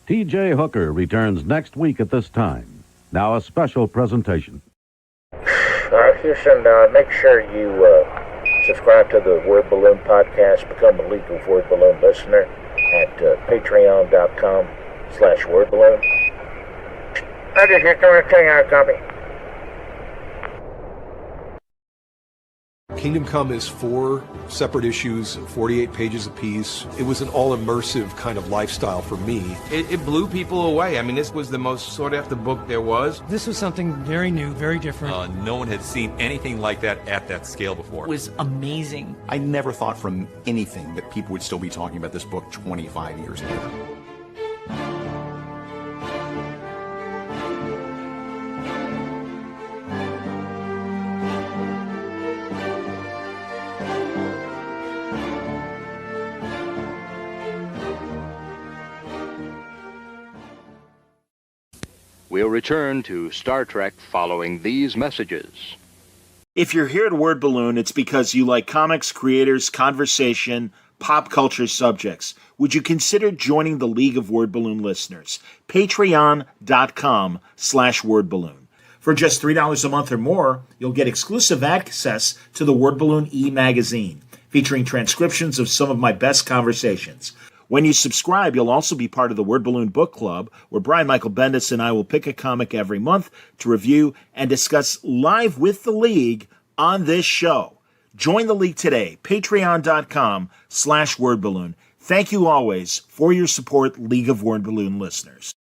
T.J. Hooker returns next week at this time. Now a special presentation. Houston, make sure you subscribe to the Word Balloon podcast. Become a League of Word Balloon listener at patreon.com/wordballoon. I just want to tell you how to copy. Kingdom Come is 4 separate issues, 48 pages apiece. It was an all-immersive kind of lifestyle for me. It blew people away. I mean, this was the most sought-after book there was. This was something very new, very different. No one had seen anything like that at that scale before. It was amazing. I never thought from anything that people would still be talking about this book 25 years later. We'll return to Star Trek following these messages. If you're here at Word Balloon, it's because you like comics, creators, conversation, pop culture subjects. Would you consider joining the League of Word Balloon listeners? Patreon.com/wordballoon. For just $3 a month or more, you'll get exclusive access to the Word Balloon e-magazine, featuring transcriptions of some of my best conversations. When you subscribe, you'll also be part of the Word Balloon Book Club, where Brian Michael Bendis and I will pick a comic every month to review and discuss live with the League on this show. Join the League today, patreon.com/wordballoon. Thank you always for your support, League of Word Balloon listeners.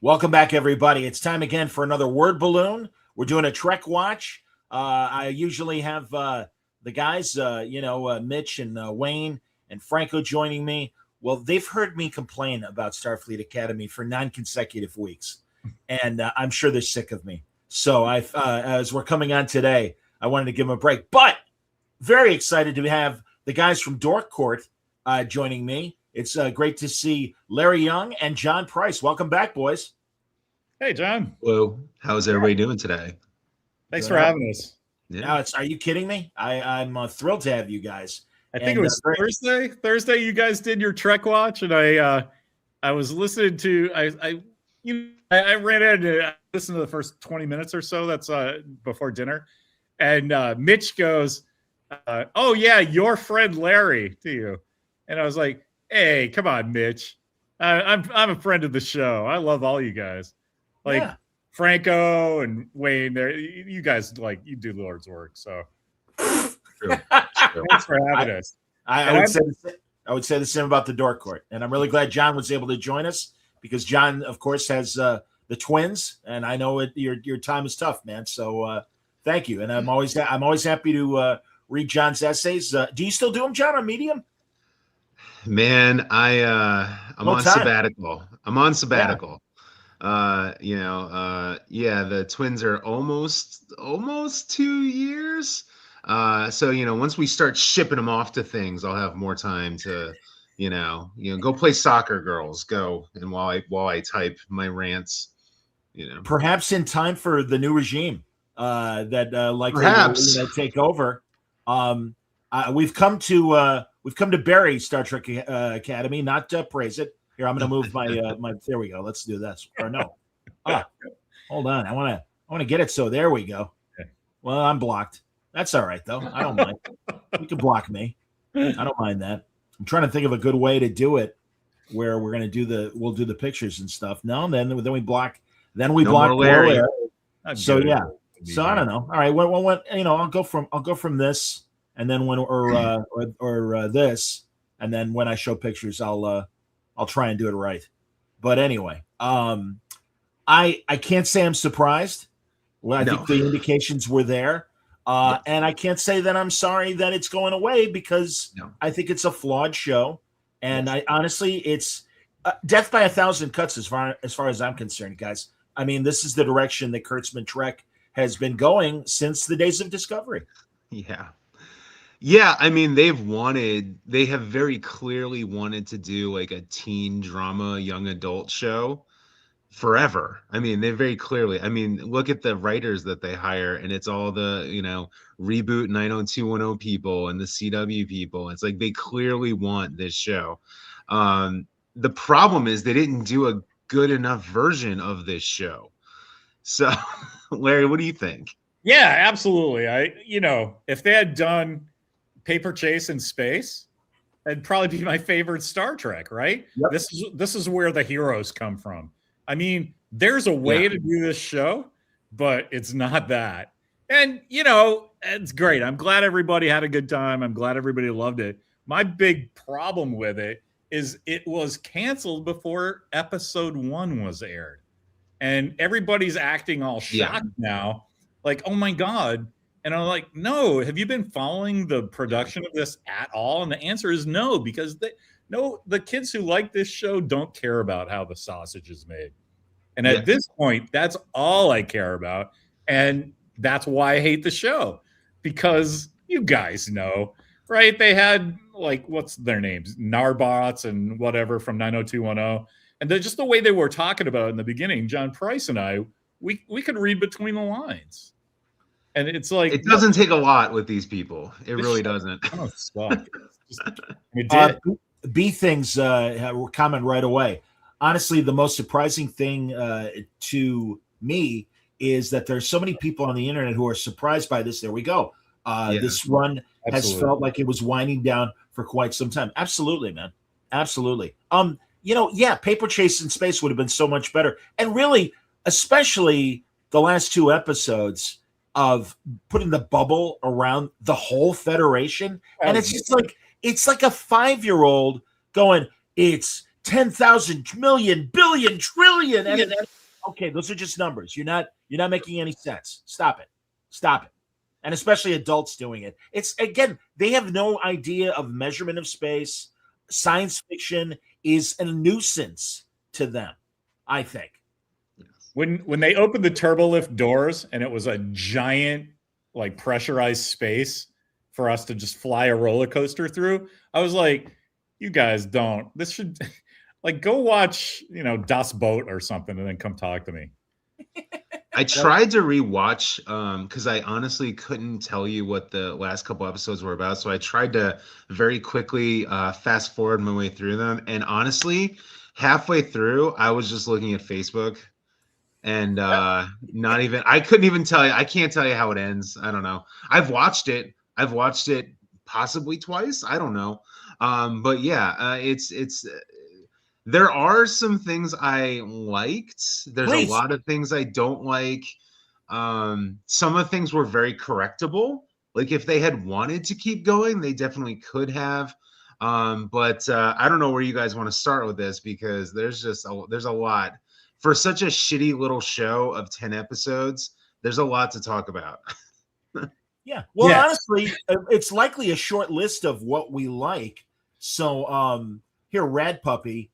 Welcome back, everybody. It's time again for another Word Balloon. We're doing a Trek watch. I usually have the guys, Mitch and Wayne and Franco joining me. Well, they've heard me complain about Starfleet Academy for 9 consecutive weeks, and I'm sure they're sick of me. So as we're coming on today, I wanted to give them a break. But very excited to have the guys from Dork Court joining me. It's great to see Larry Young and John Price. Welcome back, boys. Hey, John. Hello. How's everybody doing today? Thanks for having us. Yeah. Now, are you kidding me? I'm thrilled to have you guys. I think it was Thursday. Thursday, you guys did your Trek watch, and I was listening to. I ran in and listened to the first 20 minutes or so. That's before dinner, and Mitch goes, "Oh yeah, your friend Larry to you," and I was like, "Hey, come on, Mitch. I'm a friend of the show. I love all you guys, like Franco and Wayne. There, you guys you do Lord's work. So True. thanks for having us." I would say the same about the Dork Court, and I'm really glad John was able to join us because John, of course, has the twins, and I know your time is tough, man. So thank you, and I'm always happy to read John's essays. Do you still do them, John, on Medium? Man, I'm on sabbatical. I'm on sabbatical. Yeah. The twins are almost 2 years. So once we start shipping them off to things, I'll have more time to, go play soccer, girls. Go and while I type my rants, Perhaps in time for the new regime that likely will take over. We've come to bury Star Trek Academy, not praise it. Here, I'm going to move my. There we go. Let's do this. Or no. Hold on. I want to get it. So there we go. Well, I'm blocked. That's all right though. I don't mind. You can block me. I don't mind that. I'm trying to think of a good way to do it, where we're going to we'll do the pictures and stuff. No, then we block. Then we block Larry. So yeah. So I don't know. All right, when I'll go from this, and then or this, and then when I show pictures, I'll try and do it right. But anyway, I can't say I'm surprised. Well, I think the indications were there. And I can't say that I'm sorry that it's going away, because I think it's a flawed show. And I honestly, it's death by 1,000 cuts as far as I'm concerned, guys. I mean, this is the direction that Kurtzman Trek has been going since the days of Discovery. Yeah. Yeah, I mean, they have very clearly wanted to do like a teen drama, young adult show forever. I mean, they very clearly, I mean, look at the writers that they hire, and it's all the, reboot 90210 people and the CW people. It's like they clearly want this show. The problem is they didn't do a good enough version of this show. So, Larry, what do you think? Yeah, absolutely. If they had done Paper Chase in space, that'd probably be my favorite Star Trek, right? Yep. This is where the heroes come from. I mean, there's a way to do this show, but it's not that. And, it's great. I'm glad everybody had a good time. I'm glad everybody loved it. My big problem with it is it was canceled before episode 1 was aired. And everybody's acting all shocked now, like, oh my God. And I'm like, no, have you been following the production of this at all? And the answer is no, because the kids who like this show don't care about how the sausage is made. And at this point, that's all I care about. And that's why I hate the show, because you guys know, right? They had, like, what's their names? Narbots and whatever from 90210. And just the way they were talking about it in the beginning, John Price and I, we could read between the lines. And it's like, it doesn't take a lot with these people. It really doesn't. Oh, fuck. It did. B things were comment right away. Honestly, the most surprising thing to me is that there's so many people on the internet who are surprised by this. There we go. This run has felt like it was winding down for quite some time. Absolutely, man. Absolutely. Paper Chase in space would have been so much better. And really, especially the last 2 episodes of putting the bubble around the whole Federation. And it's just like, it's like a 5-year-old going, it's 10,000 million, billion, trillion. And okay, those are just numbers. You're not making any sense. Stop it. And especially adults doing it. It's, again, they have no idea of measurement of space. Science fiction is a nuisance to them, I think. When they opened the turbolift doors and it was a giant, like, pressurized space for us to just fly a roller coaster through, I was like, you guys don't. This should, like, go watch, Das Boat or something and then come talk to me. I tried to rewatch because I honestly couldn't tell you what the last couple episodes were about. So I tried to very quickly fast forward my way through them. And honestly, halfway through, I was just looking at Facebook. And I couldn't even tell you. I can't tell you how it ends. I don't know. I've watched it possibly twice. I don't know. But yeah, it's there are some things I liked. There's a lot of things I don't like. Some of the things were very correctable. Like, if they had wanted to keep going, they definitely could have. But I don't know where you guys want to start with this, because there's a lot. For such a shitty little show of 10 episodes, there's a lot to talk about. Yeah. Well, honestly, it's likely a short list of what we like. So here, Rad Puppy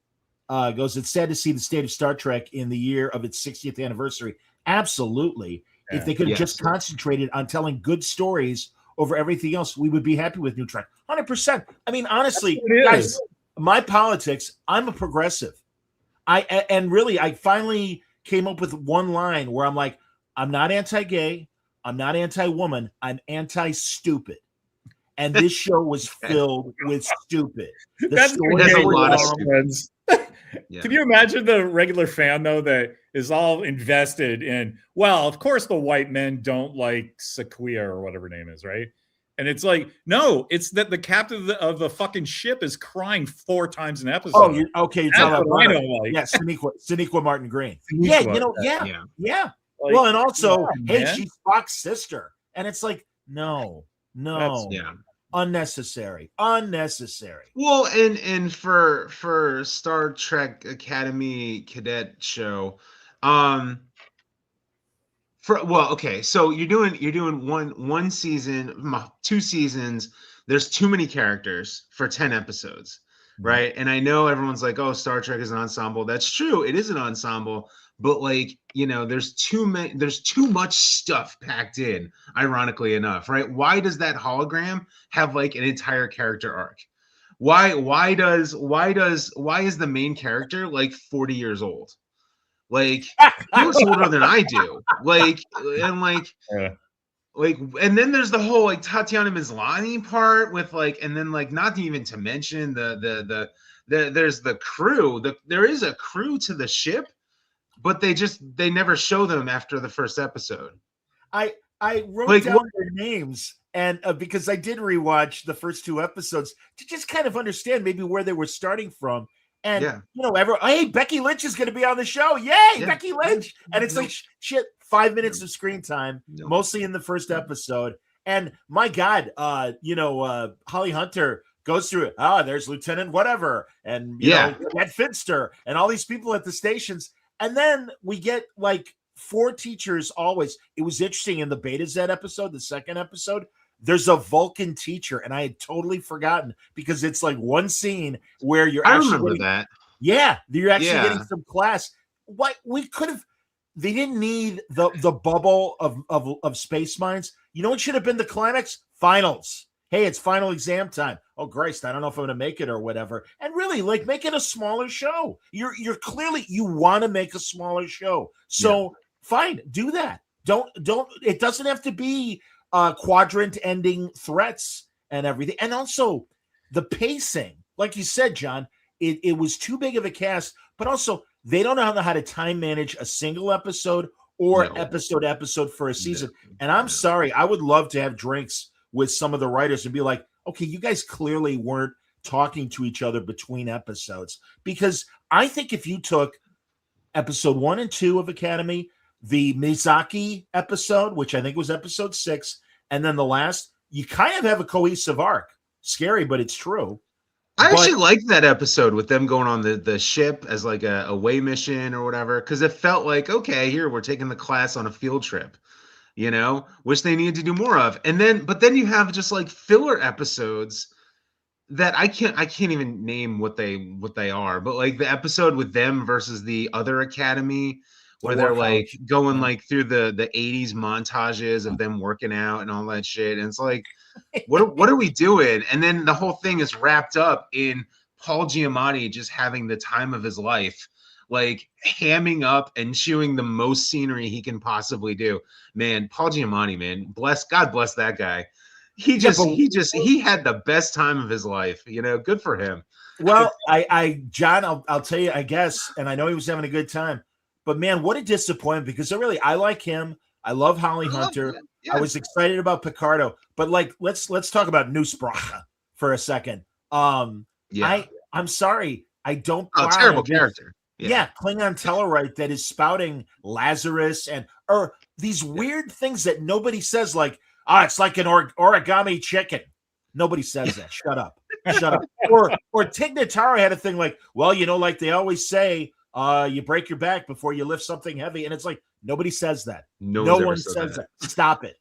goes, it's sad to see the state of Star Trek in the year of its 60th anniversary. Absolutely. Yeah. If they could have just concentrated on telling good stories over everything else, we would be happy with New Trek. 100%. I mean, honestly, guys, my politics, I'm a progressive. I finally came up with one line where I'm like, I'm not anti-gay, I'm not anti-woman, I'm anti-stupid. And this show was filled with stupid. That's a lot of friends. Yeah. Can you imagine the regular fan, though, that is all invested in, well, of course the white men don't like Sequia or whatever her name is, right? And it's like, no, it's that the captain of the fucking ship is crying 4 times an episode. Oh, okay. You're talking about Shaniqua Martin Green. Yeah, Like, well, and also, hey, man. she's Spock's sister, and it's like, no, Yeah. unnecessary. Well, and for Star Trek Academy Cadet show, okay, so you're doing one season, 2 seasons. There's too many characters for 10 episodes, right? And I know everyone's like, "Oh, Star Trek is an ensemble." That's true. It is an ensemble, but like, there's too much stuff packed in, ironically enough, right? Why does that hologram have like an entire character arc? Why is the main character like 40 years old? Like, he looks older than I do. Like, and like, Yeah. and then there's the whole like Tatiana Maslany part with like, and then like, not even to mention there's the crew. There is a crew to the ship, but they never show them after the first episode. I wrote Like, down their names, and because I did rewatch the first 2 episodes to just kind of understand maybe where they were starting from. And hey, Becky Lynch is going to be on the show. Yay, Becky Lynch! And it's like shit, 5 minutes of screen time, mostly in the first episode. And my God, Holly Hunter goes through it. There's Lieutenant whatever, and Ed Finster, and all these people at the stations. And then we get like 4 teachers always. It was interesting in the Beta Z episode, the second episode. There's a Vulcan teacher, and I had totally forgotten because it's like one scene where you're remember that. Yeah, you're actually getting some class. What we could have, they didn't need the bubble of space mines. You know what should have been the climax? Finals. Hey, it's final exam time. Oh, Christ, I don't know if I'm going to make it or whatever. And really, like, make it a smaller show. You're clearly, you want to make a smaller show. So fine, do that. Don't. It doesn't have to be quadrant ending threats and everything. And also the pacing, like you said, John, it was too big of a cast, but also they don't know how to time manage a single episode or episode for a season. And I'm sorry, I would love to have drinks with some of the writers and be like, okay, you guys clearly weren't talking to each other between episodes, because I think if you took episode 1 and 2 of Academy, the Mizaki episode, which I think was episode 6, and then the last, you kind of have a cohesive arc. Scary, but it's true. I actually liked that episode with them going on the ship as like a away mission or whatever, because it felt like, okay, here we're taking the class on a field trip, which they needed to do more of. But then you have just like filler episodes that I can't even name what they are, but like the episode with them versus the other academy, where they're like going like through the 80s montages of them working out and all that shit. And it's like, what are we doing? And then the whole thing is wrapped up in Paul Giamatti just having the time of his life, like hamming up and chewing the most scenery he can possibly do. Man, Paul Giamatti, man, God bless that guy. He had the best time of his life, good for him. Well, John, I'll tell you, I guess, and I know he was having a good time, but man, what a disappointment, because I like him. I love Holly Hunter. I was excited about Picardo, but like, let's talk about Newsbracha for a second. I'm sorry. I don't buy terrible character. Klingon Tellarite that is spouting Lazarus or these weird things that nobody says, like, it's like an origami chicken. Nobody says that. Shut up. Or Tig Notaro had a thing like, well, like they always say, you break your back before you lift something heavy. And it's like, nobody says that. No one says that. Stop it.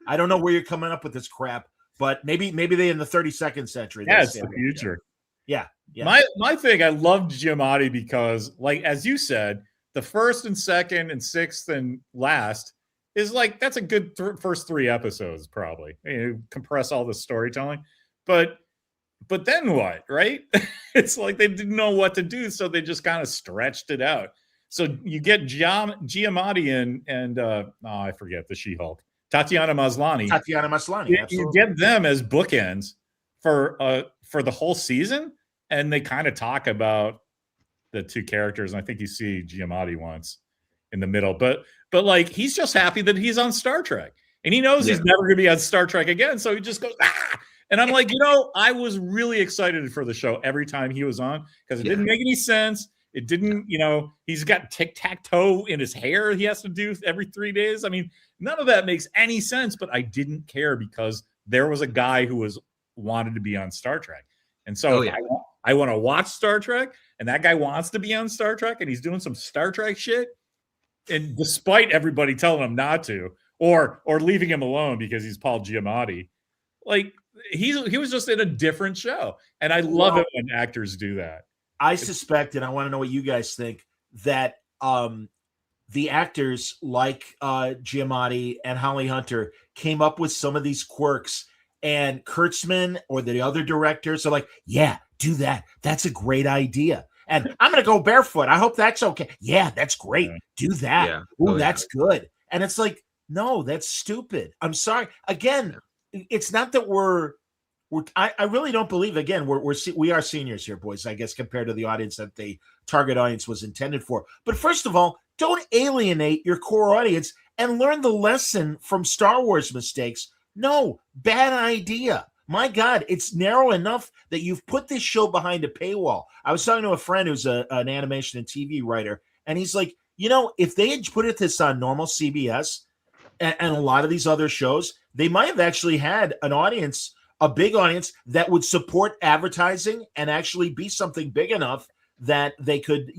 I don't know where you're coming up with this crap, but maybe they in the 32nd century. Yeah, it's the future. Yeah. My thing, I loved Giamatti because, like, as you said, the first and second and sixth and last is like, that's a good first 3 episodes, probably. Compress all the storytelling. But then what, right? It's like they didn't know what to do, so they just kind of stretched it out. So you get Giamatti and I forget the She-Hulk, Tatiana Maslany. You get them as bookends for the whole season, and they kind of talk about the 2 characters. And I think you see Giamatti once in the middle, but like, he's just happy that he's on Star Trek, and he knows he's never going to be on Star Trek again. So he just goes, ah! And I'm like, I was really excited for the show every time he was on, because it didn't make any sense. It didn't, he's got tic-tac-toe in his hair he has to do every 3 days. I mean, none of that makes any sense, but I didn't care because there was a guy who wanted to be on Star Trek. And so I want to watch Star Trek, and that guy wants to be on Star Trek, and he's doing some Star Trek shit. And despite everybody telling him not to, or leaving him alone because he's Paul Giamatti, like he was just in a different show. And I love it when actors do that. I suspect, and I want to know what you guys think, that the actors like Giamatti and Holly Hunter came up with some of these quirks, and Kurtzman or the other directors are like, yeah, do that. That's a great idea. And I'm going to go barefoot. I hope that's okay. Yeah, that's great. Do that. Yeah. Ooh, that's good. And it's like, no, that's stupid. I'm sorry. Again, it's not that I really don't believe, again, we are seniors here, boys, I guess, compared to the audience that the target audience was intended for. But first of all, don't alienate your core audience and learn the lesson from Star Wars mistakes. No, bad idea. My God, it's narrow enough that you've put this show behind a paywall. I was talking to a friend who's an animation and TV writer, and he's like, if they had put this on normal CBS and a lot of these other shows, they might have actually had an audience, a big audience that would support advertising and actually be something big enough that they could,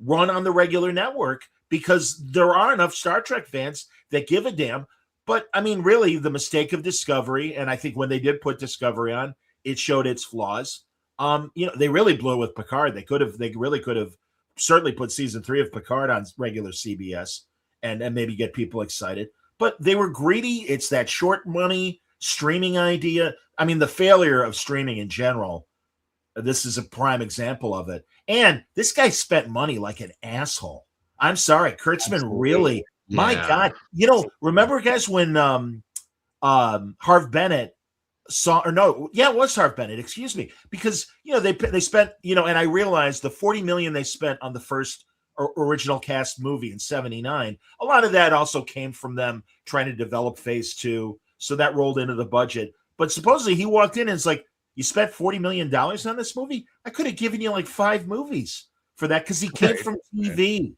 run on the regular network, because there are enough Star Trek fans that give a damn. But I mean, really, the mistake of Discovery, and I think when they did put Discovery on, it showed its flaws. They really blew with Picard. They really could have certainly put season 3 of Picard on regular CBS and maybe get people excited. But they were greedy. It's that short money streaming idea. I mean, the failure of streaming in general, this is a prime example of it. And this guy spent money like an asshole. I'm sorry, Kurtzman really. Yeah. My God, remember, guys, when Harv Bennett it was Harv Bennett, excuse me, because they spent, and I realized the $40 million they spent on the first original cast movie in '79, a lot of that also came from them trying to develop Phase 2, so that rolled into the budget. But supposedly he walked in and it's like, you spent $40 million on this movie? I could have given you like 5 movies for that, because he came from TV.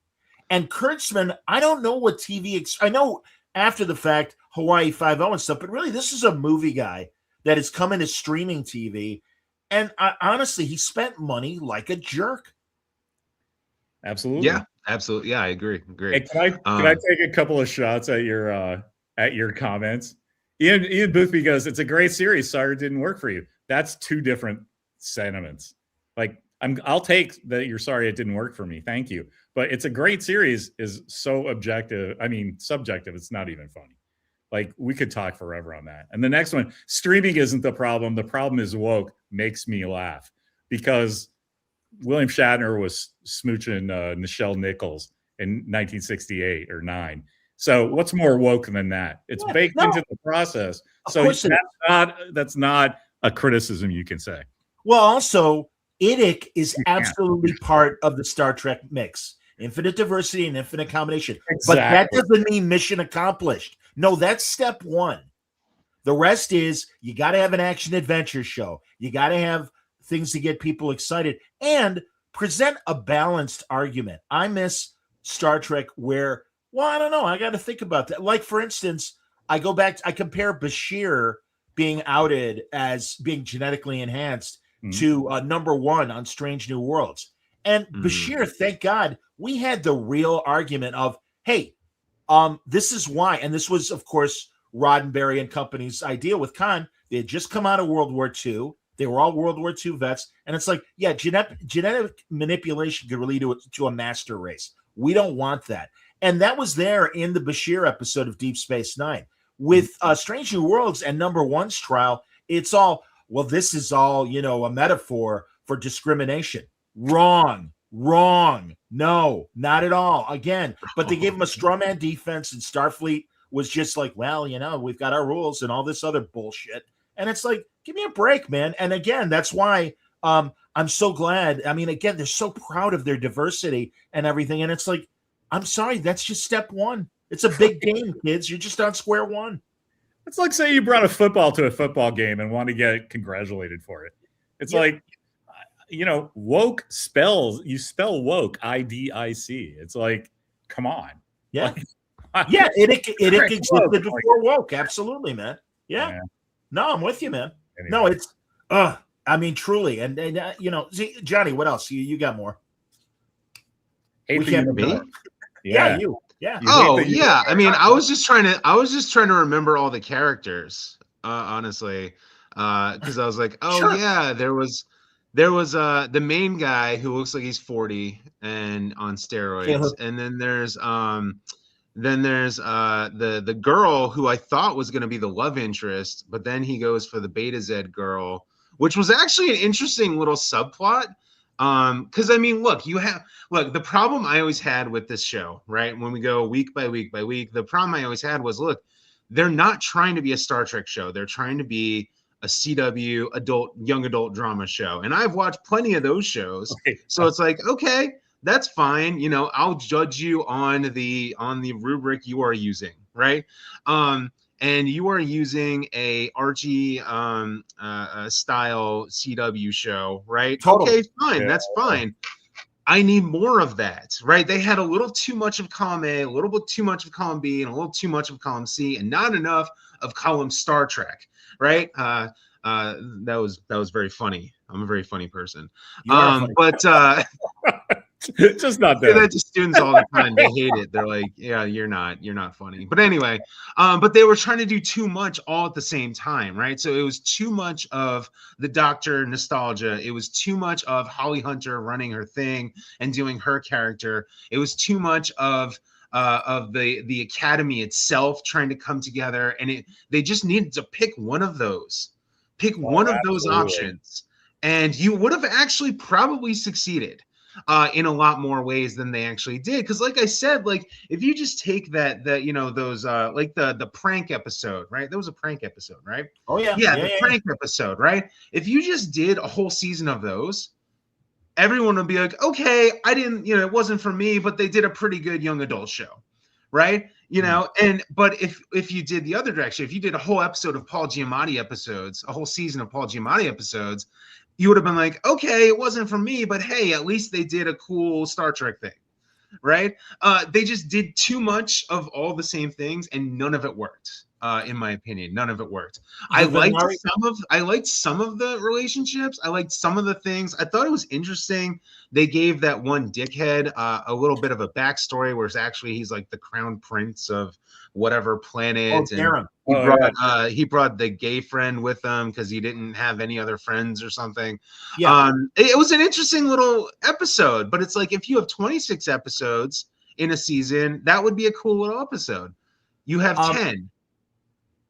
And Kurtzman, I don't know what I know after the fact, Hawaii Five-0 and stuff, but really this is a movie guy that has come into streaming TV. And honestly, he spent money like a jerk. Absolutely. Yeah, absolutely. Yeah, I agree. Hey, can I take a couple of shots at your comments? Ian Boothby goes, "It's a great series. Sorry it didn't work for you." That's 2 different sentiments. Like, I'll take that you're sorry it didn't work for me. Thank you. But it's a great series is so objective. I mean, subjective. It's not even funny. Like, we could talk forever on that. And the next one, streaming isn't the problem. The problem is woke makes me laugh, because William Shatner was smooching Nichelle Nichols in 1968 or 9. So what's more woke than that? It's baked into the process. So that's not a criticism you can say. Well, also, IDIC is absolutely part of the Star Trek mix. Infinite diversity and infinite combination. Exactly. But that doesn't mean mission accomplished. No, that's step 1. The rest is you got to have an action adventure show. You got to have things to get people excited and present a balanced argument. I miss Star Trek where, I don't know. I got to think about that. Like, for instance, I compare Bashir being outed as being genetically enhanced to number 1 on Strange New Worlds. And Bashir, thank God, we had the real argument of, hey, this is why. And this was, of course, Roddenberry and company's idea with Khan. They had just come out of World War II. They were all World War II vets. And it's like, yeah, genetic manipulation could lead to a master race. We don't want that. And that was there in the Bashir episode of Deep Space Nine. With Strange New Worlds and number 1's trial, it's all, well, this is all, a metaphor for discrimination. Wrong. No, not at all. Again, but they gave him a straw man defense, and Starfleet was just like, well, we've got our rules and all this other bullshit. And it's like, give me a break, man. And again, that's why I'm so glad. I mean, again, they're so proud of their diversity and everything. And it's like, I'm sorry, that's just step 1. It's a big game, kids. You're just on square 1. It's like, say you brought a football to a football game and want to get congratulated for it. It's like, woke spells, you spell woke, IDIC. It's like, come on. Yeah. Like, Yeah, it existed woke. before woke. Absolutely, man. Yeah. No, I'm with you, man. Anyway. No, it's I mean, truly. And see, Johnny, what else? You got more. Hate We the can't uniform. remember. Yeah, you. Yeah. You hate Oh the yeah, I mean, uniform. I was just trying to remember all the characters, honestly, because I was like, oh Sure. yeah, there was the main guy who looks like he's 40 and on steroids, and then there's the girl who I thought was going to be the love interest, but then he goes for the Beta Z girl, which was actually an interesting little subplot. Because I mean, look, the problem I always had with this show, right? When we go week by week by week, the problem I always had was, look, they're not trying to be a Star Trek show. They're trying to be a CW young adult drama show. And I've watched plenty of those shows. Okay. So it's like, okay, that's fine. I'll judge you on the rubric you are using, right? And you are using a Archie style CW show, right? Totally. Okay, fine. Yeah. That's fine. I need more of that, right? They had a little too much of column A, a little bit too much of column B, and a little too much of column C, and not enough of column Star Trek, right? That was very funny. I'm a very funny person. You are funny. But Just not say that. that to students all the time. They hate it. They're like, yeah, you're not funny. But anyway, but they were trying to do too much all at the same time, right? So it was too much of the Doctor nostalgia. It was too much of Holly Hunter running her thing and doing her character. It was too much of the Academy itself trying to come together, and they just needed to pick one of those. Pick one of those options, and you would have actually probably succeeded in a lot more ways than they actually did. Because, like I said, like if you just take those like the prank episode, right? There was a prank episode, right? Oh yeah. The prank episode, right? If you just did a whole season of those, everyone would be like, okay, I didn't, it wasn't for me, but they did a pretty good young adult show, right? But if you did the other direction, if you did a whole episode of Paul Giamatti episodes, a whole season of Paul Giamatti episodes, you would have been like, okay, it wasn't for me, but hey, at least they did a cool Star Trek thing, right? They just did too much of all the same things, and none of it worked. In my opinion, none of it worked. I liked some of the relationships. I liked some of the things. I thought it was interesting. They gave that one dickhead a little bit of a backstory, where it's actually he's like the crown prince of whatever planet. And he brought the gay friend with him because he didn't have any other friends or something. Yeah. It was an interesting little episode, but it's like if you have 26 episodes in a season, that would be a cool little episode. You have 10.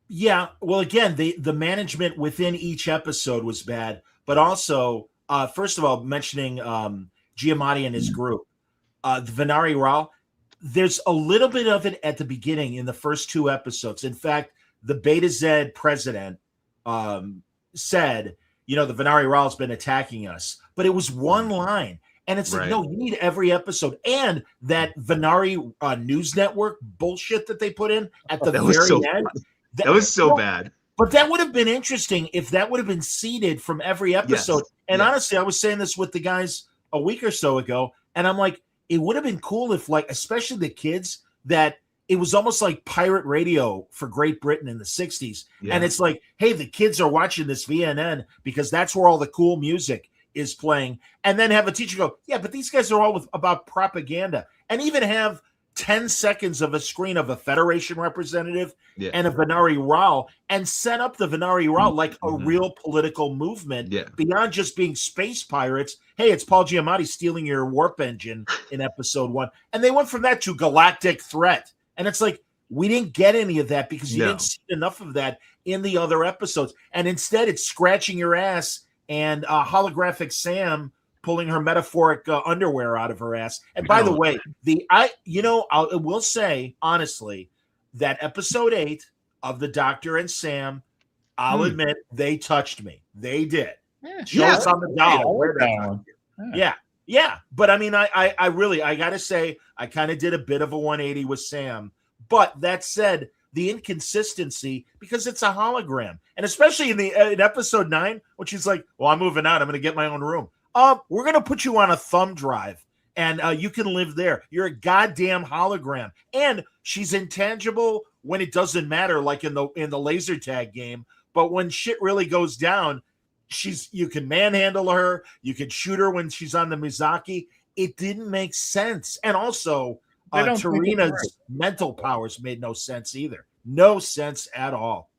Yeah, well, again, the management within each episode was bad, but also, first of all, mentioning Giamatti and his group, the Venari Rao, there's a little bit of it at the beginning in the first 2 episodes. In fact, the Beta Z president said, the Venari Rao has been attacking us, but it was one line. And it's like, no, you need every episode. And that Venari News Network bullshit that they put in at the very end. That was so bad. But that would have been interesting if that would have been seeded from every episode. Yes. And honestly, I was saying this with the guys a week or so ago, and I'm like, it would have been cool if, like, especially the kids, that it was almost like pirate radio for Great Britain in the 60s. Yeah. And it's like, hey, the kids are watching this VNN because that's where all the cool music is playing. And then have a teacher go, yeah, but these guys are all about propaganda. And even have 10 seconds of a screen of a Federation representative and a Venari Rao, and set up the Venari Rao like a real political movement beyond just being space pirates. Hey, it's Paul Giamatti stealing your warp engine in episode 1. And they went from that to galactic threat. And it's like, we didn't get any of that because you didn't see enough of that in the other episodes. And instead, it's scratching your ass and holographic Sam pulling her metaphoric underwear out of her ass. And by the way, I will say honestly that episode 8 of the Doctor and Sam, I'll admit they touched me. They did. Show us on the doll. Yeah. But I mean, I really gotta say, I kind of did a bit of a 180 with Sam. But that said, the inconsistency, because it's a hologram, and especially in episode 9, when she's like, "Well, I'm moving out. I'm going to get my own room." we're going to put you on a thumb drive and you can live there. You're a goddamn hologram. And she's intangible when it doesn't matter, like in the laser tag game. But when shit really goes down, you can manhandle her. You can shoot her when she's on the Mizaki. It didn't make sense. And also, Tarina's mental powers made no sense either. No sense at all.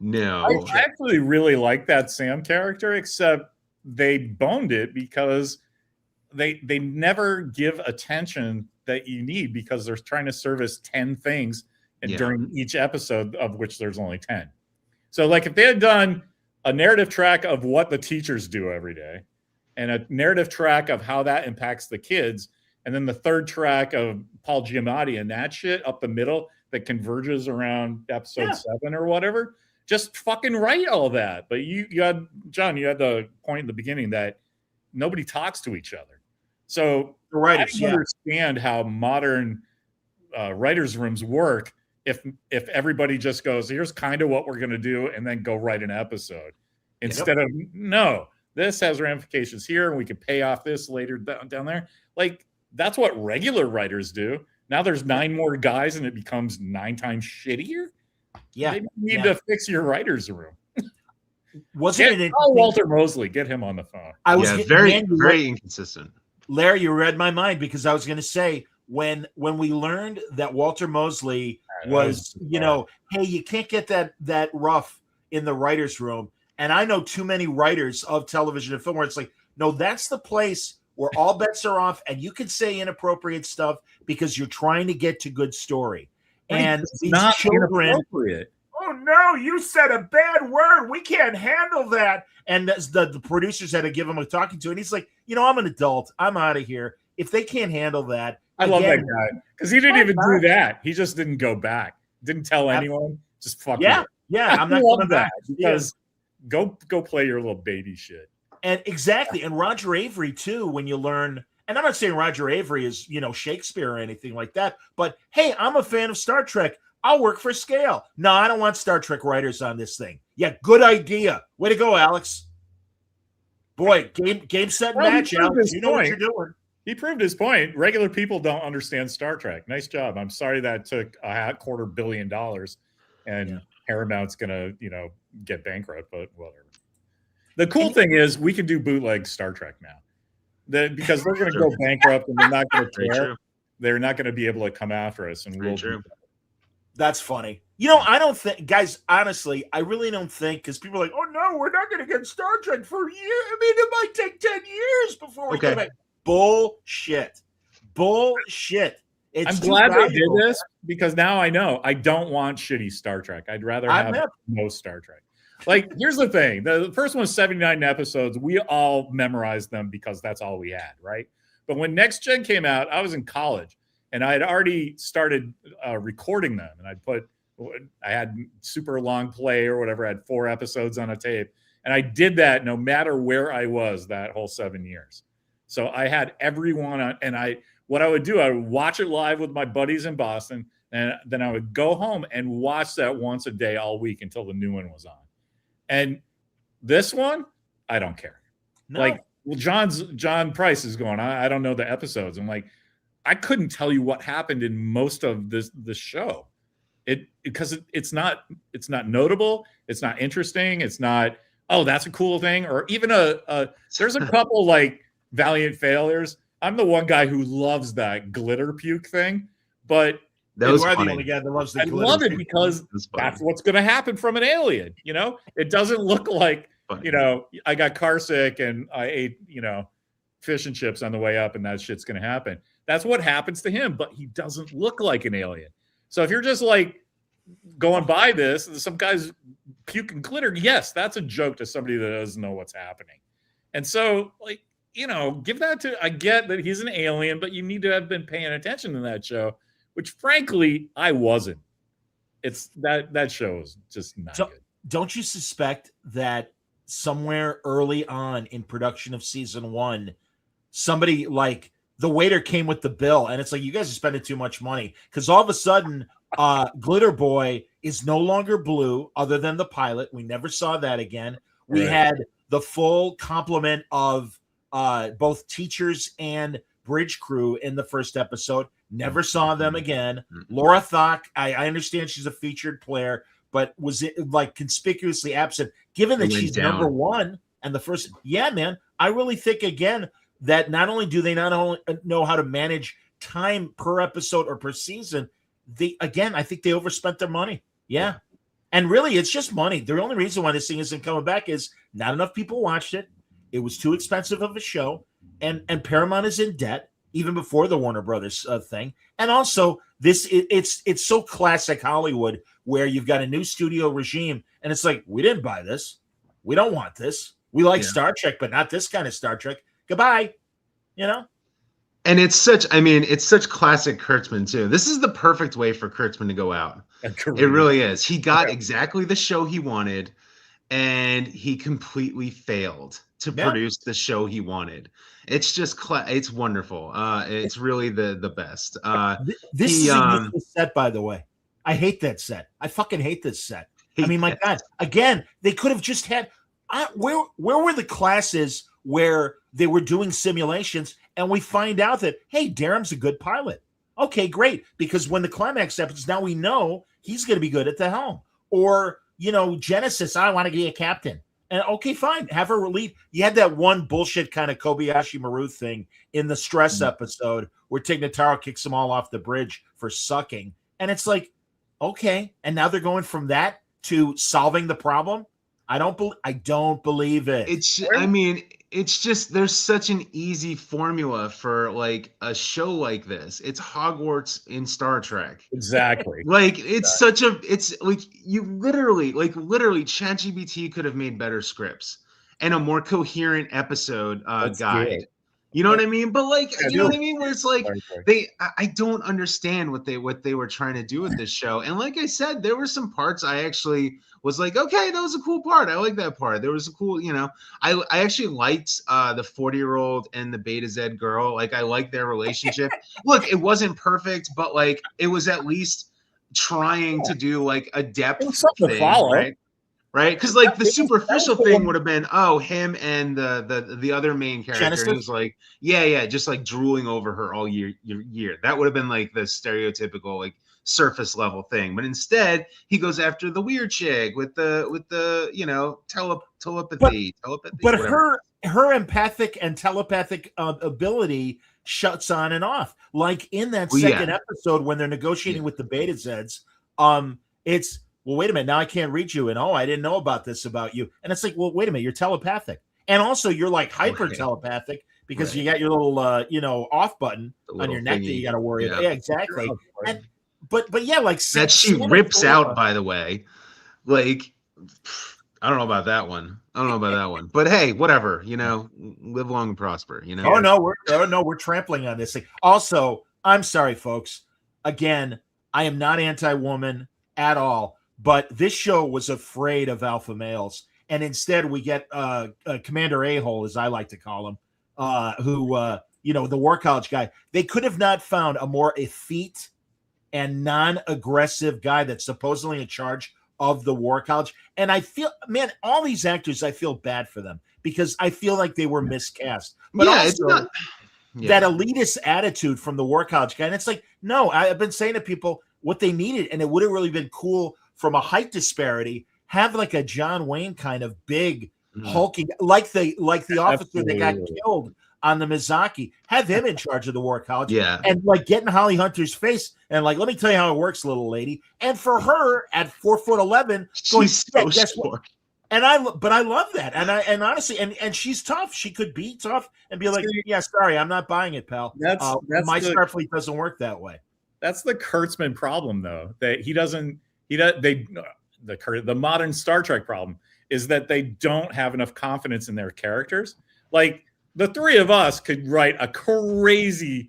No. I actually really like that Sam character, except they boned it because they never give attention that you need because they're trying to service 10 things during each episode, of which there's only 10. So like if they had done a narrative track of what the teachers do every day and a narrative track of how that impacts the kids, and then the third track of Paul Giamatti and that shit up the middle that converges around episode 7 or whatever, just fucking write all that. But you had, John, you had the point in the beginning that nobody talks to each other. So I don't understand how modern writers' rooms work if everybody just goes, here's kind of what we're going to do, and then go write an episode. Instead of, no, this has ramifications here, and we can pay off this later down there. Like, that's what regular writers do. Now there's 9 more guys, and it becomes 9 times shittier. Yeah. Maybe you need to fix your writer's room. Wasn't it Walter Mosley, get him on the phone. Very inconsistent. Larry, you read my mind, because I was going to say, when we learned that Walter Mosley was, hey, you can't get that rough in the writer's room. And I know too many writers of television and film where it's like, no, that's the place where all bets are off and you can say inappropriate stuff because you're trying to get to good story. And these children, oh no, you said a bad word. We can't handle that. And the producers had to give him a talking to. And he's like, I'm an adult. I'm out of here. If they can't handle that. I love that guy because he didn't even do that. He just didn't go back. Didn't tell anyone. Just fuck yeah. it. Yeah, I'm not coming back because go play your little baby shit. And exactly. And Roger Avery too, when you learn, and I'm not saying Roger Avery is, Shakespeare or anything like that, but hey, I'm a fan of Star Trek. I'll work for scale. No, I don't want Star Trek writers on this thing. Yeah, good idea. Way to go, Alex. Boy, game set match, Alex. You know what you're doing. He proved his point. Regular people don't understand Star Trek. Nice job. I'm sorry that took $250 million and Paramount's going to, get bankrupt, but whatever. The cool thing is we can do bootleg Star Trek now. Because they're going to go bankrupt and they're not going to care. They're not going to be able to come after us. And we'll do that. That's funny. I don't think, guys, honestly, I really don't think, because people are like, oh no, we're not going to get Star Trek for a year. I mean, it might take 10 years before we get back. Bullshit. I'm glad they did this because now I know I don't want shitty Star Trek. I'd rather have no Star Trek. Like, here's the thing. The first one was 79 episodes. We all memorized them because that's all we had, right? But when Next Gen came out, I was in college and I had already started recording them. And I had super long play or whatever. I had 4 episodes on a tape. And I did that no matter where I was that whole 7 years. So I had everyone on, and what I would do, I would watch it live with my buddies in Boston, and then I would go home and watch that once a day all week until the new one was on. And this one, I don't care. No. Like, well, John Price is going, I don't know the episodes. I'm like, I couldn't tell you what happened in most of this show. Because it's not notable, it's not interesting, it's not, oh, that's a cool thing, or even there's a couple like Valiant Failures. I'm the one guy who loves that glitter puke thing, but that was funny. The only guy that loves the I love it because that's what's going to happen from an alien. It doesn't look like I got car sick and I ate fish and chips on the way up, and that shit's going to happen. That's what happens to him, but he doesn't look like an alien. So if you're just like going by this, some guy's puking glitter, yes, that's a joke to somebody that doesn't know what's happening. And so, like, give that to, I get that he's an alien, but you need to have been paying attention to that show, which frankly, I wasn't. It's that show is just not good. Don't you suspect that somewhere early on in production of season 1, somebody like the waiter came with the bill and it's like, you guys are spending too much money, because all of a sudden Glitter Boy is no longer blue other than the pilot. We never saw that again. We had the full complement of both teachers and bridge crew in the first episode. Never saw them again. Laura Thach, I understand she's a featured player, but was it like conspicuously absent, given that she's number one and the first. Yeah, man, I really think again that not only do they not only know how to manage time per episode or per season, I think they overspent their money. Yeah. And really, it's just money. The only reason why this thing isn't coming back is not enough people watched it. It was too expensive of a show, and Paramount is in debt even before the Warner Brothers thing. And also, it's so classic Hollywood where you've got a new studio regime, and it's like, we didn't buy this, we don't want this. We like Star Trek, but not this kind of Star Trek. Goodbye, you know. And it's such classic Kurtzman too. This is the perfect way for Kurtzman to go out. It really is. He got exactly the show he wanted, and he completely failed to produce the show he wanted. It's just it's wonderful. It's really the best. This is a useless set, by the way. I hate that set. I fucking hate this set. I mean, my God, again, they could have just had where were the classes where they were doing simulations and we find out that, hey, Darham's a good pilot. Okay, great. Because when the climax happens, now we know he's going to be good at the helm. Or, Genesis, I want to be a captain. And okay, fine. Have her relieve. You had that one bullshit kind of Kobayashi Maru thing in the Stress episode where Tig Notaro kicks them all off the bridge for sucking. And it's like, okay. And now they're going from that to solving the problem. I don't believe it. It's just there's such an easy formula for like a show like this. It's Hogwarts in Star Trek. Exactly. It's like literally ChatGPT could have made better scripts and a more coherent episode guide. Good. You know what I mean? But you know what I mean? Where it's like I don't understand what they were trying to do with this show. And like I said, there were some parts I actually was like, okay, that was a cool part. I like that part. There was a cool, I actually liked the 40-year-old and the Beta Z girl. Like I liked their relationship. Look, it wasn't perfect, but like it was at least trying to do like a depth thing, right? Right, because like the superficial thing would have been, him and the other main character who's like, just like drooling over her all year. That would have been like the stereotypical like surface level thing. But instead, he goes after the weird chick with the telepathy. But her empathic and telepathic ability shuts on and off. Like in that second episode when they're negotiating with the Beta Zeds, it's. Well, wait a minute. Now I can't read you. And I didn't know about this about you. And it's like, well, wait a minute. You're telepathic. And also you're like hyper telepathic because you got your little, off button on your neck that you got to worry about. Yeah, exactly. And, but yeah, like that she rips out, by the way. Like, I don't know about that one. But hey, whatever, live long and prosper, Oh no, we're trampling on this thing. Also, I'm sorry, folks. Again, I am not anti-woman at all. But this show was afraid of alpha males, and instead we get Commander A-hole, as I like to call him, who the War College guy. They could have not found a more effete and non-aggressive guy that's supposedly in charge of the War College. And I feel, man, all these actors, I feel bad for them because I feel like they were miscast. But also, that elitist attitude from the War College guy, and it's like, no, I've been saying to people what they needed, and it would have really been cool. From a height disparity, have like a John Wayne kind of big hulking, like the officer that got killed on the Mizaki. Have him in charge of the War College, and like get in Holly Hunter's face and like, let me tell you how it works, little lady. And for her at 4'11", going, guess what? And I love that, and honestly, and she's tough. She could be tough and be like, yeah, sorry, I'm not buying it, pal. That's my Starfleet doesn't work that way. That's the Kurtzman problem, though. That he doesn't. The modern Star Trek problem is that they don't have enough confidence in their characters. Like the three of us could write a crazy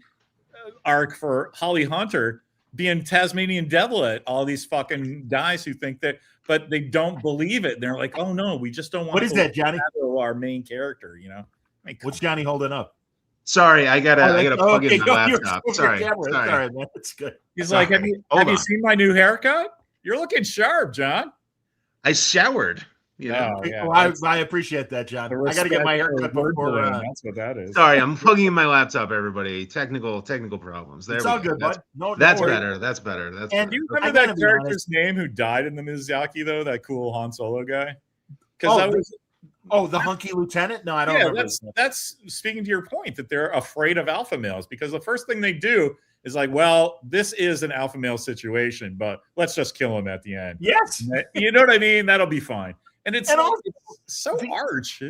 arc for Holly Hunter being Tasmanian devil at all these fucking guys who think that, but they don't believe it. They're like, oh no, we just don't want. What is that, Johnny? Our main character, What's Johnny holding up? Sorry, I gotta plug in my laptop. Sorry, man, that's good. He's like, have you seen my new haircut? You're looking sharp, John. I showered. You know? I appreciate that, John. I got to get my hair cut before. That's what that is. Sorry, I'm plugging in my laptop. Everybody, technical problems. There it's we all go. good, bud. No, that's no better. That's better. That's and better. Do you remember that character's name who died in the Miyazaki though? That cool Han Solo guy. Because the hunky lieutenant. No, I don't remember. That's speaking to your point that they're afraid of alpha males because the first thing they do is like, well, this is an alpha male situation, but let's just kill him at the end. Yes, you know what I mean. That'll be fine. And it's so arch.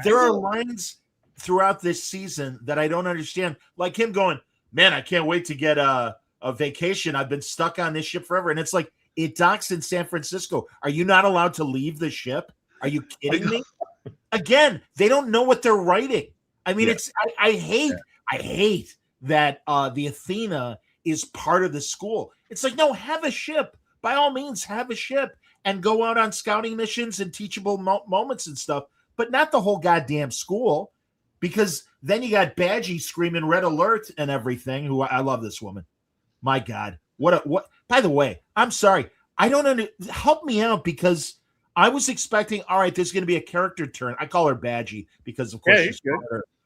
There are lines throughout this season that I don't understand. Like him going, man, I can't wait to get a vacation. I've been stuck on this ship forever. And it's like, it docks in San Francisco. Are you not allowed to leave the ship? Are you kidding me? Again, they don't know what they're writing. I mean, I hate that the Athena is part of the school. It's like, no, have a ship. By all means, have a ship. And go out on scouting missions and teachable moments and stuff, but not the whole goddamn school, because then you got Badgie screaming red alert and everything. Who I love this woman. My God, what? By the way, I'm sorry, I don't help me out because I was expecting. All right, there's going to be a character turn. I call her Badgie because of course she's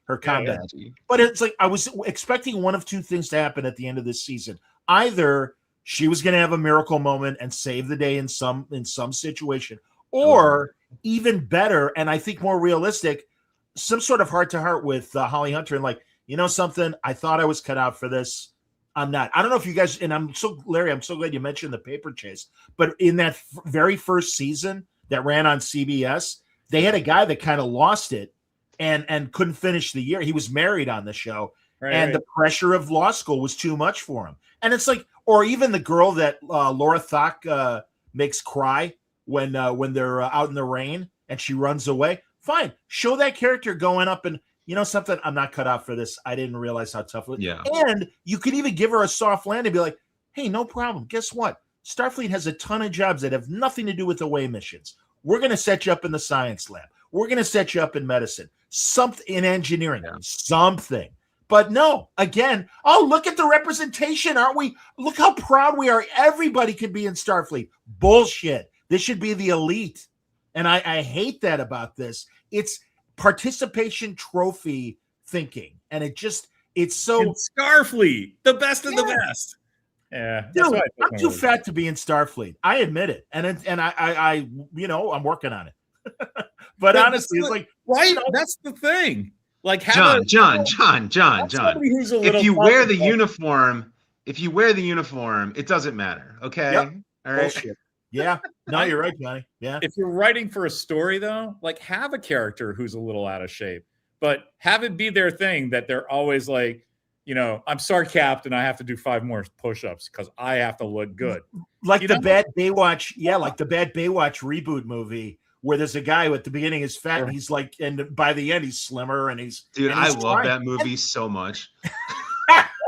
her combat. But it's like I was expecting one of two things to happen at the end of this season. Either she was going to have a miracle moment and save the day in some situation, or even better, and I think more realistic, some sort of heart-to-heart with Holly Hunter and like, you know something, I thought I was cut out for this. I'm not. I don't know if you guys, and I'm so glad you mentioned the paper chase, but in that very first season that ran on CBS, they had a guy that kind of lost it and couldn't finish the year. He was married on the show, the pressure of law school was too much for him. And it's like, or even the girl that Laura Thach makes cry when they're out in the rain and she runs away. Fine, show that character going up and, you know something, I'm not cut out for this. I didn't realize how tough it was. Yeah. And you could even give her a soft land and be like, hey, no problem. Guess what? Starfleet has a ton of jobs that have nothing to do with away missions. We're going to set you up in the science lab. We're going to set you up in medicine, something in engineering, something. But no, again, look at the representation, aren't we? Look how proud we are. Everybody can be in Starfleet. Bullshit. This should be the elite. And I hate that about this. It's participation trophy thinking. And it's so... It's Starfleet, the best of the best. Yeah. Dude, I'm too fat to be in Starfleet. I admit it. And I I'm working on it. but honestly, it's like... Right? That's the thing. Like John. If you wear the uniform, it doesn't matter. Okay. Yep. All right. Bullshit. Yeah. No, you're right, Johnny. Yeah. If you're writing for a story, though, like have a character who's a little out of shape, but have it be their thing that they're always like, you know, I'm sorry, Captain, I have to do 5 more push-ups because I have to look good. Like bad Baywatch. Yeah, like the bad Baywatch reboot movie, where there's a guy who at the beginning is fat and he's like, and by the end he's slimmer and he's... Dude, and I he's love that movie so much.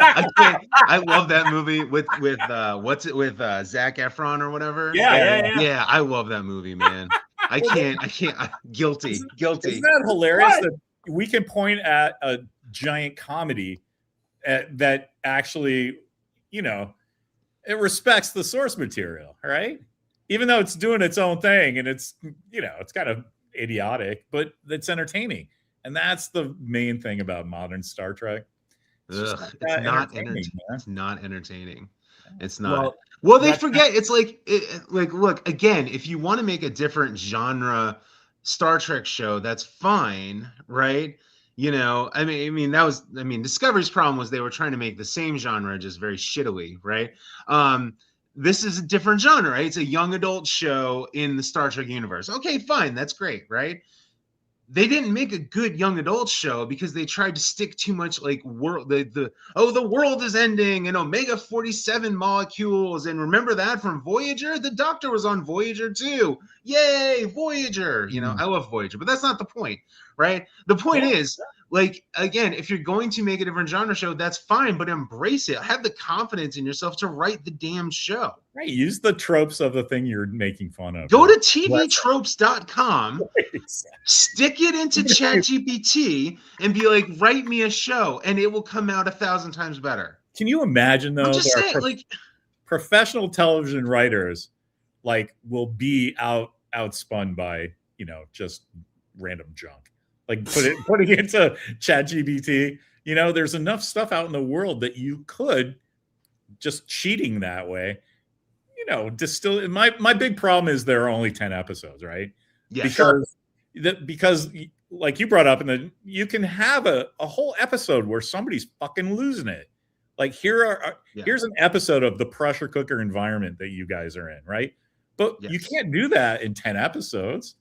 I love that movie with Zac Efron or whatever. Yeah. I love that movie, man. I can't. Guilty. Isn't that hilarious that we can point at a giant comedy that actually, you know, it respects the source material, right? Even though it's doing its own thing and it's, you know, it's kind of idiotic, but it's entertaining. And that's the main thing about modern Star Trek. It's not entertaining. It's not entertaining. It's not. Well, they forget. It's like, look, again, if you want to make a different genre Star Trek show, that's fine, right? You know, I mean, Discovery's problem was they were trying to make the same genre just very shittily, right? This is a different genre, right? It's a young adult show in the Star Trek universe. Okay, fine, that's great, right? They didn't make a good young adult show because they tried to stick too much like the world is ending and Omega 47 molecules, and remember that from Voyager? The Doctor was on Voyager too. Yay, Voyager! You know, I love Voyager, but that's not the point, right? The point is, like, again, if you're going to make a different genre show, that's fine, but embrace it. Have the confidence in yourself to write the damn show. Right. Use the tropes of the thing you're making fun of. Go to tvtropes.com, stick it into ChatGPT, and be like, write me a show, and it will come out 1,000 times better. Can you imagine, though, I'm just saying, professional television writers like will be out outspun by, just random junk. Like putting it into ChatGPT, there's enough stuff out in the world that you could just cheating that way, distill. My big problem is there are only 10 episodes, right? Yes. Because like you brought up, you can have a whole episode where somebody's fucking losing it. Like here's an episode of the pressure cooker environment that you guys are in, right? But you can't do that in 10 episodes.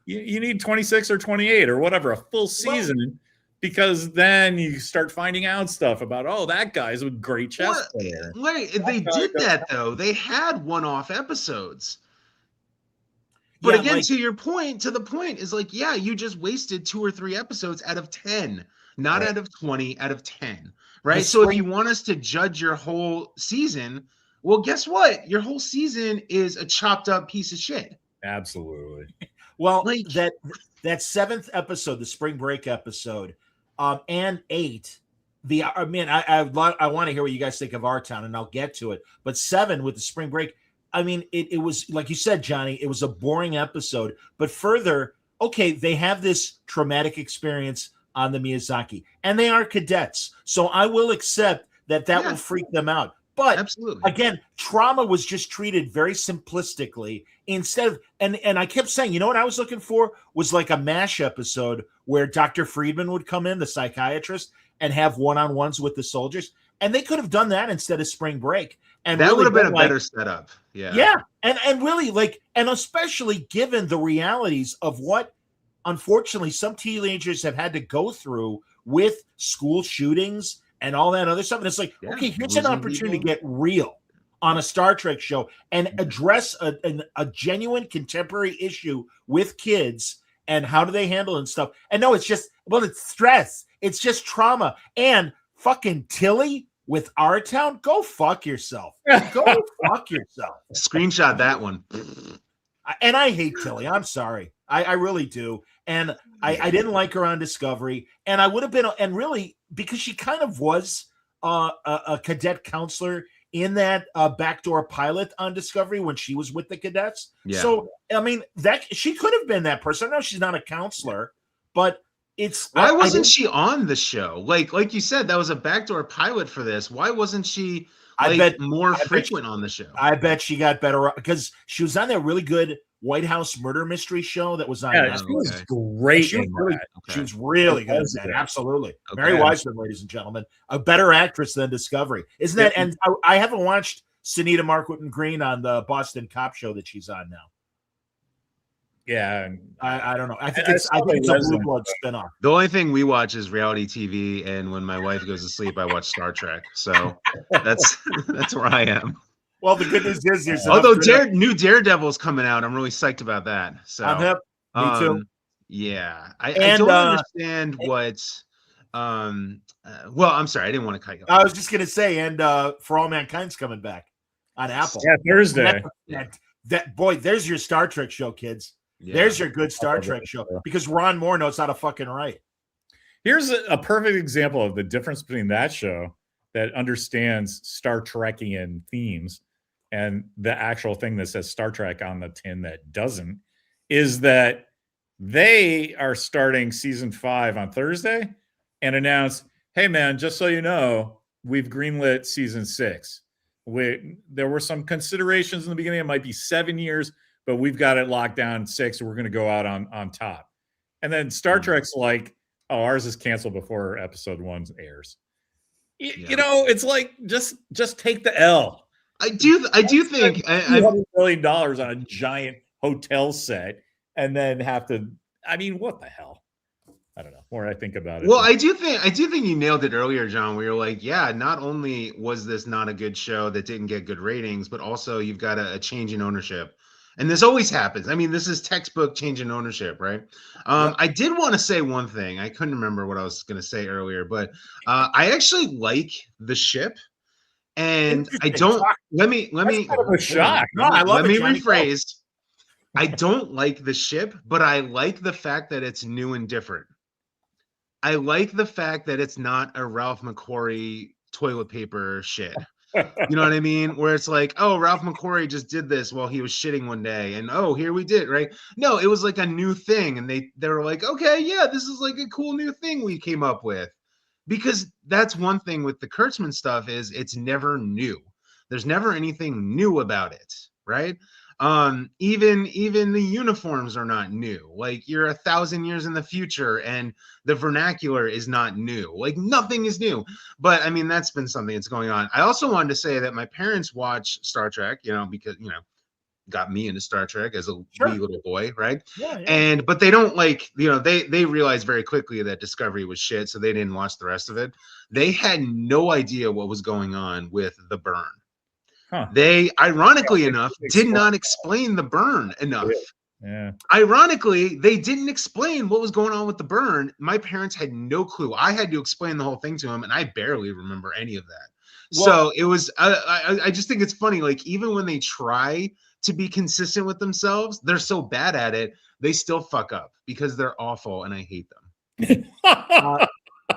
You need 26 or 28 or whatever, a full season, because then you start finding out stuff about, that guy's a great chess player. They did that though. They had one-off episodes. But again, to the point is like, you just wasted 2 or 3 episodes out of 10, not out of 20, out of 10, right? So if you want us to judge your whole season, well, guess what? Your whole season is a chopped up piece of shit. Absolutely. Well, that 7th episode, the spring break episode, and 8, I want to hear what you guys think of Our Town, and I'll get to it. But 7 with the spring break, it was like you said, Johnny, it was a boring episode. But further, they have this traumatic experience on the Miyazaki, and they are cadets, so I will accept that will freak them out. But absolutely, again, trauma was just treated very simplistically instead of, and I kept saying, what I was looking for was like a MASH episode where Dr. Friedman would come in, the psychiatrist, and have one-on-ones with the soldiers. And they could have done that instead of spring break. And that really would have been a better setup. Yeah. Yeah. And really and especially given the realities of what, unfortunately, some teenagers have had to go through with school shootings and all that other stuff. And it's like, here's an opportunity to get real on a Star Trek show and address a genuine contemporary issue with kids and how do they handle it and stuff. And no, it's just, it's stress. It's just trauma. And fucking Tilly with Our Town, go fuck yourself. Go fuck yourself. Screenshot that one. And I hate Tilly. I'm sorry. I really do. And I didn't like her on Discovery. And I would have been, and really, because she kind of was a cadet counselor in that backdoor pilot on Discovery when she was with the cadets. Yeah. So, that she could have been that person. I know she's not a counselor, but it's... Why wasn't she on the show? Like you said, that was a backdoor pilot for this. Why wasn't she more frequent on the show? I bet she got better because she was on that really good White House murder mystery show that was on. Yeah, she was great. She was really good at that. Absolutely. Okay. Mary Wiseman, ladies and gentlemen, a better actress than Discovery. Isn't that? And I haven't watched Sunita Marquardt Green on the Boston Cop show that she's on now. Yeah, I don't know. I think it's a Blue Blood spinoff. The only thing we watch is reality TV, and when my wife goes to sleep, I watch Star Trek. So that's where I am. Well, the good news is there's although new Daredevil's coming out, I'm really psyched about that. So I'm hip. Me too. Yeah, I don't understand what. Well, I'm sorry, I didn't want to cut you off. I was just gonna say, and For All Mankind's coming back on Apple. Yeah, Thursday. That boy, there's your Star Trek show, kids. Yeah. There's your good Star Trek show because Ron Moore knows how to fucking write. Here's a perfect example of the difference between that show that understands Star Trekian themes and the actual thing that says Star Trek on the tin that doesn't, is that they are starting season 5 on Thursday and announce, hey man, just so you know, we've greenlit season 6. There were some considerations in the beginning. It might be 7 years, but we've got it locked down 6. So we're going to go out on top. And then Star Trek's like, oh, ours is canceled before episode 1 airs. You know, it's like, just take the L. I do think $200 million on a giant hotel set and then have to, what the hell? I don't know. The more I think about it. Well, I do think you nailed it earlier, John, where you're like, yeah, not only was this not a good show that didn't get good ratings, but also you've got a change in ownership. And this always happens. This is textbook change in ownership, right? I did want to say one thing. I couldn't remember what I was going to say earlier, but I actually like the ship. And I don't, let me rephrase. I don't like the ship, but I like the fact that it's new and different. I like the fact that it's not a Ralph McQuarrie toilet paper shit. You know what I mean? Where it's like, oh, Ralph McQuarrie just did this while he was shitting one day, and oh, here we did, right? No, it was like a new thing, and they were like, okay, yeah, this is like a cool new thing we came up with. Because that's one thing with the Kurtzman stuff is it's never new. There's never anything new about it, right? Even the uniforms are not new. Like you're 1,000 years in the future and the vernacular is not new. Like nothing is new. But I mean, that's been something that's going on. I also wanted to say that my parents watch Star Trek, because got me into Star Trek as a wee little boy, right? Yeah. But they don't like, they realized very quickly that Discovery was shit, so they didn't watch the rest of it. They had no idea what was going on with the burn. Huh. They, ironically enough, did not explain the burn enough. Yeah. Ironically, they didn't explain what was going on with the burn. My parents had no clue. I had to explain the whole thing to them, and I barely remember any of that. So it was, I just think it's funny. Like, even when they try to be consistent with themselves, they're so bad at it, they still fuck up because they're awful, and I hate them.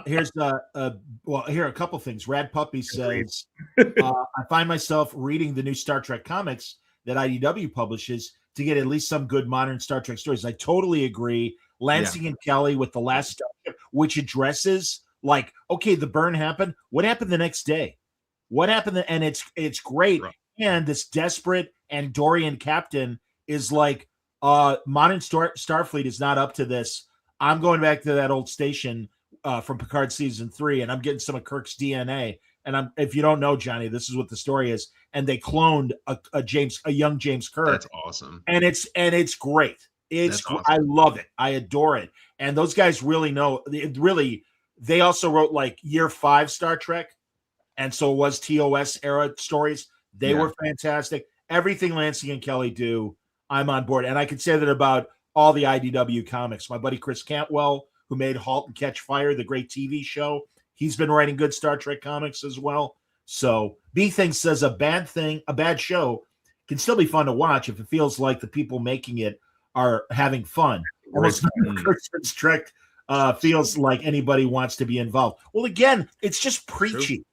Here's here are a couple things. Rad Puppy says, I find myself reading the new Star Trek comics that IDW publishes to get at least some good modern Star Trek stories. I totally agree. Lansing and Kelly with The Last Starship, which addresses like, okay, the burn happened. What happened the next day? What happened? And it's great. Right. And this desperate Andorian captain is like, modern Starfleet is not up to this. I'm going back to that old station from Picard season 3, and I'm getting some of Kirk's DNA. And if you don't know, Johnny, this is what the story is. And they cloned a young James Kirk. That's awesome. And it's great. Awesome. I love it. I adore it. And those guys really know. They also wrote like Year 5 Star Trek, and so it was TOS era stories. They were fantastic. Everything Lansing and Kelly do, I'm on board. And I can say that about all the IDW comics. My buddy Chris Cantwell, who made *Halt and Catch Fire*, the great TV show, he's been writing good Star Trek comics as well. So B thinks says a bad show can still be fun to watch if it feels like the people making it are having fun. Almost Kurtzman's Trek feels like anybody wants to be involved. Well, again, it's just preachy. True.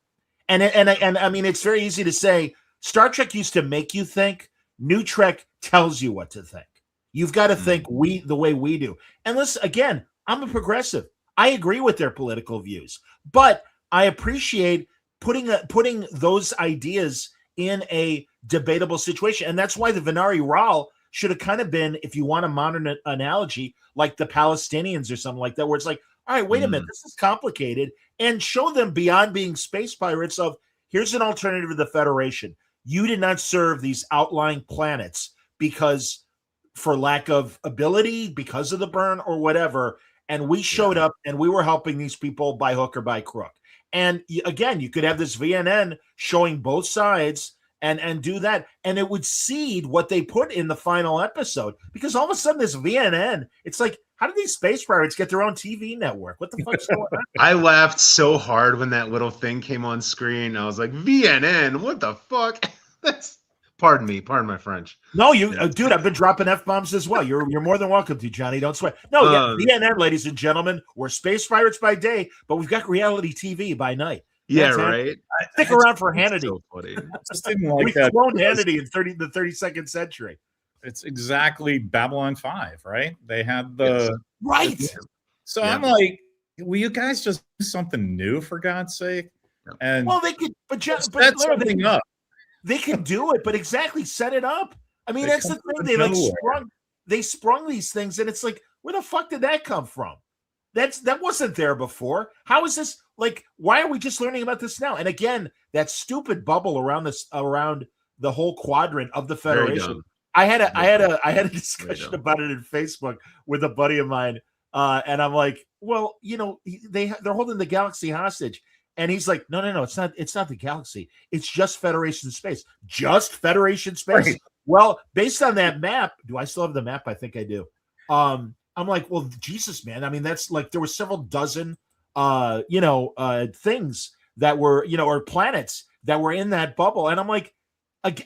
And I mean, it's very easy to say Star Trek used to make you think. New Trek tells you what to think. You've got to think the way we do. And listen, again, I'm a progressive. I agree with their political views, but I appreciate putting those ideas in a debatable situation. And that's why the Venari Ral should have kind of been, if you want a modern analogy, like the Palestinians or something like that, where it's like, all right, wait a minute, this is complicated, and show them beyond being space pirates of, here's an alternative to the Federation. You did not serve these outlying planets because for lack of ability, because of the burn or whatever. And we showed up and we were helping these people by hook or by crook. And again, you could have this VNN showing both sides and do that. And it would seed what they put in the final episode, because all of a sudden this VNN, it's like, how did these space pirates get their own TV network? What the fuck's going on? I laughed so hard when that little thing came on screen. I was like, VNN, what the fuck? That's pardon my French. No, dude, I've been dropping F-bombs as well. You're more than welcome to, Johnny. Don't sweat. No, VNN, ladies and gentlemen, we're space pirates by day, but we've got reality TV by night. That's right. Stick around for Hannity. So funny. Just didn't like we cloned Hannity in the 32nd century. It's exactly Babylon 5, right? They had the right. So I'm like, will you guys just do something new for God's sake? And well, they could, but set something up. They can do it, but exactly set it up. I mean, that's the thing. They sprung these things, and it's like, where the fuck did that come from? That wasn't there before. How is this like? Why are we just learning about this now? And again, that stupid bubble around the whole quadrant of the Federation. I had a discussion about it in Facebook with a buddy of mine, and I'm like, well, they're holding the galaxy hostage. And he's like, no, it's not the galaxy. It's just Federation space. Just Federation space. Right. Well, based on that map, do I still have the map? I think I do. I'm like, well, Jesus, man. I mean, that's like, there were several dozen, things that were, or planets that were in that bubble. And I'm like,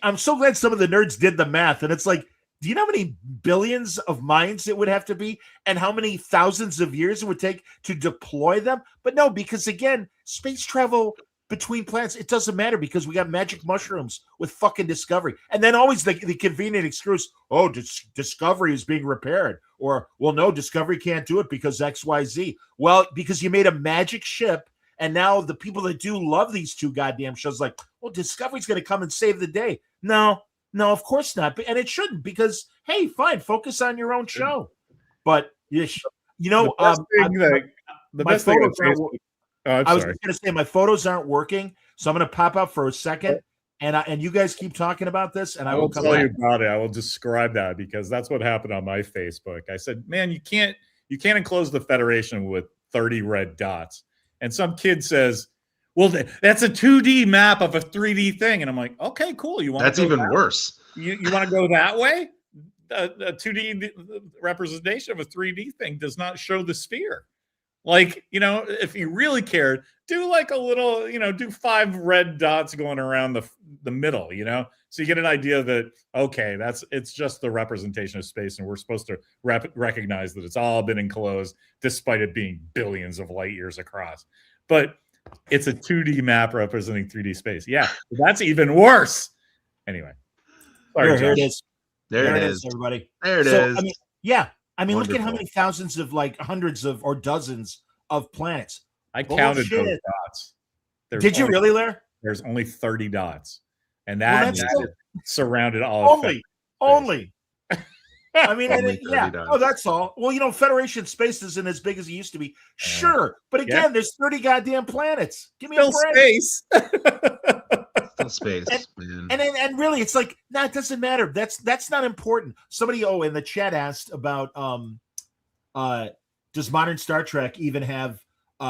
I'm so glad some of the nerds did the math. And it's like, do you know how many billions of minds it would have to be and how many thousands of years it would take to deploy them? But no, because again, space travel between planets. It doesn't matter because we got magic mushrooms with fucking Discovery. And then always the convenient excuse, oh, Discovery is being repaired. Or, well, no, Discovery can't do it because XYZ. Well, because you made a magic ship, and now the people that do love these two goddamn shows like, well, Discovery's going to come and save the day. No, of course not. And it shouldn't because, hey, fine, focus on your own show. But, you know, the best thing on Facebook. I was going to say my photos aren't working, so I'm going to pop up for a second, and you guys keep talking about this, and I will tell you about it. I will describe that because that's what happened on my Facebook. I said, "Man, you can't enclose the Federation with 30 red dots." And some kid says, "Well, that's a 2D map of a 3D thing," and I'm like, "Okay, cool. You want that's even worse. You want to go that way? A 2D representation of a 3D thing does not show the sphere." Like, you know, if you really cared, do like a little, you know, do 5 red dots going around the middle, you know, so you get an idea that, okay, it's just the representation of space, and we're supposed to recognize that it's all been enclosed despite it being billions of light years across. But it's a 2D map representing 3D space. Yeah, that's even worse. Anyway, sorry, here it is. There it is, everybody. There it is. I mean, yeah. I mean, Wonderful. Look at how many thousands of, like, hundreds of or dozens of planets. I counted those dots. Did you really, Lair? There's only 30 dots, and that surrounded all. Only. I mean, yeah. Dots. Oh, that's all. Well, you know, Federation space isn't as big as it used to be. Sure, but again, there's 30 goddamn planets. Give me a break. Space. Still space, man. And really, it's like, nah, it doesn't matter. That's not important. Somebody in the chat asked about does modern Star Trek even have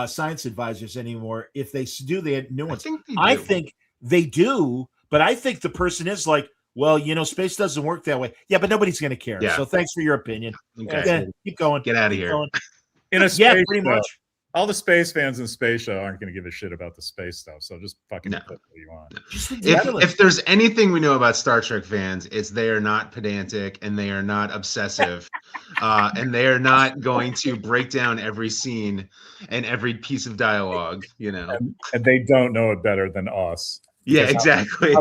science advisors anymore? If they do, they had new ones. I think they do, but I think the person is like, well, you know, space doesn't work that way. Yeah, but nobody's going to care. Yeah. So thanks for your opinion. Okay. Yeah, keep going. Get out of here. In a space pretty much. All the space fans in Space Show aren't going to give a shit about the space stuff. So just fucking put what you want. If there's anything we know about Star Trek fans, it's they are not pedantic and they are not obsessive, and they are not going to break down every scene and every piece of dialogue. You know, and they don't know it better than us. Yeah, exactly.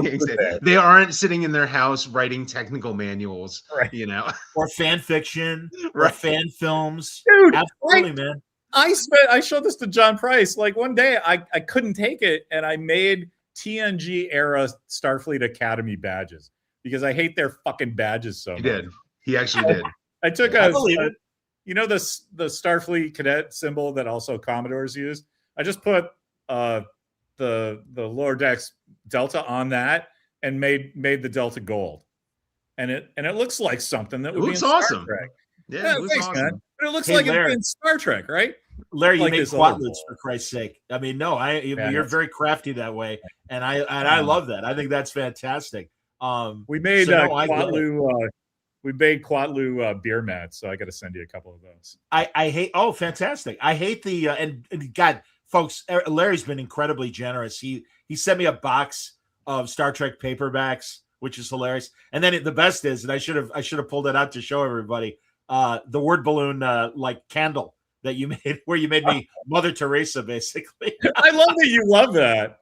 They aren't sitting in their house writing technical manuals, right? You know, or fan fiction, or fan films. Dude, absolutely, man. I showed this to John Price. Like one day I couldn't take it, and I made TNG era Starfleet Academy badges because I hate their fucking badges so much. He did. He actually did. I took you know, the Starfleet cadet symbol that also Commodores use. I just put the lower decks Delta on that and made the Delta gold, and it looks like something that would be in Star Trek. Yeah, it looks thanks, awesome. man. But it looks like it's in Star Trek, right? Larry, you like make quatlets for Christ's sake. I mean, no, you're very crafty that way, and I love that. I think that's fantastic. We made we made Quatlu beer mats, so I got to send you a couple of those. I hate. Oh, fantastic! I hate the and God, folks. Larry's been incredibly generous. He sent me a box of Star Trek paperbacks, which is hilarious. And then the best is, and I should have pulled it out to show everybody. The word balloon like candle that you made, where you made me Mother Teresa, basically. I love that you love that.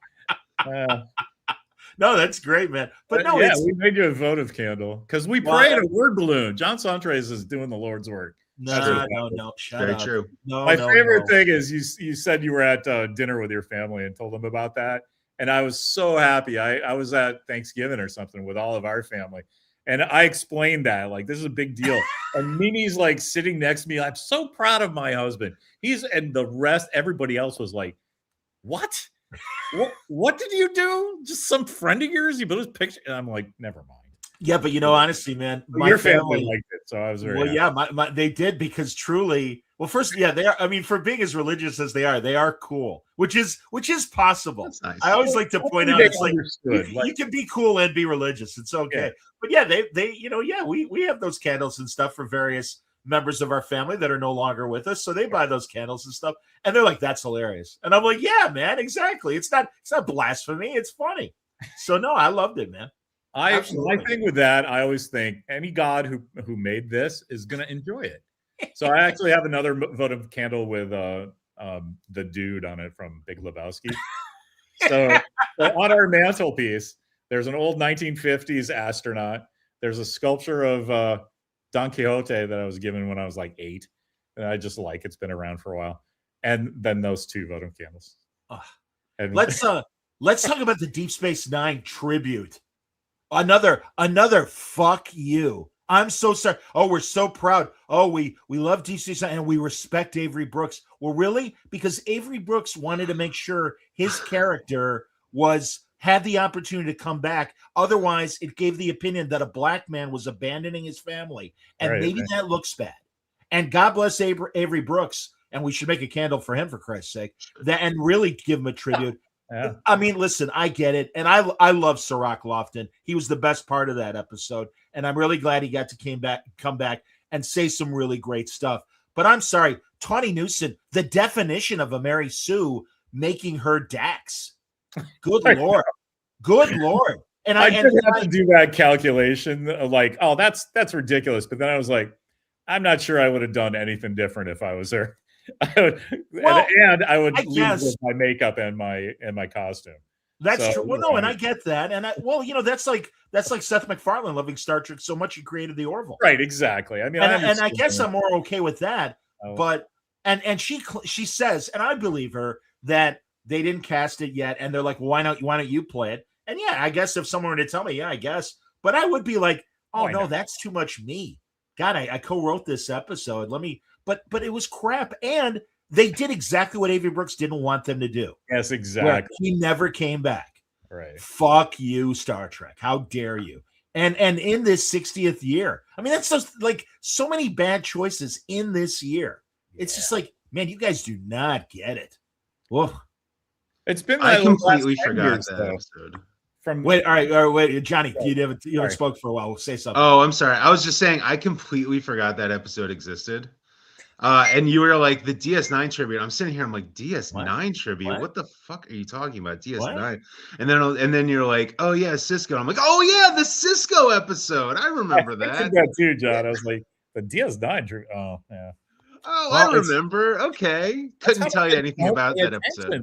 No, that's great, man. But no, we made you a votive candle because we prayed a word balloon. John Santres is doing the Lord's work. No, shut up. Very true. My favorite thing is you said you were at dinner with your family and told them about that, and I was so happy. I was at Thanksgiving or something with all of our family, and I explained that like this is a big deal. And Mimi's like sitting next to me. I'm so proud of my husband. And the rest, everybody else was like, "What? What did you do? Just some friend of yours? You put his picture?" And I'm like, "Never mind." Yeah, but you know, honestly, man, your family liked it, so I was very happy. Yeah, they did because truly, well, first, yeah, they are. I mean, for being as religious as they are cool, which is possible. That's nice. I always like to point out, it's like you can be cool and be religious. It's okay. Yeah. But yeah, they you know, yeah, we have those candles and stuff for various members of our family that are no longer with us, so they buy those candles and stuff, and they're like, "That's hilarious," and I'm like, "Yeah, man, exactly. It's not blasphemy. It's funny." So no, I loved it, man. My thing with that, I always think any God who made this is going to enjoy it. So I actually have another votive candle with the dude on it from Big Lebowski. So on our mantelpiece, there's an old 1950s astronaut. There's a sculpture of Don Quixote that I was given when I was like 8, and I just like it's been around for a while. And then those 2 voting candles. And Let's talk about the Deep Space Nine tribute. Another fuck you. I'm so sorry. Oh, we're so proud. Oh, we love Deep Space Nine and we respect Avery Brooks. Well, really? Because Avery Brooks wanted to make sure his character had the opportunity to come back. Otherwise, it gave the opinion that a black man was abandoning his family. And maybe that looks bad. And God bless Avery Brooks. And we should make a candle for him, for Christ's sake, and really give him a tribute. Yeah. I mean, listen, I get it. And I love Sirach Lofton. He was the best part of that episode. And I'm really glad he got to come back and say some really great stuff. But I'm sorry, Tawny Newson, the definition of a Mary Sue making her Dax. Good Lord. Good Lord. And I did have to do that calculation of like, oh, that's ridiculous. But then I was like, I'm not sure I would have done anything different if I was her. And I would leave with my makeup and my costume. That's true. Well, no, and I get that. And that's like Seth MacFarlane loving Star Trek so much he created the Orville. Right, exactly. I mean, I guess I'm more okay with that. But and she says, and I believe her, that they didn't cast it yet, and they're like, well, why don't you play it? And yeah, I guess if someone were to tell me, yeah, I guess. But I would be like, oh no, that's too much me. God, I co-wrote this episode. But it was crap. And they did exactly what Avery Brooks didn't want them to do. Yes, exactly. He never came back. Right. Fuck you, Star Trek. How dare you? And in this 60th year, I mean, that's just like so many bad choices in this year. It's just like, man, you guys do not get it. Whoa. It's been I completely forgot that episode. Wait, Johnny, you haven't spoke for a while. We'll say something. Oh, I'm sorry. I was just saying I completely forgot that episode existed. And you were like the DS9 tribute. I'm sitting here. I'm like DS9 tribute. What the fuck are you talking about? DS9. And then you're like, oh yeah, Cisco. I'm like, oh yeah, the Cisco episode. I remember that. I did that too, John. I was like, the DS9 tribute. Oh yeah. Oh, well, I remember. Okay, couldn't tell you anything about that episode.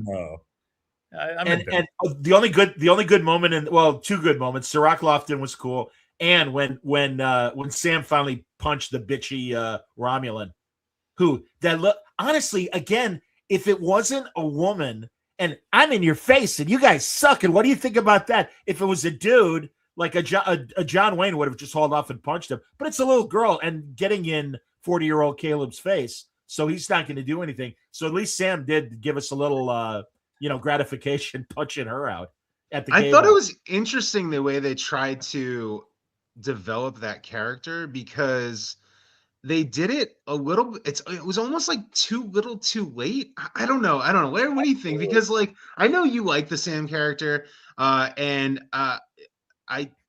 And the only good moment, two good moments. Sirach Lofton was cool, and when Sam finally punched the bitchy Romulan. Honestly, again, if it wasn't a woman and I'm in your face and you guys suck, and what do you think about that? If it was a dude, like a John Wayne would have just hauled off and punched him, but it's a little girl and getting in 40-year-old Caleb's face, so he's not going to do anything. So at least Sam did give us a little, gratification punching her out at the game. I thought it was interesting the way they tried to develop that character, because they did it a little. It was almost like too little, too late. I don't know. What do you think? Because like I know you like the Sam character, and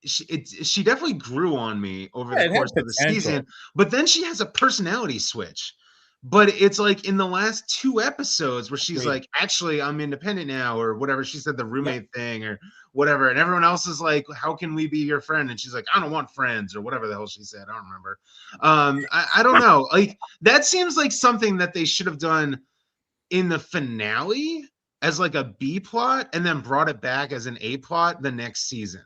she definitely grew on me over the course of the season. But then she has a personality switch. But it's like in the last 2 episodes where she's like, actually, I'm independent now, or whatever. She said the roommate thing or whatever. And everyone else is like, how can we be your friend? And she's like, I don't want friends, or whatever the hell she said. I don't remember. I don't know. Like, that seems like something that they should have done in the finale as like a B plot and then brought it back as an A plot the next season.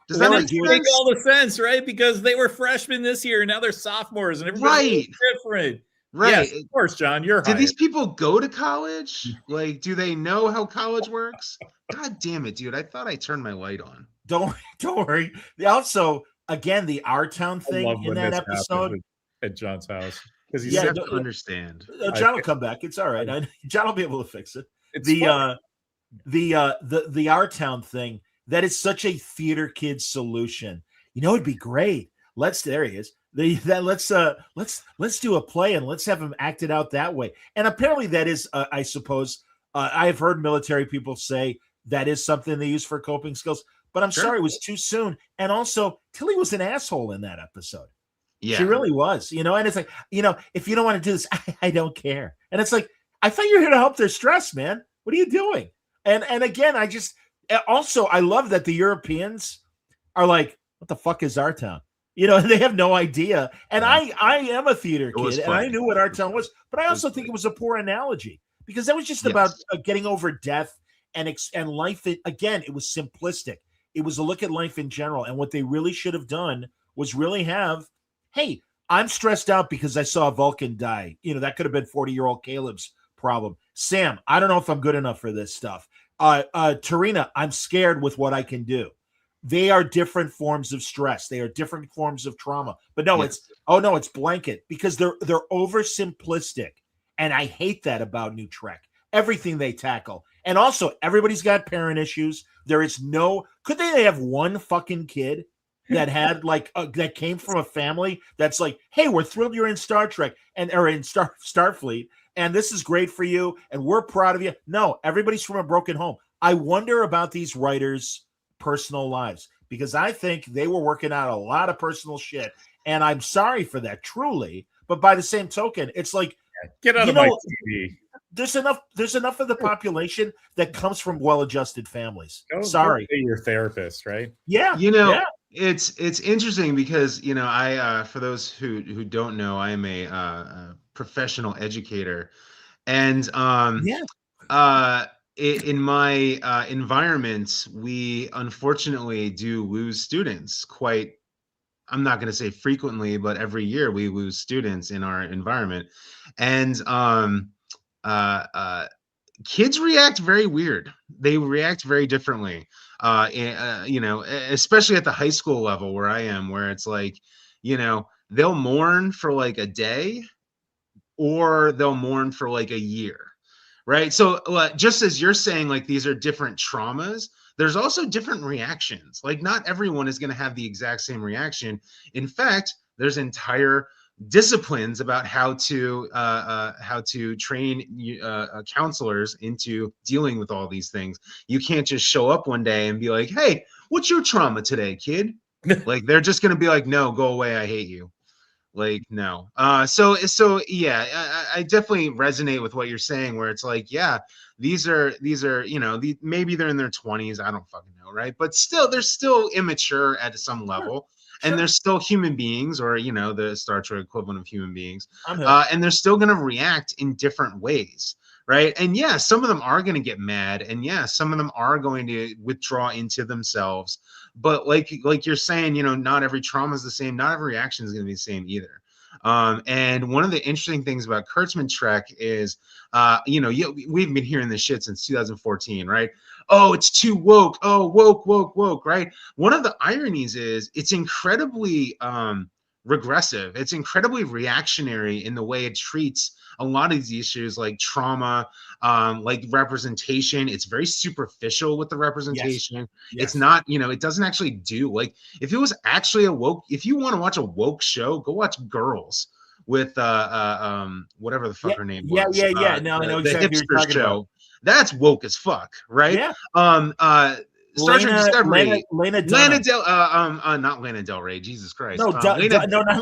Does that make all the sense, right? Because they were freshmen this year and now they're sophomores and everybody's different. Right. Yes, of course, John, you're hired. Do these people go to college? Like, do they know how college works? God damn it, dude. I thought I turned my light on. Don't worry. Also, again, the Our Town thing in that episode at John's house. Because you have to understand. John will come back. It's all right. John will be able to fix it. The Our Town thing, that is such a theater kid solution. It'd be great. There he is. Let's do a play and let's have him act it out that way. And apparently that is, I suppose, I've heard military people say that is something they use for coping skills. But I'm sorry, it was too soon. And also, Tilly was an asshole in that episode. Yeah, she really was. And it's like, if you don't want to do this, I don't care. And it's like, I thought you were here to help their stress, man. What are you doing? And again, I love that the Europeans are like, what the fuck is Our Town? They have no idea. And I am a theater kid, and I knew what Our Town was. But I also think it was a poor analogy, because that was just about getting over death and life. Again, it was simplistic. It was a look at life in general. And what they really should have done was really have, hey, I'm stressed out because I saw a Vulcan die. That could have been 40-year-old Caleb's problem. Sam, I don't know if I'm good enough for this stuff. Tarina, I'm scared with what I can do. They are different forms of stress. They are different forms of trauma. But no, Yes. it's blanket, because they're oversimplistic. And I hate that about New Trek. Everything they tackle. And also, everybody's got parent issues. Could they have one fucking kid that had that came from a family that's like, hey, we're thrilled you're in Star Trek or in Starfleet, and this is great for you, and we're proud of you. No, everybody's from a broken home. I wonder about these writers' personal lives, because I think they were working out a lot of personal shit, and I'm sorry for that, truly. But by the same token, it's like, get out of my TV. There's enough of the population that comes from well-adjusted families. Go Sorry, pay your therapist, right? Yeah, It's interesting because I for those who don't know, I am a professional educator, and in my environment, we unfortunately do lose students quite. I'm not going to say frequently, but every year we lose students in our environment, and kids react very weird. They react very differently, especially at the high school level where I am, where it's like, they'll mourn for like a day, or they'll mourn for like a year, right? So just as you're saying, like, these are different traumas, there's also different reactions. Like, not everyone is going to have the exact same reaction. In fact, there's entire disciplines about how to train counselors into dealing with all these things. You can't just show up one day and be like, hey, what's your trauma today, kid? Like, they're just going to be like, no, go away, I hate you. Like, no. So yeah, I definitely resonate with what you're saying, where it's like, yeah, these are maybe they're in their 20s, I don't fucking know, right? But still, they're still immature at some level. And they're still human beings, or the Star Trek equivalent of human beings, and they're still going to react in different ways, right? And yeah, some of them are going to get mad, and yeah, some of them are going to withdraw into themselves. But like you're saying, not every trauma is the same. Not every reaction is going to be the same either. And one of the interesting things about Kurtzman Trek is, we've been hearing this shit since 2014, right? Oh, it's too woke. Oh, woke, right? One of the ironies is it's incredibly regressive. It's incredibly reactionary in the way it treats a lot of these issues, like trauma, like representation. It's very superficial with the representation. Yes. It's not, it doesn't actually do, like, if it was actually if you want to watch a woke show, go watch Girls with whatever the fuck her name was. Yeah. No, I know exactly what you're talking about. That's woke as fuck, right? Yeah. Star Trek Discovery. Lana Dunham. Not Lana Del Rey. Jesus Christ. No, not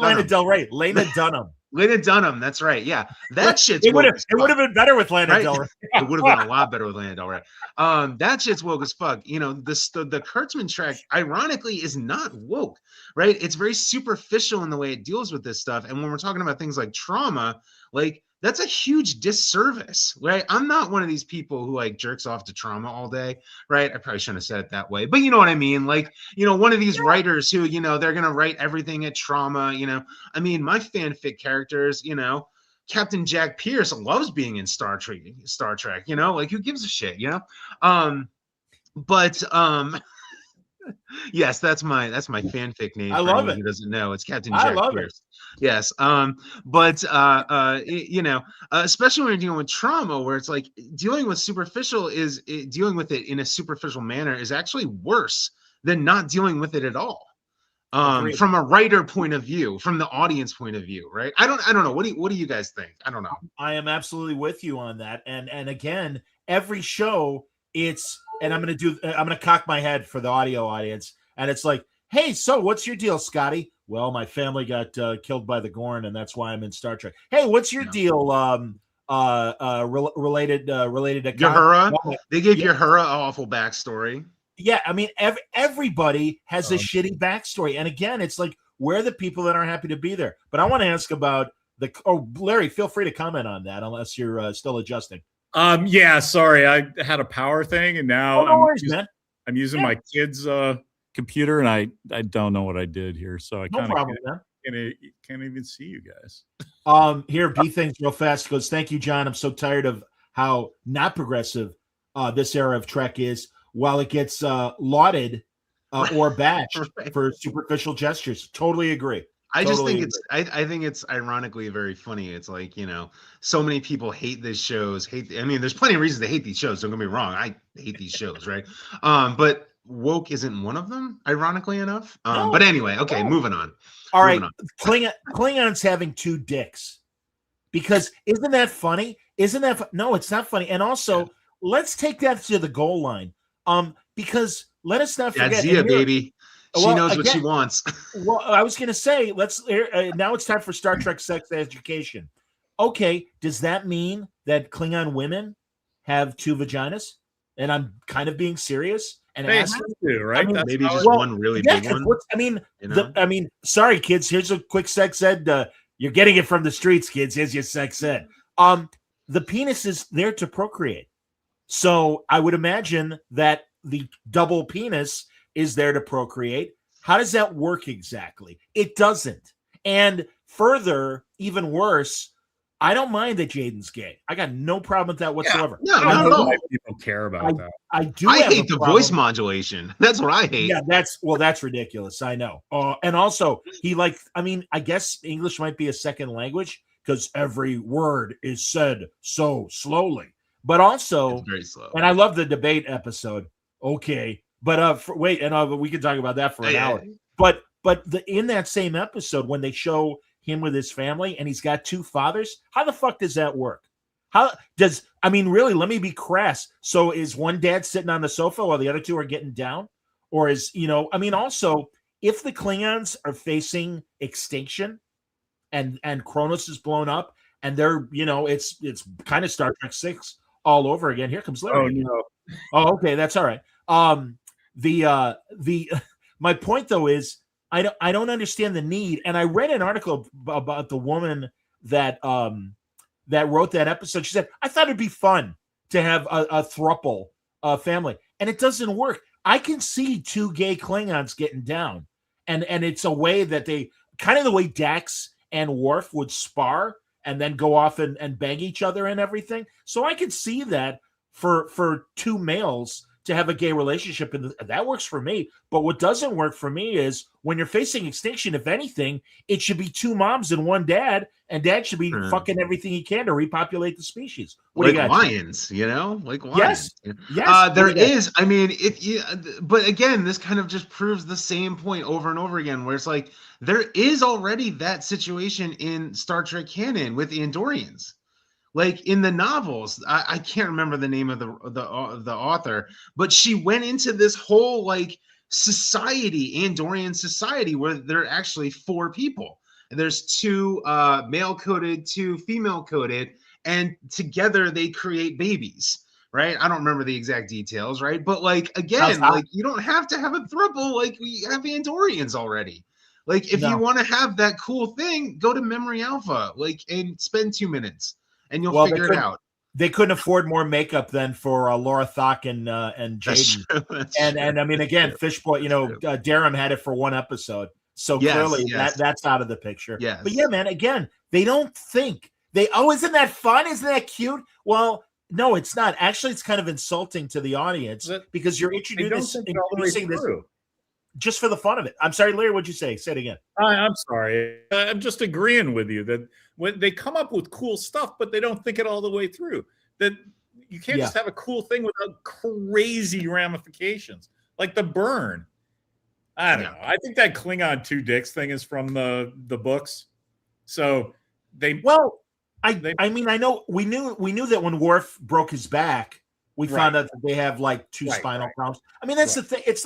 Lana Del Rey. Lana Dunham. Lana Dunham. That's right. Yeah, that shit's. It would have been better with Lana Del Rey. It would have been a lot better with Lana Del Rey. That shit's woke as fuck. The Kurtzman Trek, ironically, is not woke, right? It's very superficial in the way it deals with this stuff. And when we're talking about things like trauma, like, that's a huge disservice, right? I'm not one of these people who like jerks off to trauma all day, right? I probably shouldn't have said it that way, but you know what I mean? Like, one of these writers who, they're going to write everything at trauma, I mean, my fanfic characters, Captain Jack Pierce loves being in Star Trek, like, who gives a shit, yes, that's my fanfic name. I love it. Who doesn't know? It's Captain Jack Pierce. Yes. Especially when you're dealing with trauma, where it's like dealing with dealing with it in a superficial manner is actually worse than not dealing with it at all. From a writer point of view, from the audience point of view, right? I don't know. What do you guys think? I don't know. I am absolutely with you on that. And again, every show, and I'm gonna cock my head for the audio audience, and it's like, hey, so what's your deal, Scotty? Well, my family got killed by the Gorn, and that's why I'm in Star Trek. Hey, what's your deal? Related to Uhura? They gave Uhura an awful backstory. Yeah, I mean, everybody has a shitty backstory, and again, it's like, we're the people that aren't happy to be there. But I want to ask about Larry, feel free to comment on that, unless you're still adjusting. Yeah, sorry, I had a power thing, and now no worries, man. I'm using my kid's computer, and I don't know what I did here, so I No kind of problem, man. can't even see you guys. Here, B things real fast goes. Thank you, John. I'm so tired of how not progressive this era of Trek is. While it gets lauded or bashed for superficial gestures, totally agree. I just think I think it's ironically very funny. It's like, so many people hate these shows. I mean, there's plenty of reasons to hate these shows. Don't get me wrong. I hate these shows, right? But woke isn't one of them, ironically enough. But anyway, okay, moving on. All right, Klingons having two dicks. Because isn't that funny? No, it's not funny. And also, let's take that to the goal line. Because let us not forget. Zia, baby. She knows what she wants. Well, I was going to say, now it's time for Star Trek sex education. Okay, does that mean that Klingon women have two vaginas? And I'm kind of being serious. And they do, right? I mean, maybe just one really big one. I mean, sorry, kids. Here's a quick sex ed. You're getting it from the streets, kids. Here's your sex ed. The penis is there to procreate. So I would imagine that the double penis is there to procreate. How does that work exactly? It doesn't. And further, even worse, I don't mind that Jaden's gay. I got no problem with that whatsoever. Yeah, no, not at all. People care about that. I hate the voice modulation. That's what I hate. Yeah, that's ridiculous. I know. And also, I guess English might be a second language because every word is said so slowly. But also, it's very slow. And I love the debate episode. Okay, but we can talk about that for an hour. But in that same episode, when they show him with his family and he's got two fathers, how the fuck does that work? Really, let me be crass. So is one dad sitting on the sofa while the other two are getting down? Or also, if the Klingons are facing extinction and Kronos is blown up and they're, it's kind of Star Trek 6 all over again. Here comes Larry. Oh, no. Oh, okay, that's all right. My point though is I don't understand the need. And I read an article about the woman that wrote that episode. She said, I thought it'd be fun to have a throuple family. And it doesn't work. I can see two gay Klingons getting down. And it's a way that they kind of the way Dax and Worf would spar and then go off and bang each other and everything. So I could see that for two males to have a gay relationship, and that works for me. But what doesn't work for me is when you're facing extinction, if anything, it should be two moms and one dad, and dad should be fucking everything he can to repopulate the species. Like lions, like lions. Yes. There is. I mean, but again, this kind of just proves the same point over and over again, where it's like there is already that situation in Star Trek canon with the Andorians. Like in the novels, I can't remember the name of the author, but she went into this whole society, Andorian society, where there are actually four people. And there's two male coded, two female coded, and together they create babies. Right? I don't remember the exact details, right? But again, you don't have to have a throuple. We have Andorians already. If you want to have that cool thing, go to Memory Alpha, and spend 2 minutes. And you'll figure it out. They couldn't afford more makeup than for Laura Thok and Jaden. That's true. And I mean, again, Fishboy, Darren had it for one episode. So clearly that's out of the picture. Yes. But yeah, man, again, they don't think. Isn't that fun? Isn't that cute? Well, no, it's not. Actually, it's kind of insulting to the audience because you're introducing this just for the fun of it. I'm sorry, Larry, what'd you say? Say it again. I'm sorry. I'm just agreeing with you that when they come up with cool stuff, but they don't think it all the way through. That you can't just have a cool thing without crazy ramifications, like the burn. I don't know. I think that Klingon two dicks thing is from the books. So I know we knew that when Worf broke his back, we found out that they have two spinal columns. I mean, that's the thing. It's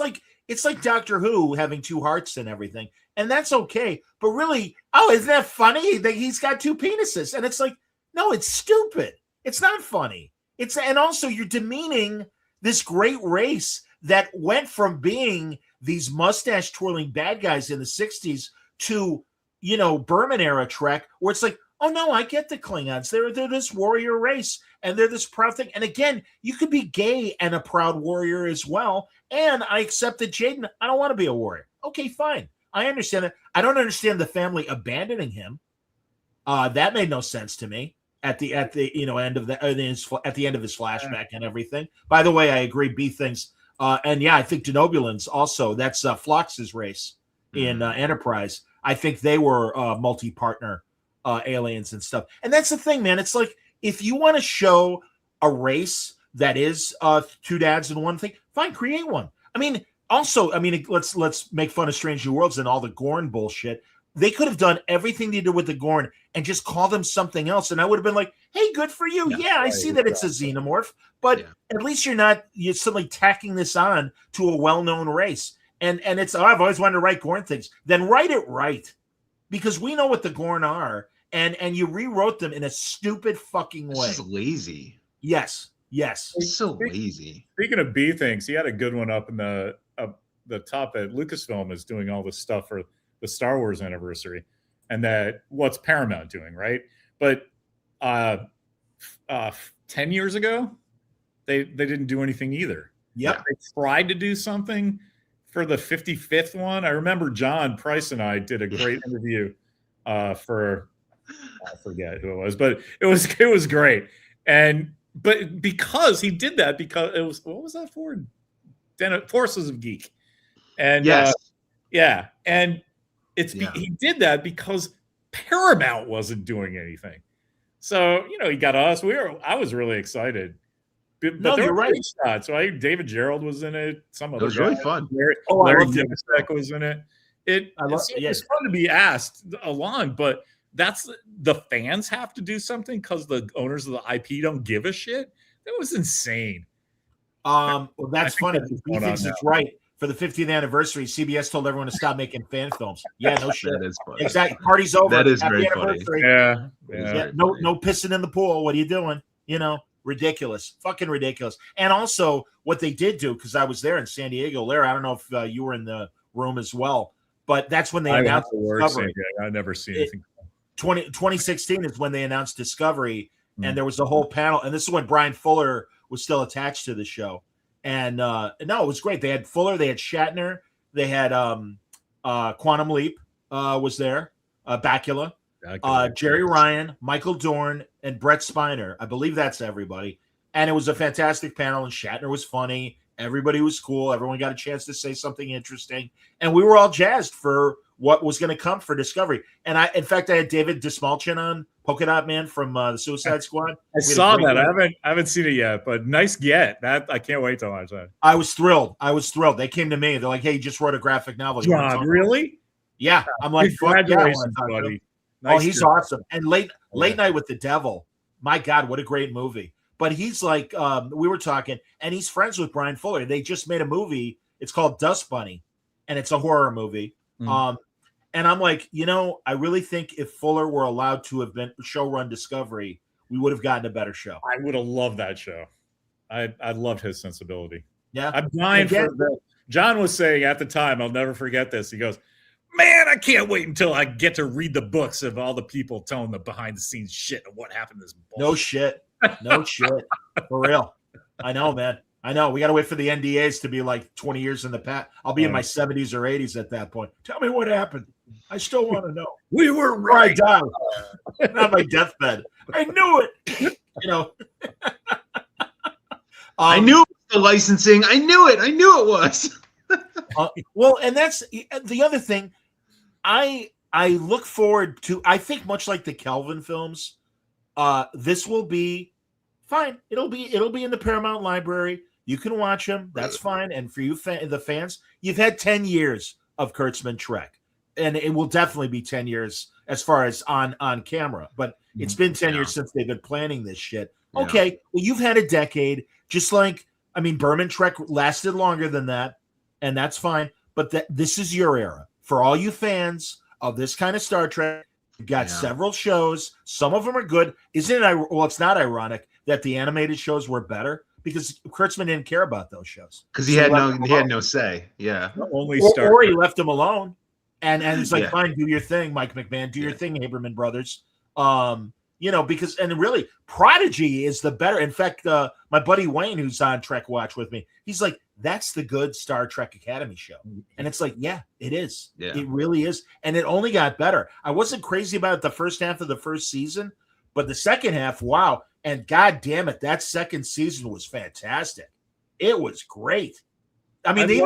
like Doctor Who having two hearts and everything. And that's okay. But really, isn't that funny that he's got two penises? And it's like, no, it's stupid. It's not funny. And also you're demeaning this great race that went from being these mustache twirling bad guys in the 60s to, Berman era Trek, where it's like, Oh no, I get the Klingons. They're this warrior race, and they're this proud thing. And again, you could be gay and a proud warrior as well. And I accept that Jaden. I don't want to be a warrior. Okay, fine. I understand that. I don't understand the family abandoning him. That made no sense to me at the end of the at the end of his flashback and everything. By the way, I agree. B thinks, and yeah, I think Denobulans also. That's Phlox's race in Enterprise. I think they were multi-partner aliens and stuff. And that's the thing, man. It's like if you want to show a race that is two dads and one thing, fine, create one. I mean, also, I mean, let's make fun of Strange New Worlds and all the Gorn bullshit. They could have done everything they did with the Gorn and just called them something else, and I would have been like, "Hey, good for you. Yeah, I see that it's a xenomorph, but at least you're suddenly tacking this on to a well-known race." And it's I've always wanted to write Gorn things. Then write it right, because we know what the Gorn are, and you rewrote them in a stupid fucking way. This is lazy. Yes. It's so lazy. Speaking of B things, he had a good one up in the top that Lucasfilm is doing all this stuff for the Star Wars anniversary, and that what's Paramount doing, right? But 10 years ago, they didn't do anything either. Yep. They tried to do something for the 55th one. I remember John Price and I did a great interview for I forget who it was, but it was great. But because he did that, because it was, what was that for? Forces of Geek. And yes. And he did that because Paramount wasn't doing anything. So, he got us. I was really excited. But no, you're right. Shots, right? David Gerald was in it. Some other it was really fun. Larry Divisak was in it. It's fun to be asked along, but that's the fans have to do something because the owners of the IP don't give a shit. That was insane. Well, that's funny. He thinks it's right. For the 50th anniversary, CBS told everyone to stop making fan films. Yeah, no shit. That is funny. Exactly. Party's over. That is Happy very anniversary. funny. Yeah. No pissing in the pool. What are you doing? Ridiculous. Fucking ridiculous. And also, what they did do, because I was there in San Diego, Larry, I don't know if you were in the room as well, but that's when they announced Discovery. I've never seen anything. 2016 is when they announced Discovery, and there was a whole panel, and this is when Brian Fuller was still attached to the show. And no, it was great. They had Fuller, they had Shatner, they had Quantum Leap was there, Bakula, Jerry Ryan, Michael Dorn, and Brett Spiner. I believe that's everybody. And it was a fantastic panel, and Shatner was funny. Everybody was cool. Everyone got a chance to say something interesting. And we were all jazzed for what was going to come for Discovery. And in fact, I had David Dismalchin on, Polka Dot Man from the Suicide Squad. I saw that. I haven't seen it yet, but nice get. That I can't wait to watch that. I was thrilled. They came to me. They're like, "Hey, you just wrote a graphic novel." God, really? Yeah. I'm like, congratulations, buddy. Nice he's awesome. And Late Night with the Devil. My God, what a great movie. But he's like, we were talking, and he's friends with Brian Fuller. They just made a movie. It's called Dust Bunny, and it's a horror movie. And I'm like, I really think if Fuller were allowed to have been showrun Discovery, we would have gotten a better show. I would have loved that show. I loved his sensibility. Yeah. I'm dying for that. John was saying at the time, I'll never forget this. He goes, "Man, I can't wait until I get to read the books of all the people telling the behind the scenes shit of what happened to this bullshit." No shit. For real. I know, man. I know. We got to wait for the NDAs to be like 20 years in the past. I'll be in my 70s or 80s at that point. Tell me what happened. I still want to know. We were right. I died. Not my deathbed. I knew it. I knew it was the licensing. I knew it. I knew it was. Well, and that's the other thing. I look forward to. I think much like the Kelvin films, this will be fine. It'll be in the Paramount library. You can watch them. That's fine. And for you, the fans, you've had 10 years of Kurtzman Trek, and it will definitely be 10 years as far as on camera. But it's been 10 years since they've been planning this shit. Okay, well, you've had a decade. Just like, Berman Trek lasted longer than that, and that's fine. But this is your era. For all you fans of this kind of Star Trek, you've got several shows. Some of them are good. Isn't it? Well, it's not ironic that the animated shows were better because Kurtzman didn't care about those shows because he had no say. Yeah, only or he left them alone, and he's like, "Fine, do your thing, Mike McMahon. Do your thing, Haberman Brothers." Because and really, Prodigy is the better. In fact, my buddy Wayne, who's on Trek Watch with me, he's like, that's the good Star Trek Academy show. And it's like, yeah, it is. Yeah. It really is. And it only got better. I wasn't crazy about it the first half of the first season, but the second half, wow. And God damn it, that second season was fantastic. It was great. I mean, I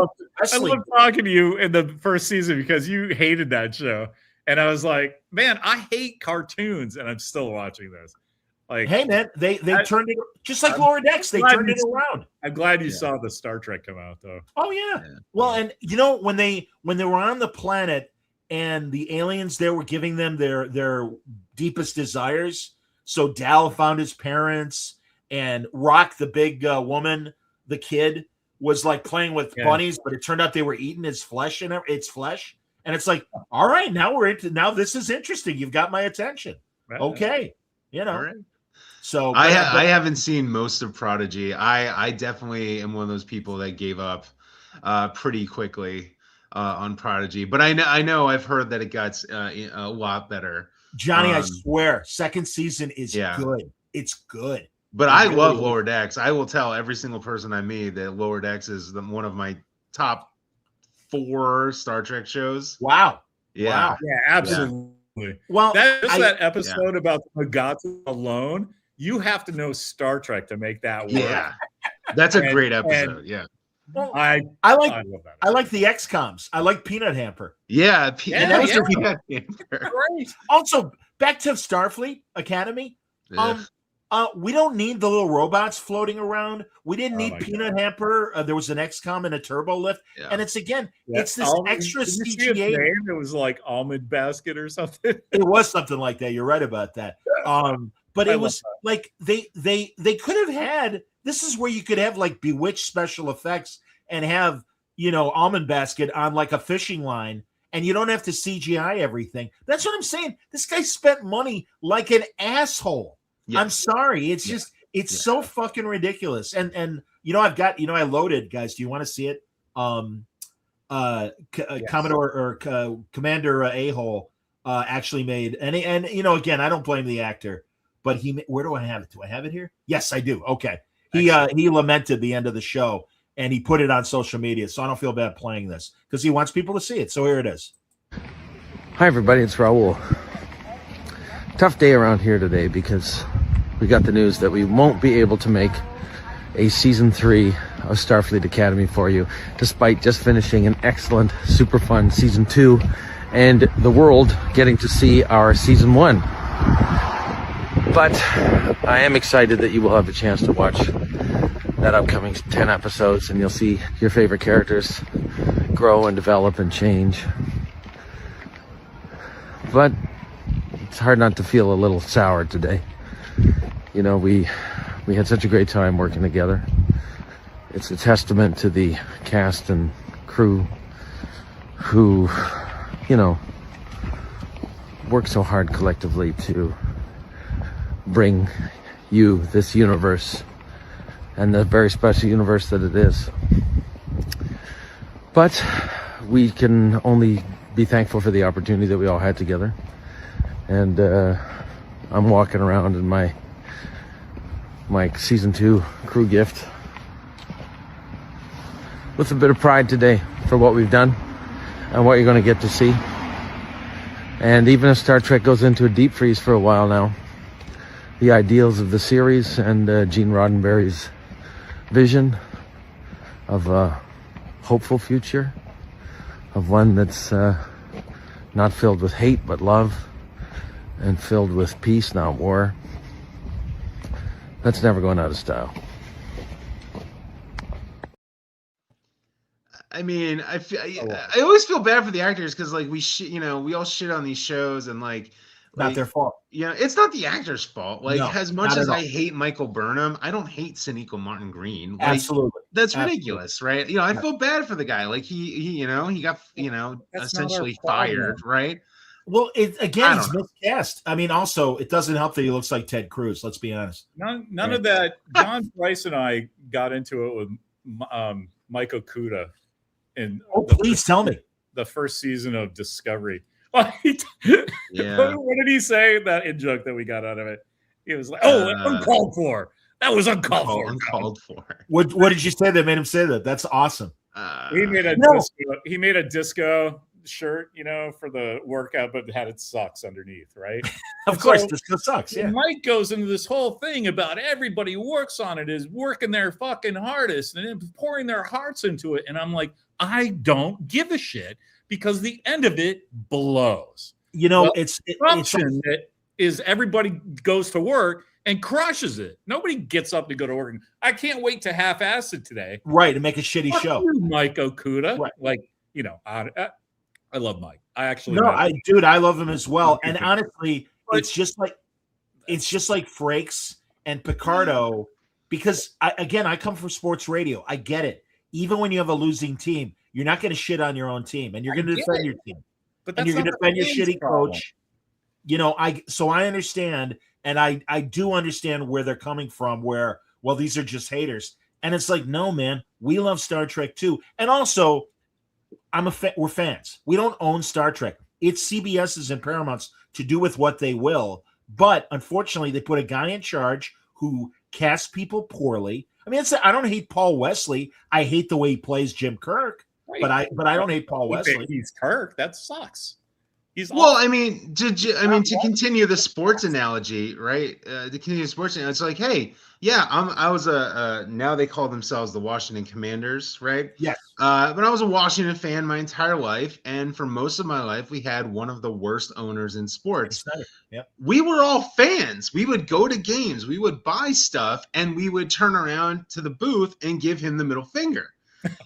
love talking to you in the first season because you hated that show. And I was like, man, I hate cartoons, and I'm still watching this. Like, hey, man, they turned it just like Lower Decks. They turned it around. I'm glad you saw the Star Trek come out, though. Oh yeah. Well, and when they were on the planet and the aliens there were giving them their deepest desires. So Dal found his parents, and Rock, the big woman, the kid, was like playing with bunnies, but it turned out they were eating his flesh and its flesh. And it's like, all right, now this is interesting. You've got my attention. Okay. Right. So I haven't seen most of Prodigy. I definitely am one of those people that gave up pretty quickly on Prodigy. But I know I've heard that it got a lot better. Johnny, I swear, second season is good. It's good. But I love Lower Decks. I will tell every single person I meet that Lower Decks is one of my top 4 Star Trek shows. Wow. Yeah. Wow. Yeah, absolutely. Yeah. Well, that episode about the Magatu alone, you have to know Star Trek to make that work. Yeah. That's a great episode. Yeah. Well, I like love that. I like the XComs. I like Peanut Hamper. Yeah. Peanut Hamper. Great. Also, back to Starfleet Academy. We don't need the little robots floating around. We didn't need Peanut Hamper. There was an XCOM and a turbo lift, and it's it's this extra CGA. It was like Almond Basket or something. It was something like that. You're right about that. But it was like they could have had. This is where you could have like Bewitched special effects and have Almond Basket on like a fishing line, and you don't have to CGI everything. That's what I'm saying. This guy spent money like an asshole. Yeah. I'm sorry. It's just so fucking ridiculous. And I've got I loaded, guys. Do you want to see it? Commodore or Commander A-hole actually made and again, I don't blame the actor, but where do I have it? Do I have it here? Yes, I do. Okay. He lamented the end of the show and he put it on social media, so I don't feel bad playing this because he wants people to see it. So here it is. Hi everybody, it's Raul. Tough day around here today because we got the news that we won't be able to make a season 3 of Starfleet Academy for you, despite just finishing an excellent, super fun season 2 and the world getting to see our season 1. But I am excited that you will have a chance to watch that upcoming 10 episodes and you'll see your favorite characters grow and develop and change. But it's hard not to feel a little sour today. We had such a great time working together. It's a testament to the cast and crew who, work so hard collectively to bring you this universe and the very special universe that it is. But we can only be thankful for the opportunity that we all had together. And I'm walking around in my season 2 crew gift with a bit of pride today for what we've done and what you're going to get to see. And even if Star Trek goes into a deep freeze for a while now, the ideals of the series and Gene Roddenberry's vision of a hopeful future, of one that's not filled with hate but love, and filled with peace, not war, that's never going out of style. I mean, I always feel bad for the actors because like we all shit on these shows and like not their fault. It's not the actor's fault. Like as much as I all. hate Michael Burnham, I don't hate Sinead Martin Green. Like, Absolutely, that's ridiculous, right? I feel bad for the guy. Like he got essentially fired, right? Well, he's miscast. I mean, also it doesn't help that he looks like Ted Cruz. Let's be honest. None of that. John Price and I got into it with Mike Okuda. Please tell me the first season of Discovery. Yeah. What did he say? That in joke that we got out of it. He was like, "Oh, uncalled for. That was uncalled for. Uncalled for." What did you say that made him say that? That's awesome. He made a disco, he made a disco shirt, for the workout, but it had its socks underneath, right? Of course, disco sucks. Yeah. Mike goes into this whole thing about everybody who works on it is working their fucking hardest and pouring their hearts into it. And I'm like, I don't give a shit because the end of it blows. It's that is everybody goes to work and crushes it. Nobody gets up to go to work. I can't wait to half-ass it today. Right, to make a shitty show. You, Mike Okuda. Right. Like, I love Mike. I actually I love him as well. And honestly, it's just like Frakes and Picardo, because I come from sports radio. I get it. Even when you have a losing team, you're not going to shit on your own team, and you're going to defend your team. But and you're going to defend your shitty coach. So I understand, and I do understand where they're coming from, where, well, these are just haters. And it's like, no, man, we love Star Trek too. And also, we're fans. We don't own Star Trek. It's CBS's and Paramount's to do with what they will. But unfortunately, they put a guy in charge who casts people poorly. I mean, I don't hate Paul Wesley. I hate the way he plays Jim Kirk. Right. But I don't hate Paul Wesley. He's Kirk. That sucks. To continue the sports analogy, right? To continue the sports analogy, it's like, hey, yeah, I was now they call themselves the Washington Commanders, right? Yes. But I was a Washington fan my entire life, and for most of my life, we had one of the worst owners in sports. Yep. We were all fans. We would go to games, we would buy stuff, and we would turn around to the booth and give him the middle finger.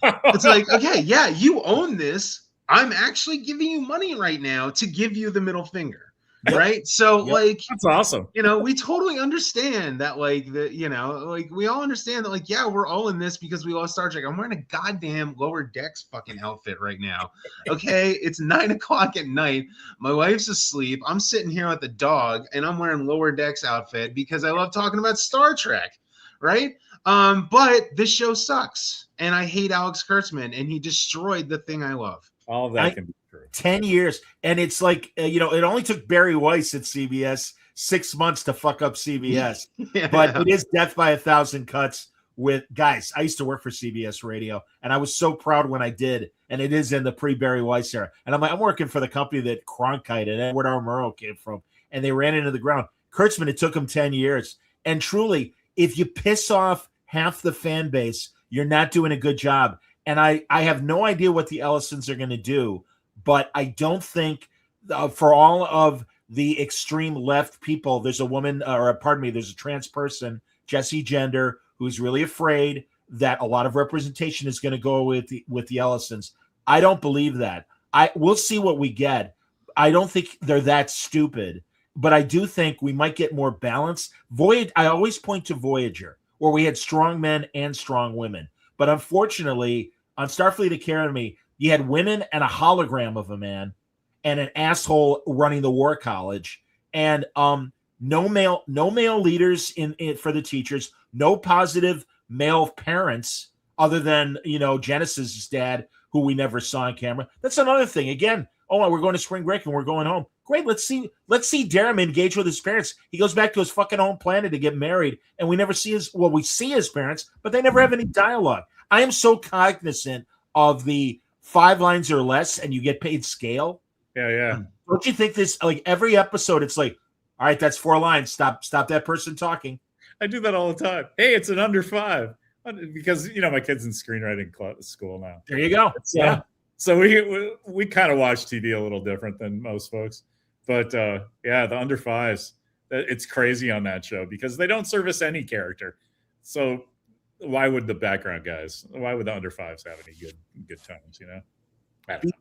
It's like, okay, yeah, you own this. I'm actually giving you money right now to give you the middle finger, right? So, that's awesome. We totally understand that, we all understand that, yeah, we're all in this because we love Star Trek. I'm wearing a goddamn Lower Decks fucking outfit right now. Okay, it's 9:00 at night. My wife's asleep. I'm sitting here with the dog, and I'm wearing Lower Decks outfit because I love talking about Star Trek, right? But this show sucks, and I hate Alex Kurtzman, and he destroyed the thing I love. All of that can be true. 10 years. And it's like, it only took Barry Weiss at CBS 6 months to fuck up CBS. Yeah. But it is death by 1,000 cuts with guys. I used to work for CBS Radio, and I was so proud when I did. And it is in the pre-Barry Weiss era. And I'm like, I'm working for the company that Cronkite and Edward R. Murrow came from. And they ran into the ground. Kurtzman, it took him 10 years. And truly, if you piss off half the fan base, you're not doing a good job. And I have no idea what the Ellisons are going to do, but I don't think for all of the extreme left people, there's a woman, there's a trans person, Jessie Gender, who's really afraid that a lot of representation is going to go with the Ellisons. I don't believe that. We'll see what we get. I don't think they're that stupid, but I do think we might get more balance. I always point to Voyager, where we had strong men and strong women. But unfortunately, on Starfleet Academy, you had women and a hologram of a man and an asshole running the war college, and no male leaders in for the teachers, no positive male parents other than Genesis' dad, who we never saw on camera. That's another thing. Again, we're going to spring break and we're going home. Great, let's see Darum engage with his parents. He goes back to his fucking home planet to get married, and we never see we see his parents, but they never have any dialogue. I am so cognizant of the 5 lines or less, and you get paid scale. Yeah. Don't you think this, like every episode, it's like, all right, that's 4 lines. Stop that person talking. I do that all the time. Hey, it's an under 5 because my kid's in screenwriting school now. There you go. So we kind of watch TV a little different than most folks. But the under 5s, it's crazy on that show because they don't service any character. So why would the background guys? Why would the under 5s have any good tones?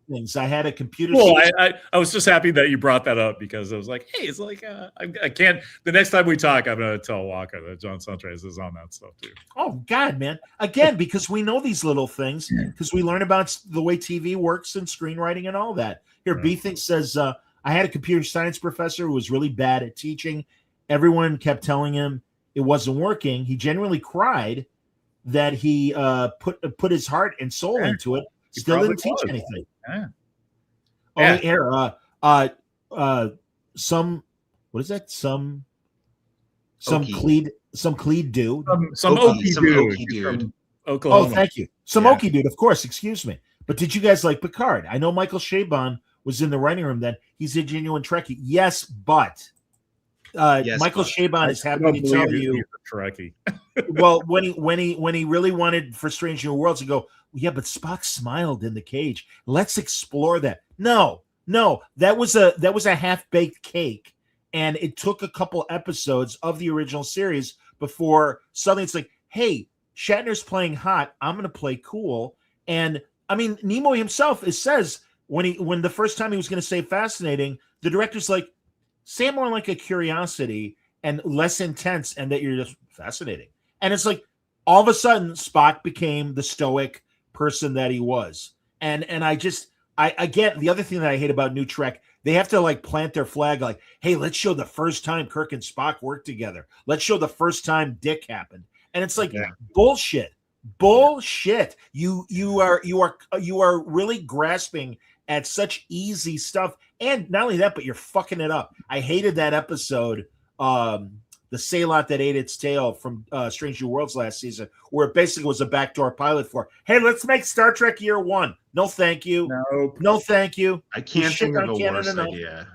Things. I had a computer. Well, I was just happy that you brought that up because I was like, hey, it's like I can't. The next time we talk, I'm going to tell Walker that John Suntrace is on that stuff too. Oh God, man! Again, because we know these little things because we learn about the way TV works and screenwriting and all that. Here, right. B says. I had a computer science professor who was really bad at teaching. Everyone kept telling him it wasn't working. He genuinely cried that he put his heart and soul into it. Still didn't teach anything. Yeah. Oh, here, Some what is that? Some Okie. some Cleed dude. Some Okie, Okie some dude. Okie dude. From Oklahoma. Oh, thank you. Some Yeah. Okie dude, of course. Excuse me. But did you guys like Picard? I know Michael Chabon was in the writing room then. He's a genuine Trekkie. Yes, but Yes, Michael but Chabon is I happy don't to believe tell he's you. a Trekkie. Well, when he really wanted for Strange New Worlds to go, yeah, but Spock smiled in the cage. Let's explore that. No, that was a half-baked cake, and it took a couple episodes of the original series before suddenly it's like, hey, Shatner's playing hot. I'm going to play cool. And I mean, Nimoy himself says when the first time he was going to say fascinating, the director's like, say it more like a curiosity and less intense, and that you're just fascinating. And it's like all of a sudden Spock became the stoic person that he was. And I again, the other thing that I hate about New Trek, they have to like plant their flag like, hey, let's show the first time Kirk and Spock worked together. Let's show the first time Dick happened. And it's like bullshit. You are really grasping at such easy stuff. And not only that, but you're fucking it up. I hated that episode, the Sailot That Ate Its Tail from Strange New Worlds last season, where it basically was a backdoor pilot for, hey, let's make Star Trek Year One. No, thank you. Nope. No, thank you. I can't think of a worse enough. idea.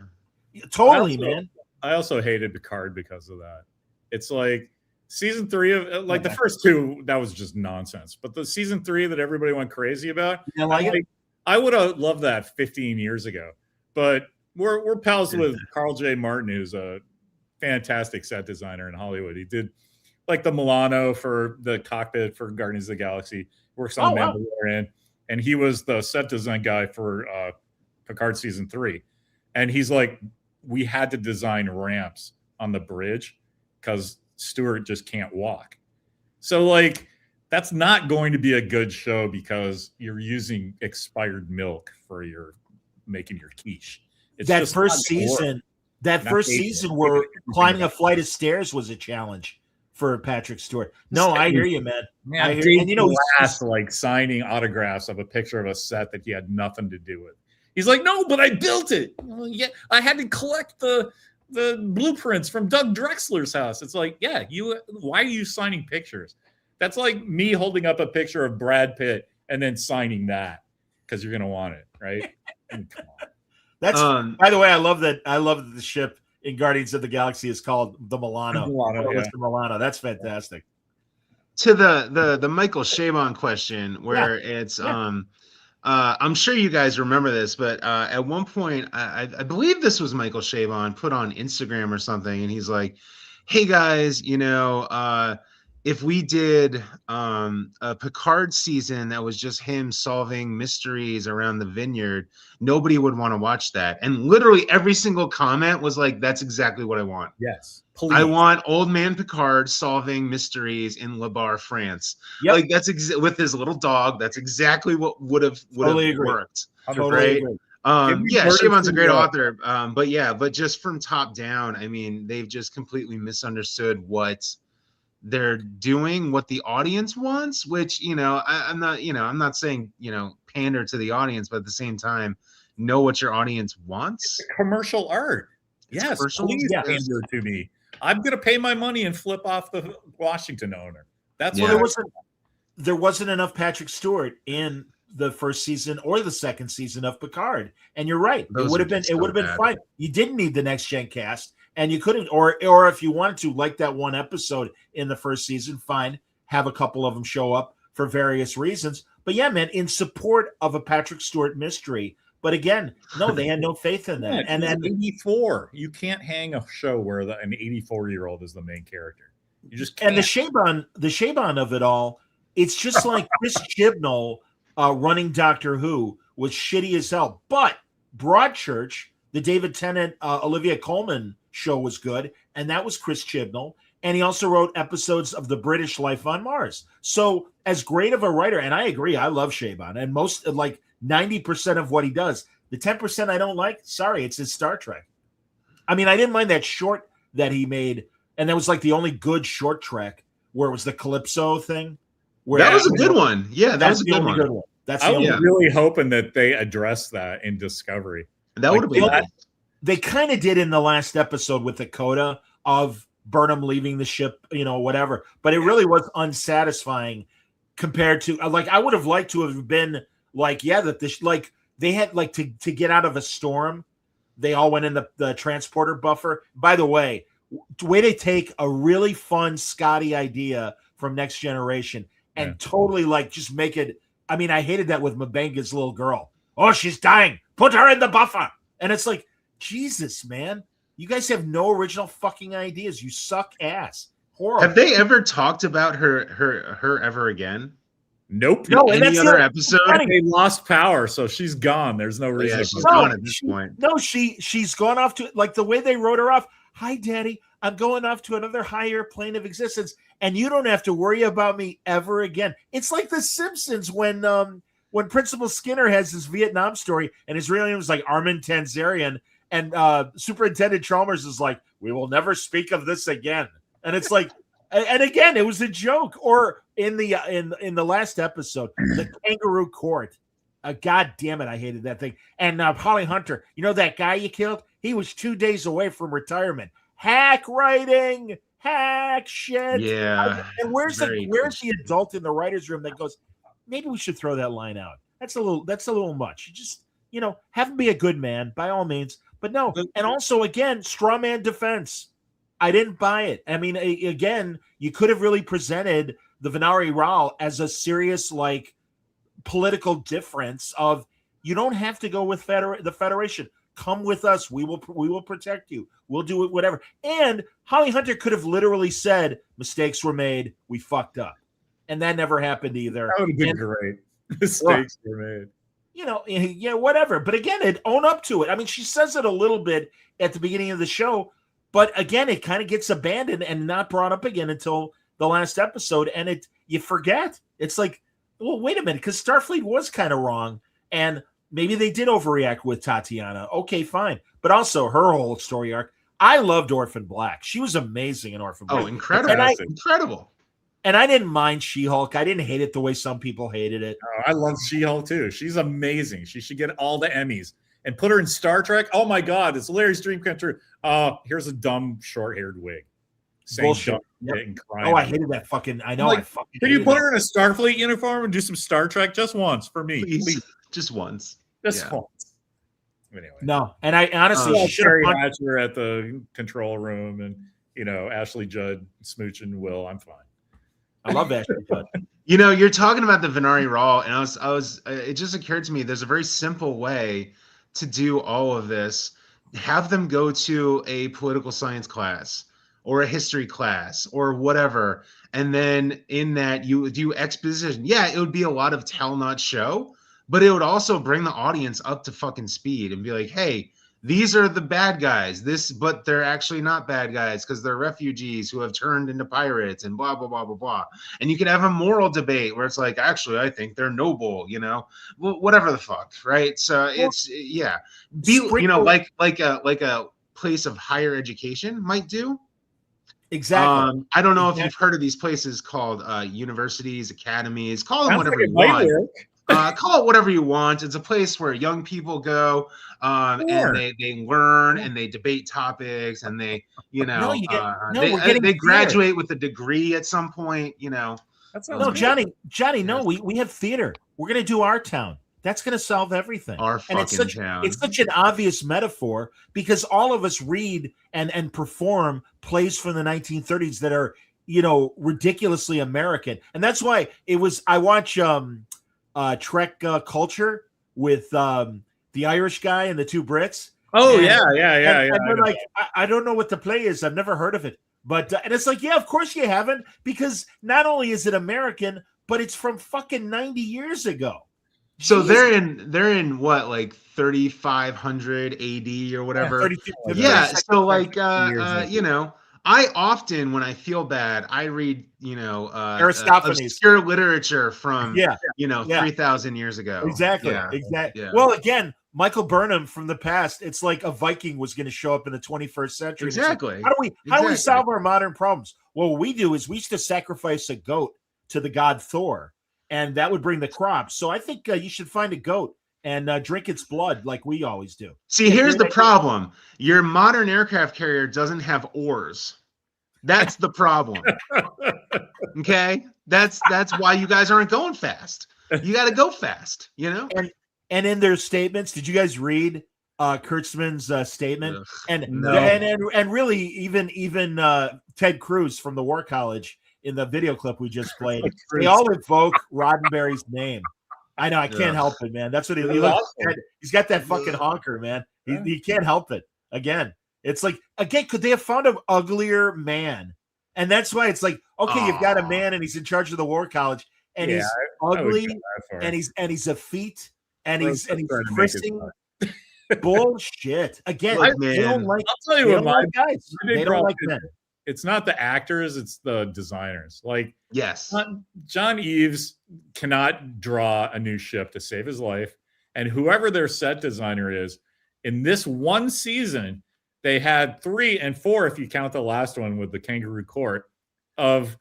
Totally, man. I also hated Picard because of that. It's like season 3 of like the first 2, that was just nonsense. But the season 3 that everybody went crazy about, I would have loved that 15 years ago. But we're pals with Carl J. Martin, who's a fantastic set designer in Hollywood. He did like the Milano for the cockpit for Guardians of the Galaxy, works on Mandalorian, and he was the set design guy for Picard season 3. And he's like, we had to design ramps on the bridge because Stewart just can't walk. So like, that's not going to be a good show because you're using expired milk for making your quiche. It's that first season where climbing a flight of stairs was a challenge for Patrick Stewart. No, I hear you, man. I hear you. And you know, he's like signing autographs of a picture of a set that he had nothing to do with. He's like, no, but I built it. Well, yeah, I had to collect the blueprints from Doug Drexler's house. It's like, yeah, why are you signing pictures? That's like me holding up a picture of Brad Pitt and then signing that because you're gonna want it, right? Come on. That's by the way, I love that the ship in Guardians of the Galaxy is called the Milano. The Milano. That's fantastic. To the Michael Chabon question, where it's I'm sure you guys remember this, but at one point, I believe this was Michael Chabon put on Instagram or something, and he's like, "Hey guys, if we did a Picard season that was just him solving mysteries around the vineyard, nobody would want to watch that." And literally every single comment was like, "That's exactly what I want. Yes, please. I want old man Picard solving mysteries in Le Bar, France." Yep. Like that's with his little dog. That's exactly what would have worked. Totally right? Chabon's a great author. But just from top down, I mean, they've just completely misunderstood what they're doing, what the audience wants, which, I'm not saying, pander to the audience, but at the same time, know what your audience wants. It's commercial art. Yes, please pander to me. I'm going to pay my money and flip off the Washington owner. That's what there wasn't enough Patrick Stewart in the first season or the second season of Picard. And you're right. It would have been fine. You didn't need the next gen cast. And you couldn't, or if you wanted to, like that one episode in the first season, fine, have a couple of them show up for various reasons. But yeah, man, in support of a Patrick Stewart mystery. But again, no, they had no faith in that. Yeah, and then 84, you can't hang a show where an 84-year-old is the main character. You just can't. And the Chabon of it all, it's just like Chris Chibnall running Doctor Who was shitty as hell. But Broadchurch, the David Tennant, Olivia Colman show was good, and that was Chris Chibnall. And he also wrote episodes of The British Life on Mars. So as great of a writer, and I agree, I love Chabon, and most, like 90% of what he does, the 10% I don't like, sorry, it's his Star Trek. I mean, I didn't mind that short that he made, and that was like the only good short Trek, where it was the Calypso thing. That was a good one. Yeah, that was a good one. I was really hoping that they addressed that in Discovery. That would have been cool. They kind of did in the last episode with the coda of Burnham leaving the ship, whatever. But it really was unsatisfying compared to I would have liked to have been that this they had to get out of a storm. They all went in the transporter buffer. By the way to take a really fun Scotty idea from Next Generation and totally just make it. I mean, I hated that with M'Benga's little girl. Oh, she's dying. Put her in the buffer. And it's like, Jesus, man. You guys have no original fucking ideas. You suck ass. Horrible. Have they ever talked about her ever again? Nope. No, and any other episode? They lost power, so she's gone. There's no reason. Yeah, she's gone at this point. No, she's gone off to the way they wrote her off. Hi, Daddy. I'm going off to another higher plane of existence, and you don't have to worry about me ever again. It's like The Simpsons when Principal Skinner has this Vietnam story, and his real name was Armin Tanzarian, and Superintendent Chalmers is like, "We will never speak of this again." And it's like, and again, it was a joke. Or in the last episode, the Kangaroo Court. God damn it, I hated that thing. And Holly Hunter, that guy you killed? He was 2 days away from retirement. Hack writing, hack shit. Yeah. And where's the adult in the writer's room that goes, maybe we should throw that line out? That's a little much. You just, have him be a good man by all means. But no. And also, again, straw man defense. I didn't buy it. I mean, again, you could have really presented the Venari Rao as a serious, political difference of, you don't have to go with the Federation. Come with us. We will protect you. We'll do it, whatever. And Holly Hunter could have literally said, mistakes were made. We fucked up. And that never happened either. That would have been great. Mistakes were made. Yeah, whatever. But again, own up to it. I mean, she says it a little bit at the beginning of the show, but again, it kind of gets abandoned and not brought up again until the last episode. And you forget. It's like, well, wait a minute, because Starfleet was kind of wrong. And maybe they did overreact with Tatiana. Okay, fine. But also her whole story arc. I loved Orphan Black. She was amazing in Orphan Black. Oh, incredible. Incredible. And I didn't mind She-Hulk. I didn't hate it the way some people hated it. Oh, I love She-Hulk too. She's amazing. She should get all the Emmys. And put her in Star Trek. Oh my God, it's Larry's dream come true. Here's a dumb short-haired wig. Bullshit. Yep. Oh, I hated that fucking. I know. Can you put her in a Starfleet uniform and do some Star Trek just once for me? Please. Just once. Just once. Anyway. No, and I honestly Sherry Hatcher at the control room, and Ashley Judd smooching Will. I'm fine. I love Ashley Judd. You're talking about the Venari Raw, and I was. It just occurred to me there's a very simple way to do all of this. Have them go to a political science class or a history class or whatever, and then in that you do exposition. Yeah, it would be a lot of tell not show, but it would also bring the audience up to fucking speed and be like, hey, these are the bad guys. But they're actually not bad guys because they're refugees who have turned into pirates and blah, blah, blah, blah, blah. And you could have a moral debate where it's like, actually, I think they're noble, whatever the fuck, right? So like a place of higher education might do. Exactly. I don't know if you've heard of these places called universities, academies. Call them whatever you want. Call it whatever you want. It's a place where young people go and they learn and they debate topics and they they graduate with a degree at some point. Johnny. No, we have theater. We're gonna do our town. That's going to solve everything. Our fucking town. It's such an obvious metaphor because all of us read and perform plays from the 1930s that are, ridiculously American. And that's why I watch Trek Culture with the Irish guy and the two Brits. Oh, and, yeah. And they're like, I don't know what the play is. I've never heard of it. But and it's like, yeah, of course you haven't, because not only is it American, but it's from fucking 90 years ago. So they're in what, like 3500 AD or whatever. Yeah. So I often, when I feel bad, I read Aristophanes, obscure literature from 3,000 years ago. Exactly. Yeah. Well, again, Michael Burnham from the past. It's like a Viking was going to show up in the 21st century. Exactly. Like, how do we solve our modern problems? Well, what we do is we used to sacrifice a goat to the god Thor. And that would bring the crops. So I think you should find a goat and drink its blood like we always do. See, here's the problem. Your modern aircraft carrier doesn't have oars. That's the problem. Okay? That's why you guys aren't going fast. You got to go fast, you know? And in their statements, did you guys read Kurtzman's statement? No. And really even Ted Cruz from the War College in the video clip we just played, they all invoke Roddenberry's name. I know, I can't help it, man. That's what he looks. He's got that fucking honker, man. He can't help it. Again, it's like, could they have found an uglier man? And that's why it's like, okay, you've got a man and he's in charge of the War College, and he's ugly, and he's effete, and he's prissing. Bullshit. Again, Look, they don't like. I'll tell you what, my guys. They don't like men. It's not the actors; it's the designers. Like, yes, John Eves cannot draw a new ship to save his life, and whoever their set designer is, in this one season, they had 3 and 4, if you count the last one with the Kangaroo Court, of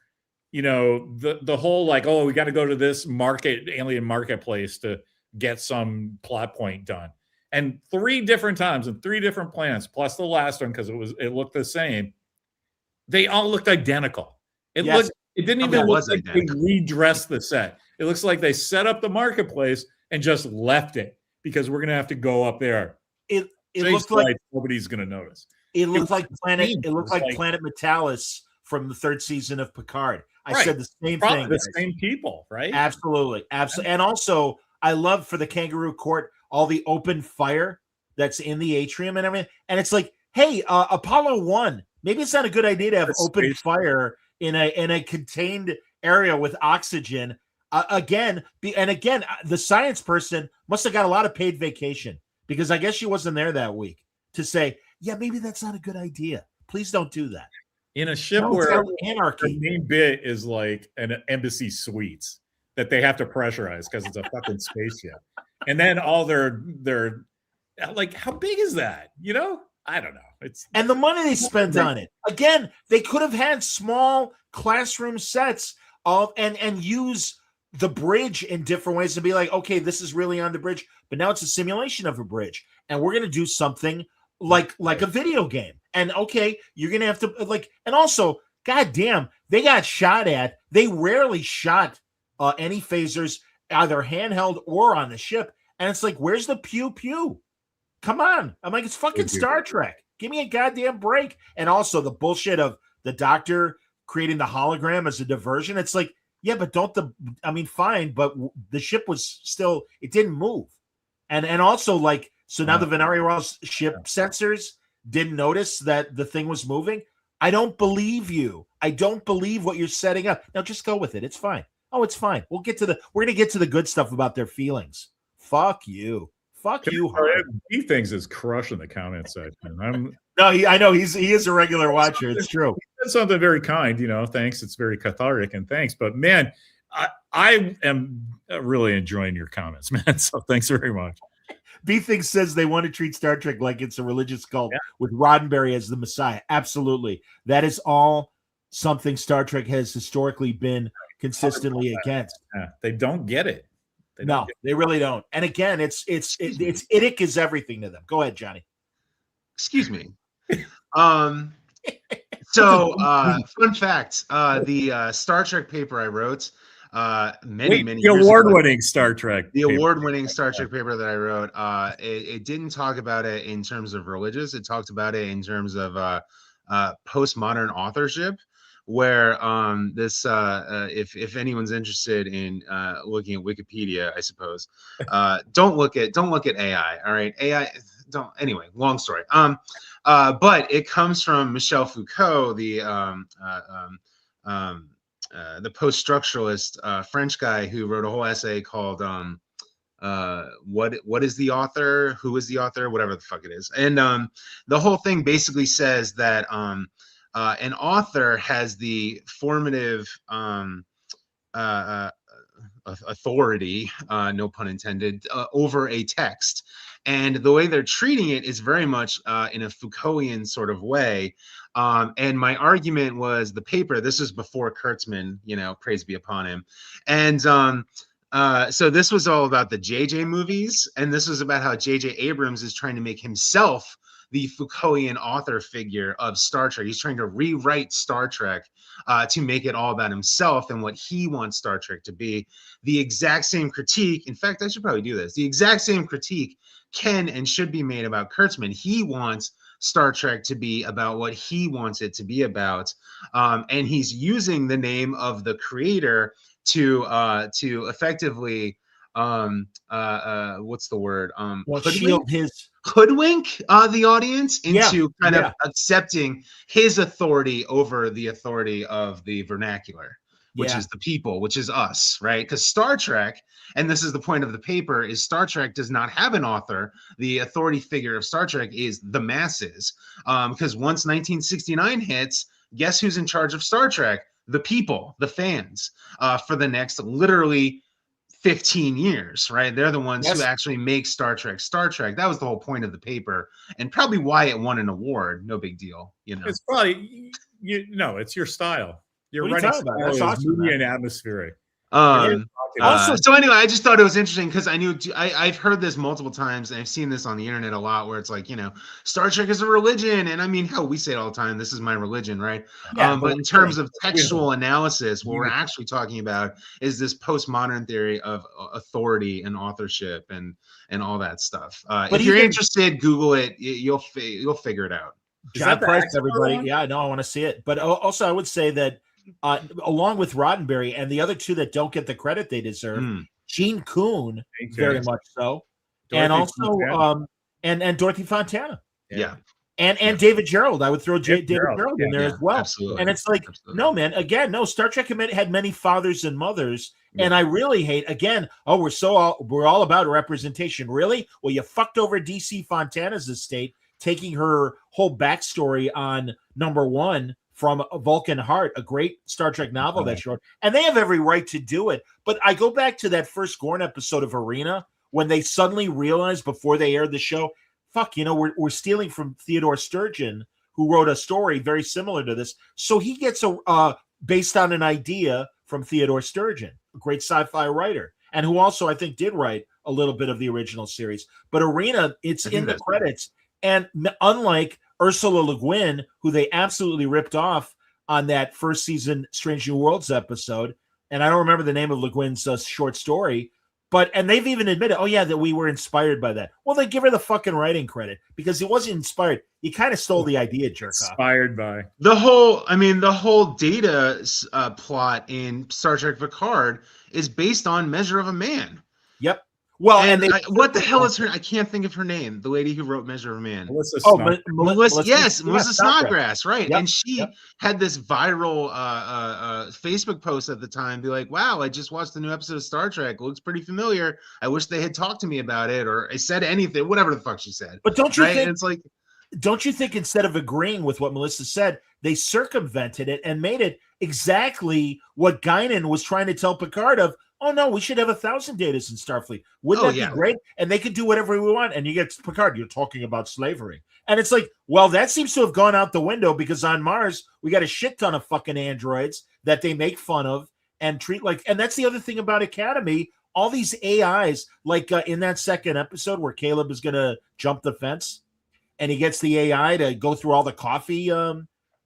the whole like, oh, we got to go to this alien marketplace to get some plot point done. And 3 different times and 3 different planets, plus the last one because it looked the same. They all looked identical. It didn't even look like they redressed the set. It looks like they set up the marketplace and just left it because we're gonna have to go up there. It looked like nobody's gonna notice. It looked like Planet Metalis from the 3rd season of Picard. I said the same thing. The same people, right? Absolutely. And also, I love for the Kangaroo Court all the open fire that's in the atrium and everything. And it's like, hey, Apollo 1, maybe it's not a good idea to have open fire in a contained area with oxygen. Again, the science person must have got a lot of paid vacation because I guess she wasn't there that week to say, yeah, maybe that's not a good idea. Please don't do that. In a ship where the main bit is like an embassy suites that they have to pressurize because it's a fucking spaceship. And then all their like, how big is that? I don't know. And the money they spent on it. Again, they could have had small classroom sets and use the bridge in different ways to be like, okay, this is really on the bridge, but now it's a simulation of a bridge, and we're gonna do something like a video game. And okay, you're gonna have to and also, goddamn, they got shot at. They rarely shot any phasers, either handheld or on the ship. And it's like, where's the pew pew? Come on. I'm like, it's fucking Star Trek. Give me a goddamn break. And also the bullshit of the doctor creating the hologram as a diversion. It's like, yeah, but fine, but the ship was still, it didn't move. And also like, so now the Venari ship sensors didn't notice that the thing was moving. I don't believe you. I don't believe what you're setting up. Now just go with it. It's fine. Oh, it's fine. We're going to get to the good stuff about their feelings. Fuck you. Fuck you. He thinks is crushing the comment section. I know he is a regular watcher. It's true. That's something very kind, thanks. It's very cathartic and thanks. But man, I am really enjoying your comments, man. So thanks very much. B Things says they want to treat Star Trek like it's a religious cult with Roddenberry as the Messiah. Absolutely. That is all something Star Trek has historically been consistently against. They don't get it. They really don't. And again, it's Idic is everything to them. Go ahead, Johnny. Excuse me. So fun fact, the Star Trek paper I wrote many years award-winning Star Trek. The award-winning Star Trek paper that I wrote, it didn't talk about it in terms of religious. It talked about it in terms of postmodern authorship, where this if anyone's interested in looking at Wikipedia, I suppose, don't look at AI. All right, AI. Don't. Anyway, long story. But it comes from Michel Foucault, the post-structuralist French guy who wrote a whole essay called what is the author? Who is the author? Whatever the fuck it is. And the whole thing basically says that an author has the formative authority, no pun intended, over a text. And the way they're treating it is very much in a Foucaultian sort of way. And my argument was the paper, this is before Kurtzman, praise be upon him. And So this was all about the JJ movies, and this was about how JJ Abrams is trying to make himself the Foucaultian author figure of Star Trek. He's trying to rewrite Star Trek to make it all about himself and what he wants Star Trek to be. The exact same critique, in fact, I should probably do this. The exact same critique can and should be made about Kurtzman. He wants Star Trek to be about what he wants it to be about, and he's using the name of the creator to effectively what's the word hoodwink the audience into kind of accepting his authority over the authority of the vernacular, which is the people, which is us, right? Because Star Trek, and this is the point of the paper, is Star Trek does not have an author. The authority figure of Star Trek is the masses, because once 1969 hits, guess who's in charge of Star Trek? The people, the fans, for the next literally 15 years, right? They're the ones who actually make Star Trek Star Trek. That was the whole point of the paper, and probably why it won an award. No big deal, you know. It's probably it's your style. Your writing style is awesome, moody and atmospheric. So anyway, I just thought it was interesting because I've heard this multiple times, and I've seen this on the internet a lot, where it's like, Star Trek is a religion, and I mean, hell, we say it all the time, this is my religion, right? But in terms of textual analysis, what we're actually talking about is this postmodern theory of authority and authorship and all that stuff. If you're interested, Google it. You'll figure it out. John Price, everybody. Yeah, no, I want to see it. But also, I would say that along with Roddenberry and the other two that don't get the credit they deserve, Gene Kuhn, very much so, and also and Dorothy Fontana, and David Gerrold. I would throw David Gerrold in there as well. Absolutely. And it's like, no, man. Again, no. Star Trek had many fathers and mothers, and I really hate again. Oh, we're all about representation. Really? Well, you fucked over DC Fontana's estate, taking her whole backstory on number one from Vulcan Heart, a great Star Trek novel that she wrote. And they have every right to do it. But I go back to that first Gorn episode of Arena when they suddenly realized before they aired the show, we're stealing from Theodore Sturgeon, who wrote a story very similar to this. So he gets based on an idea from Theodore Sturgeon, a great sci-fi writer, and who also, I think, did write a little bit of the original series. But Arena, it's in the credits. And unlike Ursula Le Guin, who they absolutely ripped off on that first season Strange New Worlds episode, and I don't remember the name of Le Guin's short story, and they've even admitted, that we were inspired by that. Well, they give her the fucking writing credit because it wasn't inspired. You kind of stole the idea, jerk off. Inspired by the whole data plot in Star Trek Picard is based on Measure of a Man. Yep. Well, what the hell is her? I can't think of her name. The lady who wrote Measure of a Man. Melissa Snodgrass, right? Yep. And she had this viral Facebook post at the time, be like, "Wow, I just watched the new episode of Star Trek. It looks pretty familiar. I wish they had talked to me about it, or I said anything, whatever the fuck she said." But don't you think? And it's like, don't you think instead of agreeing with what Melissa said, they circumvented it and made it exactly what Guinan was trying to tell Picard of? Oh no, we should have 1,000 datas in Starfleet. Wouldn't that be great? And they could do whatever we want. And you get Picard, you're talking about slavery. And it's like, well, that seems to have gone out the window because on Mars, we got a shit ton of fucking androids that they make fun of and treat like, and that's the other thing about Academy. All these AIs, like in that second episode where Caleb is going to jump the fence and he gets the AI to go through all the coffee,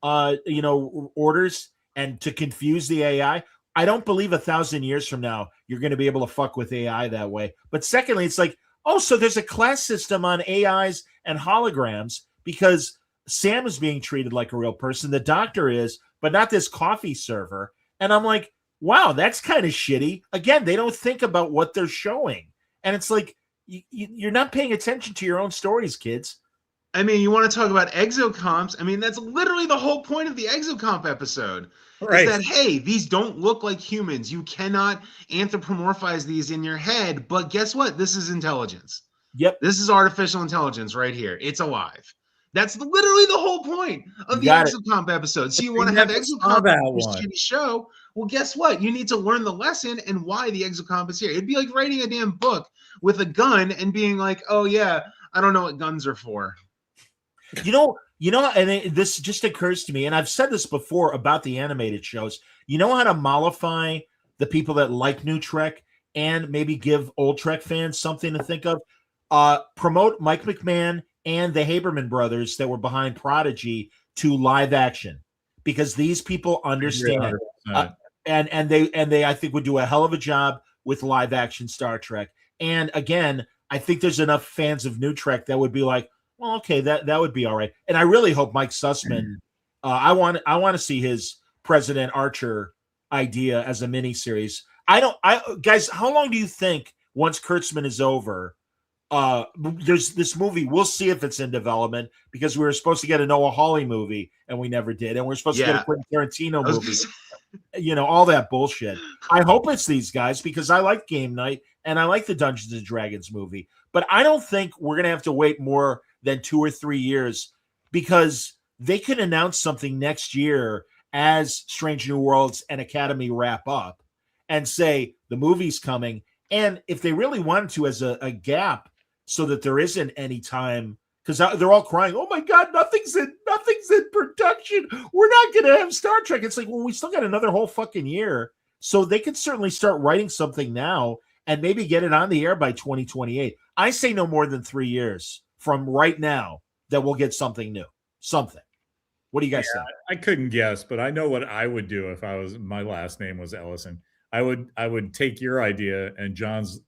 orders and to confuse the AI. I don't believe 1,000 years from now you're going to be able to fuck with AI that way. But secondly, it's like, so there's a class system on AIs and holograms because Sam is being treated like a real person. The doctor is, but not this coffee server. And I'm like, wow, that's kind of shitty. Again, they don't think about what they're showing. And it's like, you're not paying attention to your own stories, kids. I mean, you want to talk about exocomps? I mean, that's literally the whole point of the exocomp episode. Right. Is that, hey, these don't look like humans. You cannot anthropomorphize these in your head. But guess what? This is intelligence. Yep. This is artificial intelligence right here. It's alive. That's literally the whole point of the exocomp episode. So you want to have exocomp in this shitty show? Well, guess what? You need to learn the lesson and why the exocomp is here. It'd be like writing a damn book with a gun and being like, oh, yeah, I don't know what guns are for. And this just occurs to me, and I've said this before about the animated shows. You know how to mollify the people that like New Trek and maybe give old Trek fans something to think of. Promote Mike McMahon and the Haberman brothers that were behind Prodigy to live action, because these people understand, and they I think would do a hell of a job with live action Star Trek. And again, I think there's enough fans of New Trek that would be like, well, okay, that would be all right. And I really hope Mike Sussman. I want to see his President Archer idea as a miniseries. Guys, how long do you think once Kurtzman is over? There's this movie. We'll see if it's in development, because we were supposed to get a Noah Hawley movie and we never did, and we're supposed to get a Quentin Tarantino movie. All that bullshit. I hope it's these guys, because I like Game Night and I like the Dungeons and Dragons movie, but I don't think we're gonna have to wait more than 2 or 3 years, because they could announce something next year as Strange New Worlds and Academy wrap up and say the movie's coming. And if they really wanted to, as a gap, so that there isn't any time, because they're all crying, oh my God, nothing's in production. We're not going to have Star Trek. It's like, well, we still got another whole fucking year. So they could certainly start writing something now and maybe get it on the air by 2028. I say no more than 3 years from right now that we'll get something new. Something. What do you guys think? I couldn't guess, but I know what I would do if my last name was Ellison. I would take your idea and John's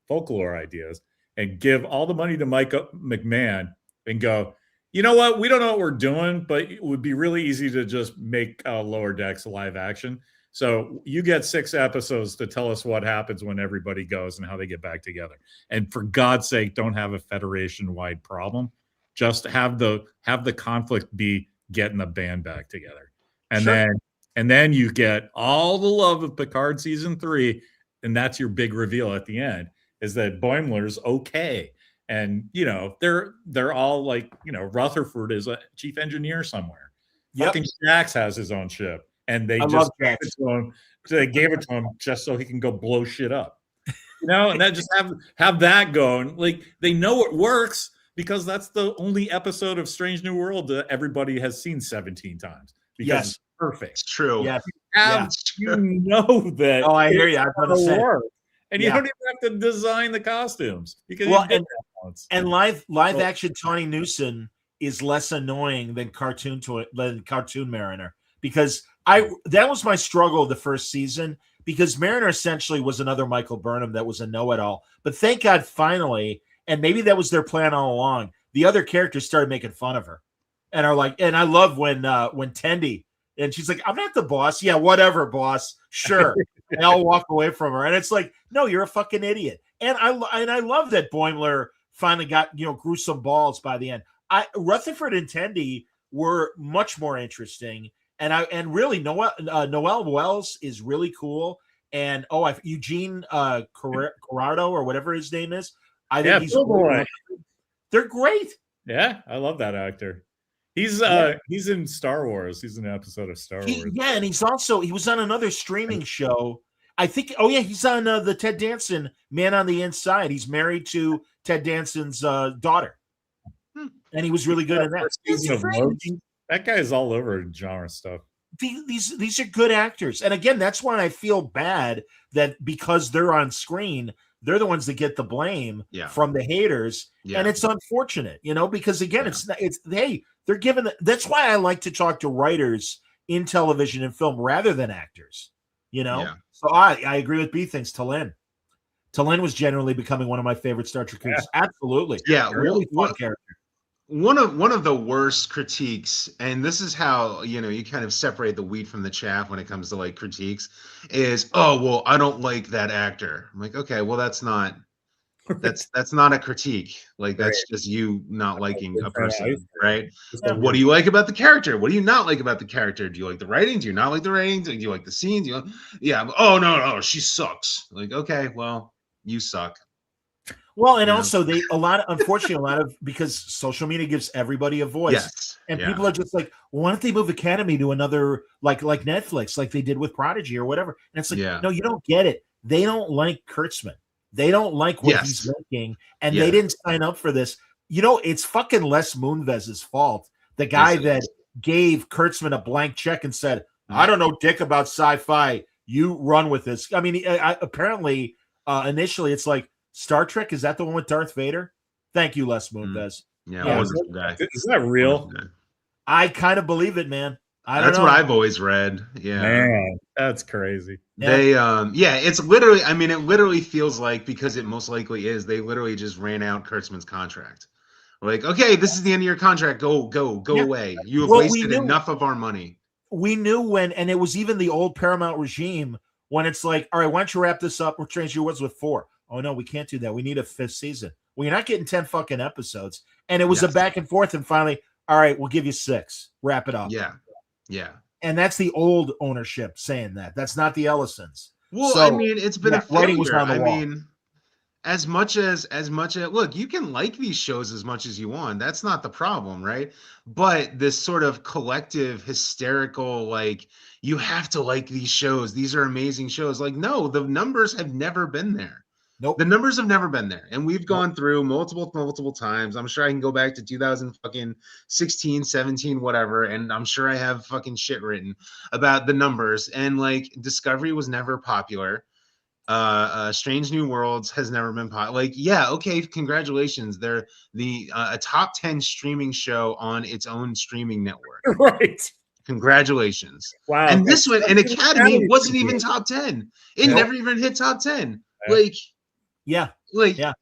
folklore ideas and give all the money to Mike McMahon and go, you know what? We don't know what we're doing, but it would be really easy to just make Lower Decks live action. So you get 6 episodes to tell us what happens when everybody goes and how they get back together. And for God's sake, don't have a Federation-wide problem. Just have the conflict be getting the band back together. And then you get all the love of Picard season 3, and that's your big reveal at the end, is that Boimler's okay. And, they're all like, Rutherford is a chief engineer somewhere. Yep. Fucking Shax has his own ship. And they just gave it to him. They gave it to him just so he can go blow shit up. And then just have that going. Like, they know it works because that's the only episode of Strange New World that everybody has seen 17 times. Because it's perfect. It's true. Yes. You know that. Oh, I hear you. I'm going to say. And you don't even have to design the costumes, because and live action Tawny Newson is less annoying than cartoon Mariner, because that was my struggle the first season, because Mariner essentially was another Michael Burnham that was a know-it-all. But thank God finally, and maybe that was their plan all along, the other characters started making fun of her and are like, and I love when Tendi, and she's like, I'm not the boss. Yeah, whatever, boss. Sure. And I'll walk away from her. And it's like, no, you're a fucking idiot. And I love that Boimler finally got, grew some balls by the end. Rutherford and Tendi were much more interesting. And really Noel Wells is really cool. And Eugene Corrado or whatever his name is. I think he's cool. They're great. Yeah, I love that actor. He's in Star Wars. He's in an episode of Star Wars. Yeah, and he was on another streaming show. I think. Oh yeah, he's on the Ted Danson Man on the Inside. He's married to Ted Danson's daughter, and he was really good in that. That guy is all over genre stuff. These are good actors, and again, that's why I feel bad that because they're on screen, they're the ones that get the blame from the haters, and it's unfortunate, because again, they're given. That's why I like to talk to writers in television and film rather than actors, So I agree with B things. Talin was generally becoming one of my favorite Star Trek characters. Absolutely, really fun character. One of the worst critiques, and this is how you kind of separate the wheat from the chaff when it comes to like critiques, is I don't like that actor. I'm like, okay, well that's not a critique. Like that's just you not liking a person, right? What do you like about the character? What do you not like about the character? Do you like the writing? Do you not like the writing? Do you like the scenes? Oh no, she sucks. Like, okay, well, you suck. Well, and also unfortunately, because social media gives everybody a voice, and people are just like, well, why don't they move Academy to another like Netflix, like they did with Prodigy or whatever? And it's like, no, you don't get it. They don't like Kurtzman. They don't like what he's making, and they didn't sign up for this. It's fucking Les Moonves's fault. The guy that gave Kurtzman a blank check and said, I don't know dick about sci-fi. You run with this. I mean, apparently initially it's like, Star Trek, is that the one with Darth Vader? Thank you, Les Moonves. Yeah, is that real? I kind of believe it, man. I don't That's know. what I've always read. Yeah. Man, that's crazy. They it's literally, I mean, it literally feels like, because it most likely is, they literally just ran out Kurtzman's contract. Like, okay, this is the end of your contract. Go away. You have wasted enough of our money. We knew when, and it was even the old Paramount regime, when it's like, all right, why don't you wrap this up? We're changing yours with 4. Oh no, we can't do that. We need a 5th season. Well, you're not getting 10 fucking episodes. And it was a back and forth, and finally, all right, we'll give you 6. Wrap it up. Yeah. And that's the old ownership saying that. That's not the Ellisons. Well, so, I mean, it's been a failure. writing was on the wall. I mean, as much as look, you can like these shows as much as you want. That's not the problem, right? But this sort of collective hysterical, like, you have to like these shows. These are amazing shows. Like, no, the numbers have never been there. Nope. The numbers have never been there. And we've gone through multiple times. I'm sure I can go back to 2016, 17, whatever. And I'm sure I have fucking shit written about the numbers. And like, Discovery was never popular. Strange New Worlds has never been popular. Like, yeah, okay, congratulations. They're a top 10 streaming show on its own streaming network. Right. Congratulations. Wow. And this one, and Academy wasn't even top 10. It never even hit top 10. Like,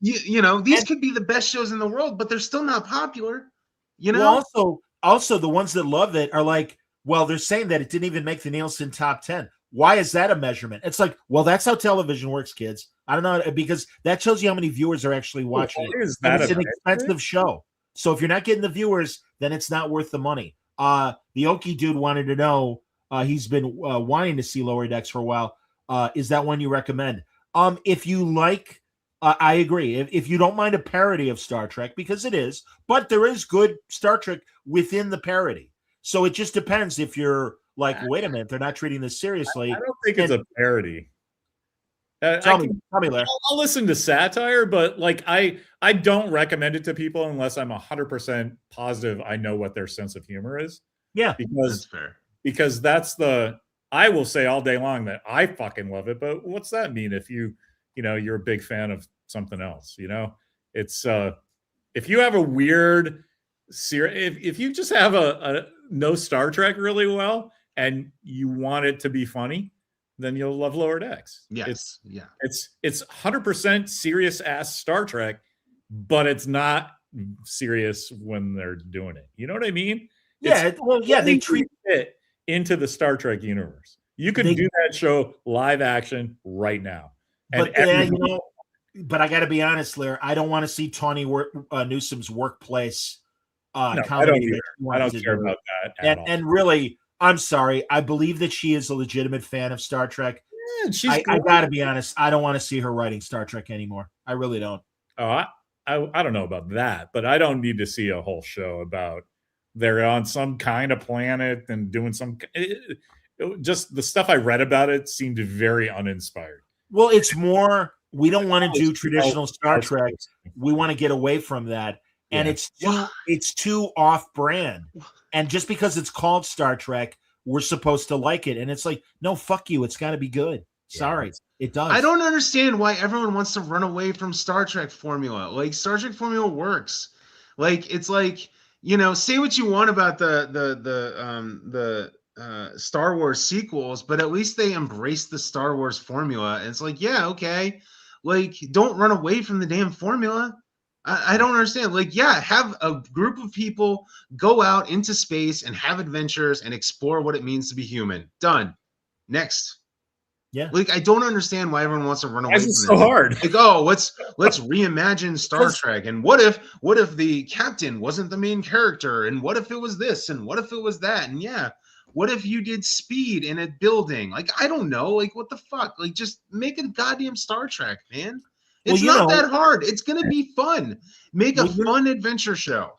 you know, these could be the best shows in the world, but they're still not popular. You know? Well, also the ones that love it are like, well, they're saying that it didn't even make the Nielsen top 10. Why is that a measurement? It's like, well, that's how television works, kids. I don't know, because that shows you how many viewers are actually watching it. It's an expensive show. So if you're not getting the viewers, then it's not worth the money. The Okie dude wanted to know, he's been wanting to see Lower Decks for a while. Is that one you recommend? If you like, I agree. If you don't mind a parody of Star Trek, because it is, but there is good Star Trek within the parody. So it just depends if you're like, wait a minute, they're not treating this seriously. I don't think it's a parody. Tell me, Larry. I'll listen to satire, but like I don't recommend it to people unless I'm 100% positive I know what their sense of humor is. Yeah, because that's fair. Because I will say all day long that I fucking love it, but what's that mean if you're a big fan of something else? You know, it's if you have a weird if you just have a know Star Trek really well and you want it to be funny, then you'll love Lower Decks. Yes. It's 100% serious ass Star Trek, but it's not serious when they're doing it. You know what I mean? They treat it into the Star Trek universe. You could do that show live action right now. But but I got to be honest, Lair, I don't want to see Tawny Newsom's workplace comedy. I don't care about that at all. And really, I'm sorry. I believe that she is a legitimate fan of Star Trek. I got to be honest. I don't want to see her writing Star Trek anymore. I really don't. Oh, I don't know about that, but I don't need to see a whole show about they're on some kind of planet and doing some. Just the stuff I read about it seemed very uninspired. Well, it's more. We don't want to do traditional Star Trek. We want to get away from that. And it's too off-brand. And just because it's called Star Trek, we're supposed to like it. And it's like, no, fuck you. It's got to be good. Sorry, it does. I don't understand why everyone wants to run away from Star Trek formula. Like, Star Trek formula works. Like, it's like, say what you want about the Star Wars sequels, but at least they embrace the Star Wars formula. And it's like, yeah, okay. Like, don't run away from the damn formula. I don't understand. Like, have a group of people go out into space and have adventures and explore what it means to be human. Done. Next. Yeah. Like, I don't understand why everyone wants to run away from this. So hard. Like, oh, let's reimagine Star Trek. And what if the captain wasn't the main character? And what if it was this? And what if it was that? And what if you did speed in a building? Like, I don't know. Like, what the fuck? Like, just make a goddamn Star Trek, man. It's not that hard. It's going to be fun. Make a fun adventure show.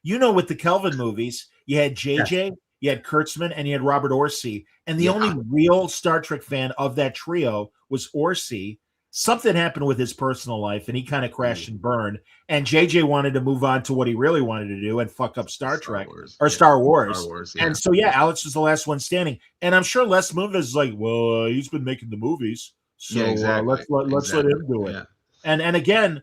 With the Kelvin movies, you had JJ, you had Kurtzman, and you had Robert Orci. And the only real Star Trek fan of that trio was Orci. Something happened with his personal life, and he kind of crashed and burned. And JJ wanted to move on to what he really wanted to do and fuck up Star Trek or Star Wars. And so, Alex was the last one standing. And I'm sure Les Moonves is like, well, he's been making the movies. So Yeah, exactly. let's let him do it. Yeah. And again,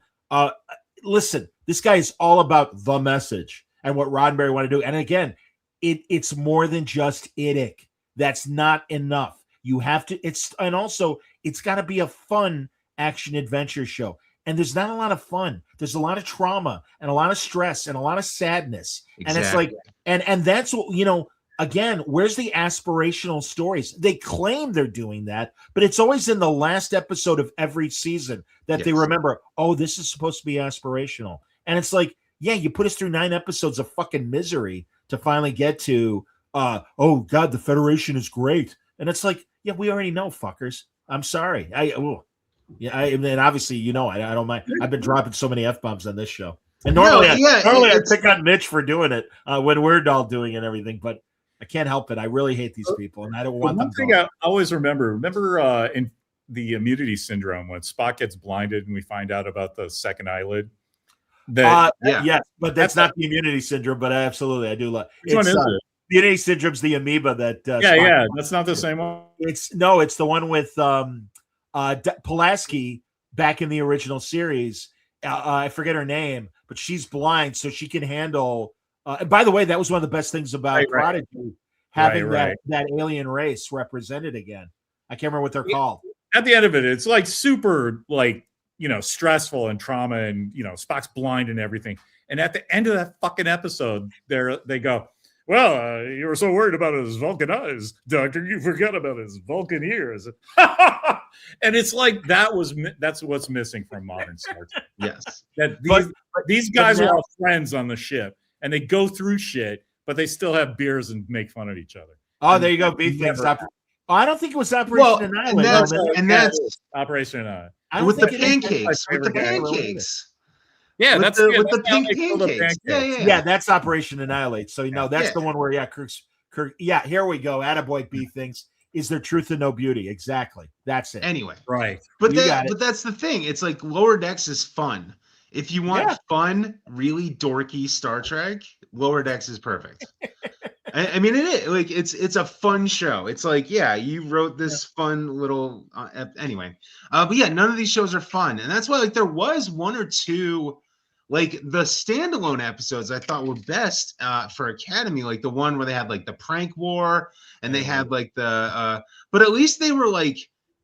listen, this guy is all about the message and what Roddenberry want to do. And again, it's more than just Iddick. That's not enough. You have to. And also it's got to be a fun action adventure show. And there's not a lot of fun. There's a lot of trauma and a lot of stress and a lot of sadness. Exactly. And it's like, and that's what, again, where's the aspirational stories? They claim they're doing that, but it's always in the last episode of every season that they remember, oh, this is supposed to be aspirational. And it's like, yeah, you put us through 9 episodes of fucking misery to finally get to, oh God, the Federation is great. And it's like, yeah, we already know, fuckers. I'm sorry. I mean, obviously, I don't mind. I've been dropping so many F-bombs on this show. And normally I pick on Mitch for doing it when we're all doing it and everything, but I can't help it. I really hate these people, and I don't want them. One thing I always remember in the immunity syndrome when Spock gets blinded and we find out about the second eyelid. Yes, but that's not the immunity syndrome. But absolutely, I do love. Which one is it? The immunity syndrome's the amoeba that. Spock that's not the same one. It's the one with Pulaski back in the original series. I forget her name, but she's blind, so she can handle. And by the way, that was one of the best things about Prodigy, having that alien race represented again. I can't remember what they're called. At the end of it, it's like super, stressful and trauma, and Spock's blind and everything. And at the end of that fucking episode, they go, well, you were so worried about his Vulcan eyes, Doctor, you forgot about his Vulcan ears. And it's like that's what's missing from modern Star Trek. Yes, that these guys are all friends on the ship, and they go through shit, but they still have beers and make fun of each other. Oh, there you go. I don't think it was Operation Annihilate. And that's Operation Annihilate. With the pancakes. With the pancakes. Yeah, with the pink pancakes. Yeah, that's Operation Annihilate. So that's the one where Kirk. Yeah, here we go. Attaboy B thinks. Is there truth and no beauty? Exactly. That's it. Anyway, right. But that's the thing. It's like Lower Decks is fun. If you want fun, really dorky Star Trek, Lower Decks is perfect. I mean, it is like it's a fun show. It's like, you wrote this fun little anyway. But none of these shows are fun, and that's why there was one or two. The standalone episodes I thought were best for Academy, the one where they had the prank war and they had but at least they were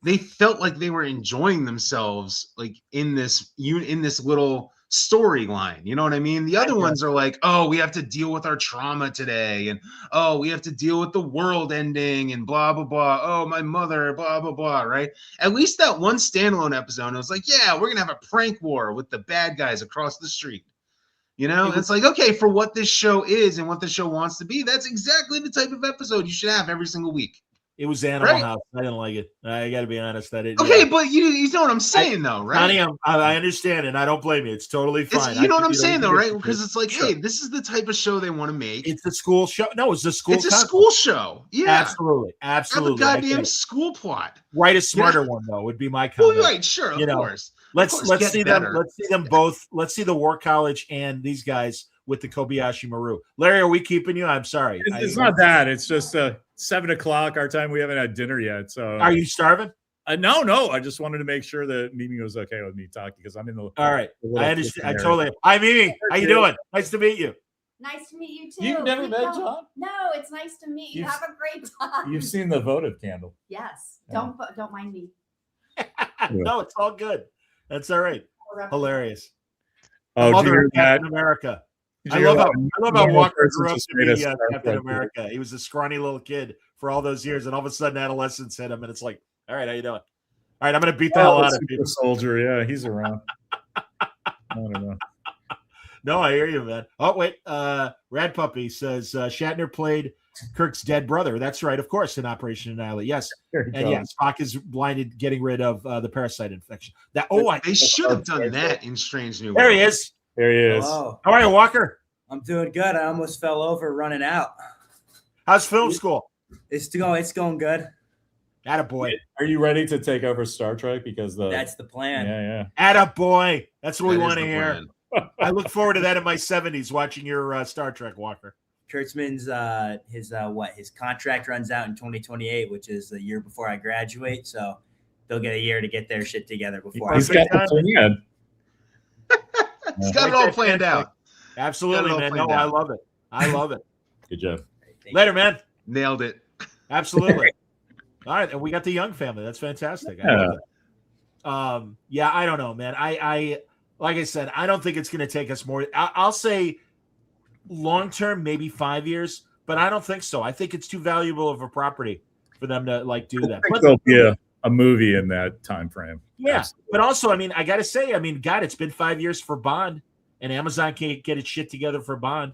they felt like they were enjoying themselves in this little storyline. You know what I mean? The other ones are oh, we have to deal with our trauma today, and oh, we have to deal with the world ending and blah blah blah. Oh, my mother, blah blah blah. Right? At least that one standalone episode, it was we're gonna have a prank war with the bad guys across the street. It's okay, for what this show is and what this show wants to be, that's exactly the type of episode you should have every single week. It was Animal House. I didn't like it. I got to be honest. I didn't. Okay, but you know what I'm saying, though, right? Honey, I understand, and I don't blame you. It's totally fine. You know what I'm saying, though, right? Because it's hey, this is the type of show they want to make. It's a school show. No, it's a school. It's a school show. Yeah, absolutely. Have a goddamn school plot. Write a smarter one, though. Would be my comment. Well, right, sure, of course. Let's see them. Let's see them both. Let's see the War College and these guys with the Kobayashi Maru. Larry, are we keeping you? I'm sorry. It's not that. It's just 7 o'clock our time. We haven't had dinner yet. So are you starving? No. I just wanted to make sure that Mimi was okay with me talking because I'm in the. All right. I understand. I totally. Hi, Mimi. How you doing? Nice to meet you. Nice to meet you too. You've never met John? No, it's nice to meet you. Have a great time. You've seen the votive candle. Yes. Yeah. Don't mind me. No, it's all good. That's all right. Hilarious. Oh, Mother of Captain America. I love how Walker grew up to be Captain America. He was a scrawny little kid for all those years, and all of a sudden adolescence hit him, and it's like, all right, how you doing? All right, I'm going to beat the hell out of you. Soldier, yeah, he's around. I don't know. No, I hear you, man. Oh, wait. Rad Puppy says Shatner played Kirk's dead brother. That's right, of course, in Operation Annihilate. Yes. And Spock is blinded, getting rid of the parasite infection. They should have done that in Strange New Worlds. There he is. There he is. Hello. How are you, Walker? I'm doing good. I almost fell over running out. How's film school? It's going good. Attaboy. Are you ready to take over Star Trek? Because that's the plan. Yeah. Attaboy. That's what we want to hear. I look forward to that in my 70s, watching your Star Trek, Walker. Kurtzman's his contract runs out in 2028, which is the year before I graduate. So they'll get a year to get their shit together before. He's got the plan. He's got it all planned out. Absolutely, man. No, I love it. I love it. Good job. Later, man. Nailed it. Absolutely. All right, and we got the Young family. That's fantastic. Yeah, I don't know, man. I like I said, I don't think it's going to take us more. I'll say long term, maybe 5 years, but I don't think so. I think it's too valuable of a property for them to do that. I think there'll be a movie in that time frame. Yeah, Absolutely. but also, I mean, I got to say, I mean, God, it's been 5 years for Bond, and Amazon can't get its shit together for Bond.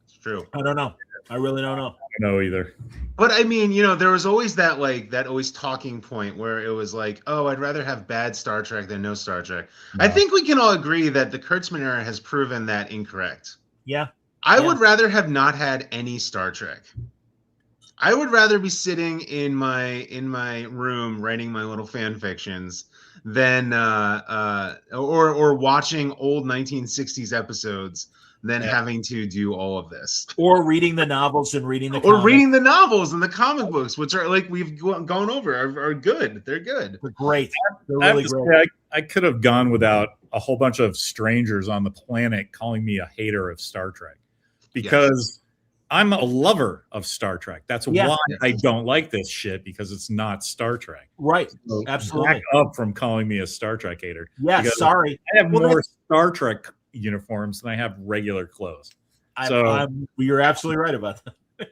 It's true. I don't know. I really don't know. I don't know either. But I mean, there was always that always talking point where it was like, oh, I'd rather have bad Star Trek than no Star Trek. No. I think we can all agree that the Kurtzman era has proven that incorrect. Yeah. I would rather have not had any Star Trek. I would rather be sitting in my room writing my little fan fictions than or watching old 1960s episodes than having to do all of this. Or reading the novels and reading the comics. Reading the novels and the comic books, which are like we've gone over, are good. They're good. They're great. They're really great. I could have gone without a whole bunch of strangers on the planet calling me a hater of Star Trek because I'm a lover of Star Trek. That's why I don't like this shit, because it's not Star Trek. Right. So absolutely. Back up from calling me a Star Trek hater. Yeah, sorry. I have more Star Trek uniforms than I have regular clothes. You're absolutely right about that.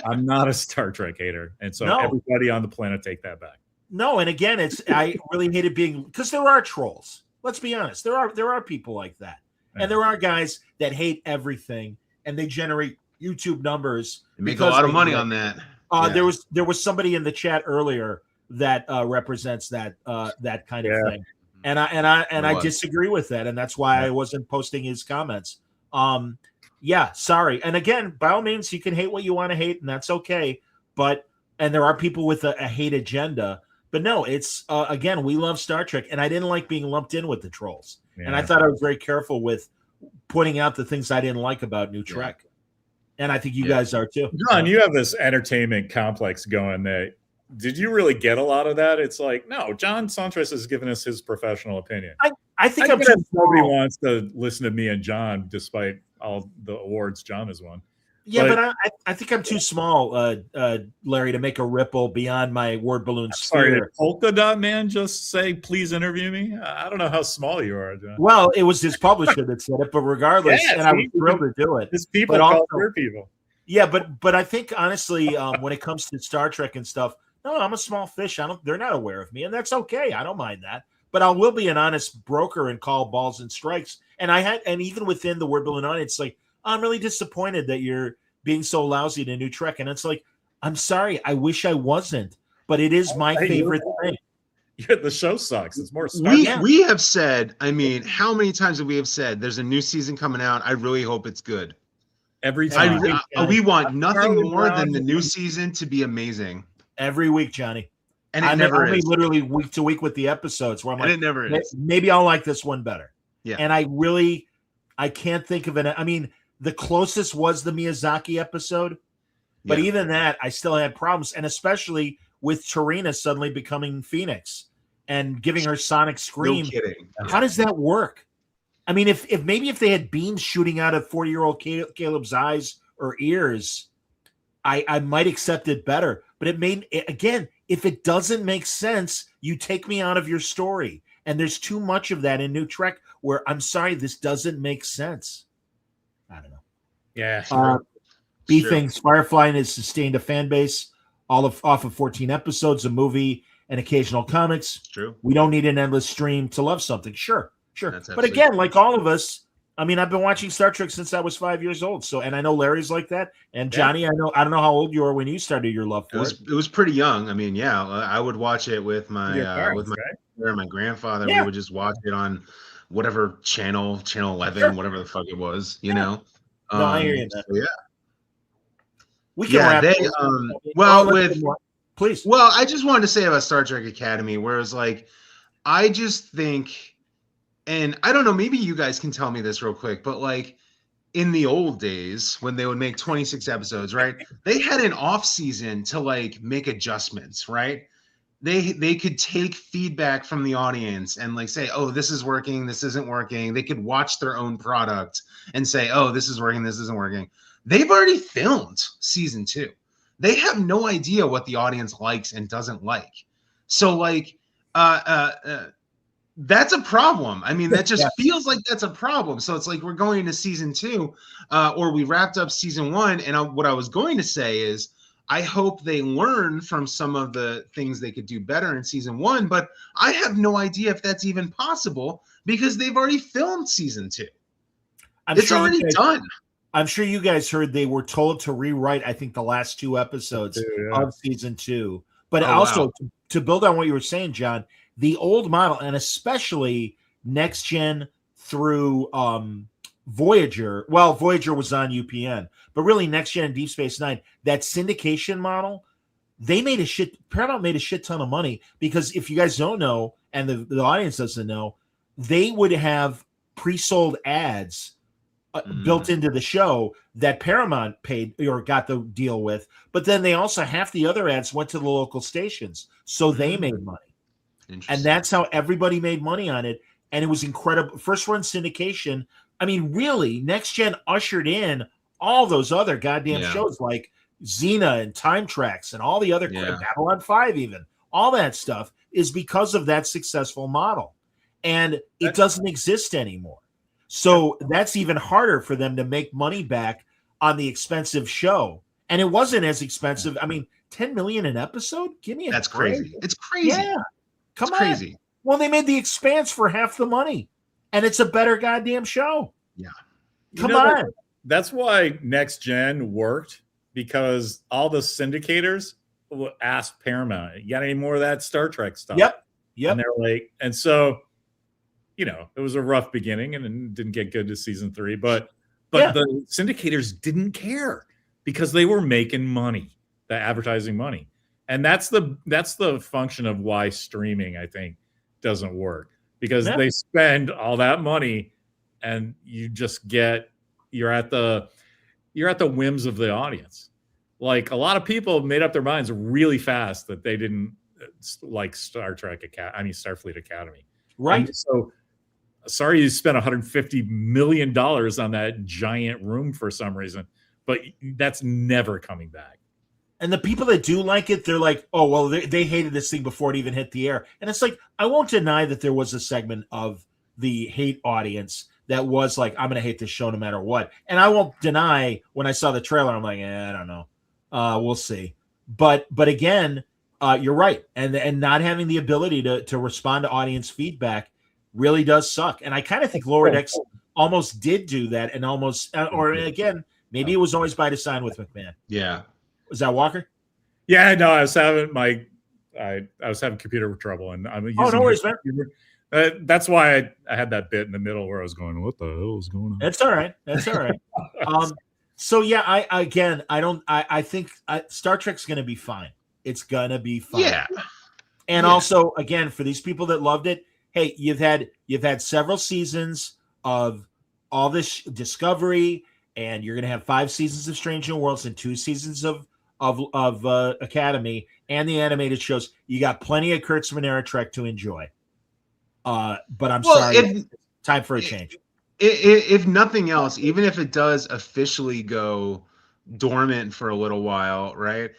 I'm not a Star Trek hater. And so everybody on the planet take that back. No, and again, I really hated being, because there are trolls. Let's be honest. There are people like that. And there are guys that hate everything, and they generate YouTube numbers. They make a lot of money on that. There was somebody in the chat earlier that represents that kind of thing. And I disagree with that, and that's why I wasn't posting his comments. Sorry. And again, by all means, you can hate what you want to hate, and that's okay. And there are people with a hate agenda. But no, it's again, we love Star Trek, and I didn't like being lumped in with the trolls. Yeah. And I thought I was very careful with pointing out the things I didn't like about New Trek. And I think you guys are too. John, you have this entertainment complex going that. Did you really get a lot of that? It's like, no, John Sanchez has given us his professional opinion. I think nobody wants to listen to me and John, despite all the awards John has won. Yeah, but I think I'm too small, Larry, to make a ripple beyond my word balloon sphere. Sorry, did Polka Dot Man just say, please interview me? I don't know how small you are, John. Well, it was his publisher that said it, but regardless, and I was thrilled to do it. His people call their people. Yeah, but I think, honestly, when it comes to Star Trek and stuff, no, I'm a small fish. They're not aware of me, and that's okay. I don't mind that. But I will be an honest broker and call balls and strikes. And even within the word balloon audience, like, I'm really disappointed that you're being so lousy to New Trek. And it's like, I'm sorry. I wish I wasn't, but it is my favorite thing. The show sucks. It's more we have said, I mean, how many times have we have said there's a new season coming out? I really hope it's good. Every time. We want nothing more than the new season to be amazing. Every week, Johnny. And it never is. Literally week to week with the episodes where I'm like, it never is. Maybe I'll like this one better. Yeah. And I can't think of it. I mean, the closest was the Miyazaki episode, but even that, I still had problems. And especially with Tarina suddenly becoming Phoenix and giving her sonic scream. No kidding. How does that work? I mean, if they had beams shooting out of 40-year-old Caleb's eyes or ears, I might accept it better. But again, if it doesn't make sense, you take me out of your story. And there's too much of that in New Trek where I'm sorry, this doesn't make sense. I don't know. Yeah. Sure. B thinks Firefly has sustained a fan base off of 14 episodes, a movie, and occasional comics. True. We don't need an endless stream to love something. Sure. But again, like all of us, I mean, I've been watching Star Trek since I was 5 years old. So, and I know Larry's like that. And Johnny, I don't know how old you were when you started your love for it. It was pretty young. I mean, I would watch it with my my grandfather. We would just watch it on whatever channel 11, whatever the fuck it was, you know. No, I hear you. Yeah. We can wrap please. Well, I just wanted to say about Star Trek Academy, whereas like I just think, and I don't know, maybe you guys can tell me this real quick, but like in the old days when they would make 26 episodes, right? They had an off season to like make adjustments, right? they could take feedback from the audience and like say, oh, this is working, this isn't working. They could watch their own product and say, oh, this is working, this isn't working. They've already filmed season 2. They have no idea what the audience likes and doesn't like. So like that's a problem. I mean, that just feels like that's a problem. So it's like we're going into season 2, or we wrapped up season 1. And what I was going to say is, I hope they learn from some of the things they could do better in season 1. But I have no idea if that's even possible because they've already filmed season 2. It's already done. I'm sure you guys heard they were told to rewrite, I think, the last 2 episodes of season 2. But also, to build on what you were saying, John, the old model, and especially Next Gen through Voyager. Well, Voyager was on UPN, but really Next Gen and Deep Space Nine, that syndication model, Paramount made a shit ton of money because if you guys don't know, and the audience doesn't know, they would have pre-sold ads built into the show that Paramount paid or got the deal with, but then they also, half the other ads went to the local stations, so they made money. And that's how everybody made money on it. And it was incredible. First run syndication. I mean, really, Next Gen ushered in all those other goddamn shows like Xena and Time Tracks and all the other Babylon 5 even. All that stuff is because of that successful model. And it doesn't exist anymore. So that's even harder for them to make money back on the expensive show. And it wasn't as expensive. I mean, $10 million an episode? Give me a That's break. crazy. It's crazy. Yeah. Come on. Crazy. Well, they made The Expanse for half the money, and it's a better goddamn show. Yeah. Come on. That's why Next Gen worked, because all the syndicators asked Paramount, you got any more of that Star Trek stuff? Yep. And they're like, and so, you know, it was a rough beginning and it didn't get good to season 3, but the syndicators didn't care because they were making money, the advertising money. And that's the function of why streaming, I think, doesn't work, because they spend all that money and you just you're at the whims of the audience. Like, a lot of people made up their minds really fast that they didn't like Starfleet Academy. Right. And so sorry you spent $150 million on that giant room for some reason, but that's never coming back. And the people that do like it, they're like, oh, well, they hated this thing before it even hit the air. And it's like, I won't deny that there was a segment of the hate audience that was like, I'm going to hate this show no matter what. And I won't deny when I saw the trailer, I'm like, I don't know. We'll see. But again, you're right. And not having the ability to respond to audience feedback really does suck. And I kind of think Lower Decks almost did do that, and almost, or again, maybe it was always by design with McMahon. Yeah. Was that Walker? Yeah, no, I was having computer trouble, and I'm using. Oh, no worries, man. That's why I had that bit in the middle where I was going, "What the hell is going on?" That's all right. That's all right. So yeah, I think Star Trek's going to be fine. It's going to be fine. Yeah. And also, again, for these people that loved it, hey, you've had several seasons of all this Discovery, and you're going to have 5 seasons of Strange New Worlds and 2 seasons of Academy and the animated shows. You got plenty of Kurtzman era Trek to enjoy. But I'm sorry, time for a change. If nothing else, even if it does officially go dormant for a little while, right?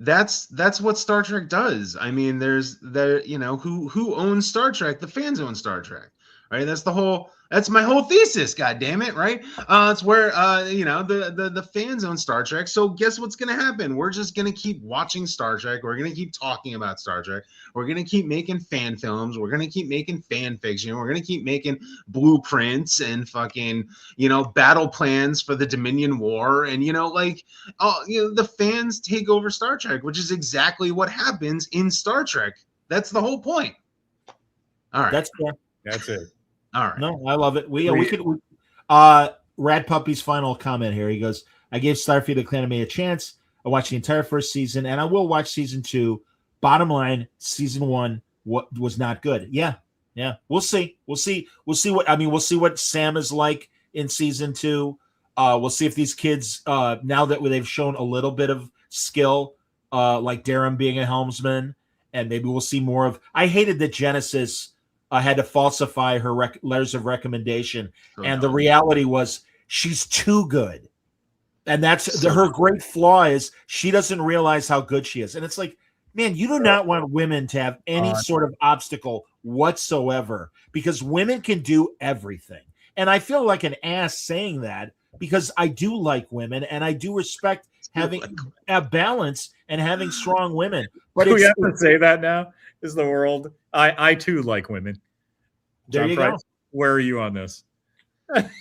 That's what Star Trek does. I mean, who owns Star Trek? The fans own Star Trek, right? That's my whole thesis. God damn it, right? It's where the fans own Star Trek. So guess what's gonna happen? We're just gonna keep watching Star Trek. We're gonna keep talking about Star Trek. We're gonna keep making fan films. We're gonna keep making fan fiction. We're gonna keep making blueprints and fucking battle plans for the Dominion War. And the fans take over Star Trek, which is exactly what happens in Star Trek. That's the whole point. All right, that's it. All right. No, I love it. We could. Rad Puppy's final comment here. He goes, "I gave Starfleet Academy a chance. I watched the entire first season, and I will watch season 2. Bottom line, season 1 was not good. Yeah. We'll see. We'll see what Sam is like in season 2. We'll see if these kids, now that they've shown a little bit of skill, like Darren being a helmsman, and maybe we'll see more of. I hated that Genesis had to falsify her letters of recommendation, and the reality was she's too good, and that's her great flaw is she doesn't realize how good she is, and it's like, man, you do not want women to have any sort of obstacle whatsoever because women can do everything. And I feel like an ass saying that because I do like women and I do respect having a balance and having strong women. But we have to say that now is the world. I too like women. There John you Price, go. where are you on this?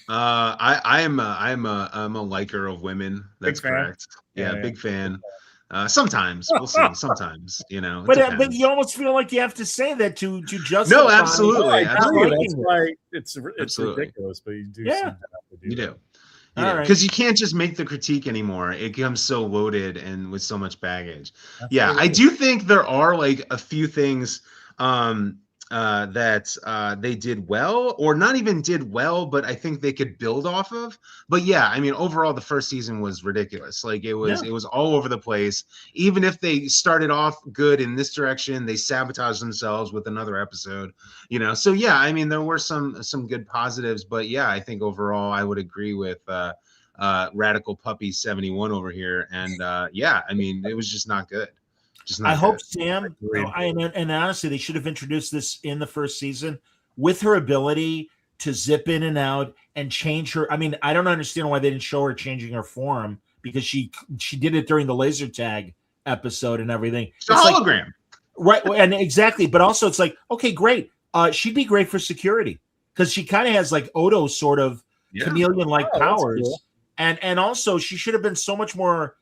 I'm a liker of women. That's correct. Yeah, big fan. Sometimes we'll see. Sometimes, you know. But you almost feel like you have to say that to justify. No, absolutely. That's why it's ridiculous, but you do. Yeah, you do. All Because you can't just make the critique anymore. It becomes so loaded and with so much baggage. Yeah, I do think there are like a few things that they did well, or not even did well, but I think they could build off of. But yeah, I mean, overall, the first season was ridiculous. Like it was all over the place. Even if they started off good in this direction, they sabotaged themselves with another episode. You know, so yeah, I mean, there were some good positives, but yeah, I think overall, I would agree with Radical Puppy 71 over here, and yeah, I mean, it was just not good. I hope Sam, and honestly, they should have introduced this in the first season with her ability to zip in and out and change her. I mean, I don't understand why they didn't show her changing her form because she did it during the laser tag episode and everything. It's a hologram. Like, right. And exactly. But also it's like, okay, great. She'd be great for security because she kind of has like Odo sort of chameleon-like powers. Cool. And also she should have been so much more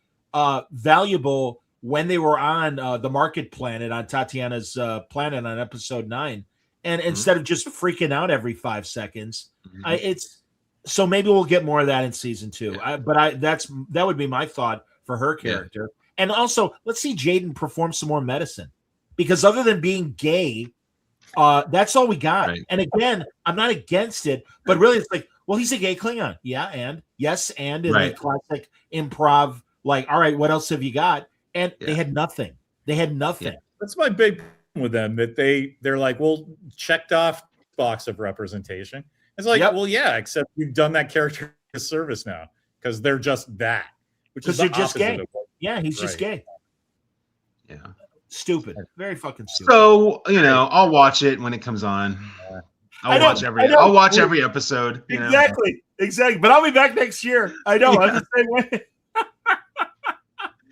valuable when they were on the market planet, on Tatiana's planet on episode 9, and instead of just freaking out every 5 seconds, it's so maybe we'll get more of that in season 2. That would be my thought for her character. And also, let's see Jaden perform some more medicine, because other than being gay, that's all we got. Right. And again, I'm not against it, but really, it's like, well, he's a gay Klingon, and the classic improv, like, all right, what else have you got? And they had nothing. That's my big problem with them, that they're like, well, checked off box of representation. It's like, well, yeah, except you've done that character a service now because they're just that. Because they're just gay. Yeah, he's just gay. Yeah. Stupid. Very fucking stupid. So, you know, I'll watch it when it comes on. I'll watch every episode. Exactly. But I'll be back next year. I know. I'm the same way.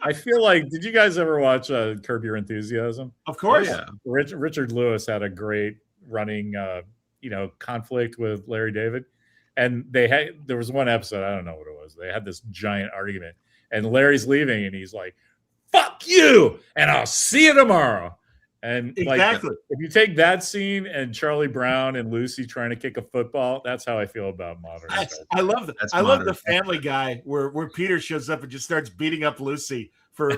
I feel like, did you guys ever watch Curb Your Enthusiasm? Of course. Yeah. Richard Lewis had a great running, conflict with Larry David, and there was one episode, I don't know what it was. They had this giant argument, and Larry's leaving, and he's like, "Fuck you, and I'll see you tomorrow." And exactly, like, if you take that scene and Charlie Brown and Lucy trying to kick a football, that's how I feel about modern. I love that. I love the Family Guy where Peter shows up and just starts beating up Lucy for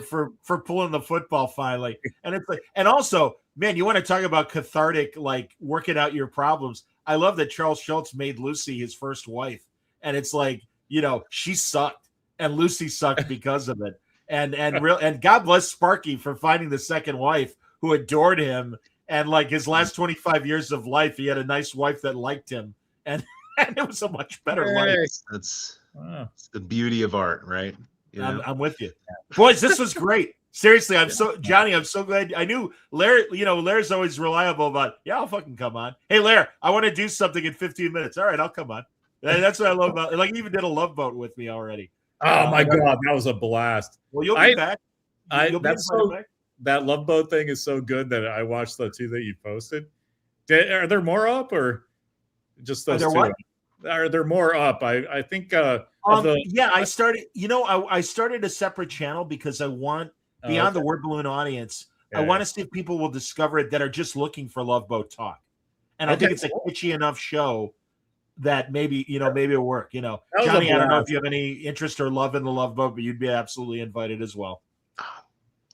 pulling the football finally. And it's like, and also, man, you want to talk about cathartic, like working out your problems. I love that Charles Schultz made Lucy his first wife, and it's like, you know, she sucked and Lucy sucked because of it. And God bless Sparky for finding the second wife who adored him, and like his last 25 years of life, he had a nice wife that liked him, and it was a much better life. That's the beauty of art, right? You know? I'm with you, boys. This was great. Seriously, I'm so glad. I knew Larry. You know, Larry's always reliable about. Yeah, I'll fucking come on. Hey, Larry, I want to do something in 15 minutes. All right, I'll come on. That's what I love about. Like, he even did a Love Boat with me already. Oh my god, that was a blast. Well, you'll be back. Back. That Love Boat thing is so good that I watched the 2 that you posted. Are there more up, or just those 2? What? Are there more up? I think. I started. You know, I started a separate channel because I want beyond the Word Balloon audience. I want to see if people will discover it that are just looking for Love Boat talk, and I think it's a kitschy enough show that maybe it'll work. You know, Johnny, I don't know if you have any interest or love in the Love Boat, but you'd be absolutely invited as well.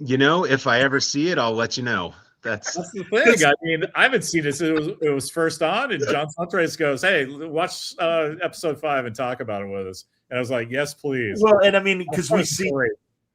You know, if I ever see it, I'll let you know. That's the thing. I mean, I haven't seen it. It was first on, and John Suntrace goes, "Hey, watch episode 5 and talk about it with us." And I was like, "Yes, please." Well, and I mean, because we see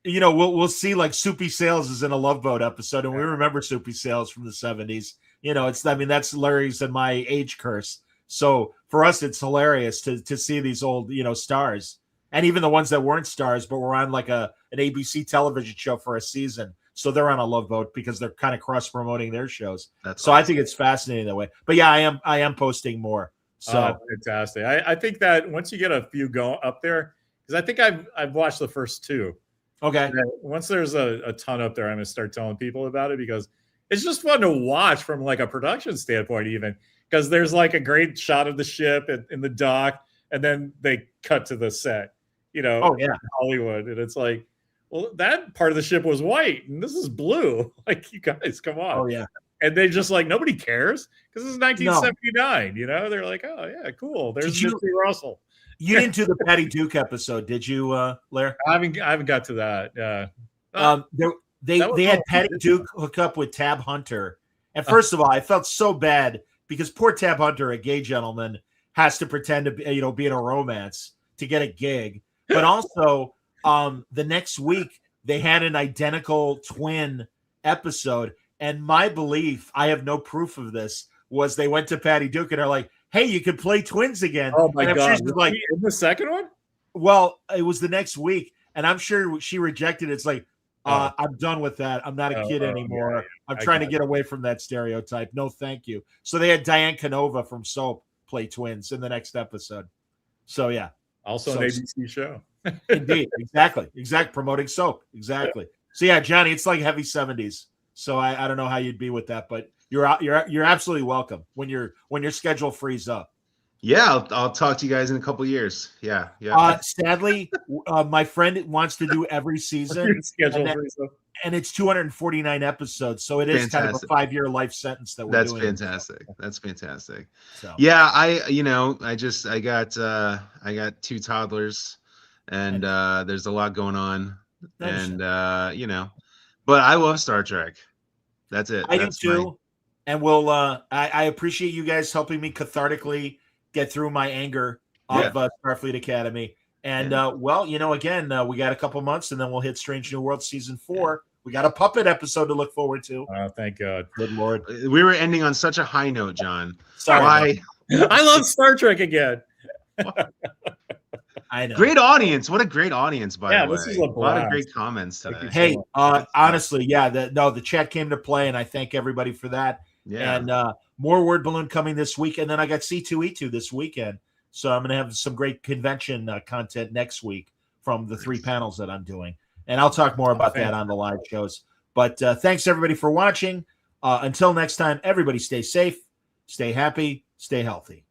we'll see like Soupy Sales is in a Love Boat episode, and we remember Soupy Sales from the 70s. That's Larry's and my age curse. So for us, it's hilarious to see these old, stars, and even the ones that weren't stars, but were on like an ABC television show for a season. So they're on a Love Boat because they're kind of cross promoting their shows. I think it's fascinating that way. But yeah, I am posting more. So fantastic. I think that once you get a few go up there, because I think I've watched the first 2. Okay. Once there's a ton up there, I'm gonna start telling people about it because it's just fun to watch from like a production standpoint, even because there's like a great shot of the ship in the dock, and then they cut to the set, in Hollywood, and it's like, well, that part of the ship was white, and this is blue. Like, you guys, come on. Oh yeah. And they just like, nobody cares because this is 1979. They're like, oh yeah, cool. There's Misty Russell. You didn't do the Patty Duke episode, did you, Larry? I haven't got to that. They had Patty Duke hook up with Tab Hunter, and first of all, I felt so bad because poor Tab Hunter, a gay gentleman, has to pretend to be in a romance to get a gig. But also, the next week they had an identical twin episode, and my belief, I have no proof of this, was they went to Patty Duke and are like, hey, you could play twins again. Oh my God. Sure like, in the second one? Well, it was the next week, and I'm sure she rejected it. It's like, I'm done with that. I'm not a kid anymore. Yeah. I'm trying to get away from that stereotype. No, thank you. So they had Diane Canova from Soap play twins in the next episode. So yeah. Also an ABC show. Indeed. Exactly. Promoting Soap. Exactly. Yeah. So yeah, Johnny, it's like heavy 70s. So I don't know how you'd be with that, but you're absolutely welcome when your schedule frees up. Yeah, I'll talk to you guys in a couple of years. Yeah. Sadly, my friend wants to do every season, and it's 249 episodes, so it is kind of a 5-year life sentence that we're doing. That's fantastic. So. Yeah, I got 2 toddlers, and there's a lot going on, and but I love Star Trek. That's it. I do too, and we'll. I appreciate you guys helping me cathartically get through my anger of Starfleet Academy. And again, we got a couple months, and then we'll hit Strange New World season 4. We got a puppet episode to look forward to. Oh, thank God. Good Lord. We were ending on such a high note, John. Sorry. I love Star Trek again. I know. Great audience. What a great audience, by the way. This is a lot of great comments today. Hey, honestly, the chat came to play, and I thank everybody for that. Yeah. And more Word Balloon coming this week. And then I got C2E2 this weekend. So I'm going to have some great convention content next week from the 3 panels that I'm doing. And I'll talk more about that on the live shows. But thanks, everybody, for watching. Until next time, everybody stay safe, stay happy, stay healthy.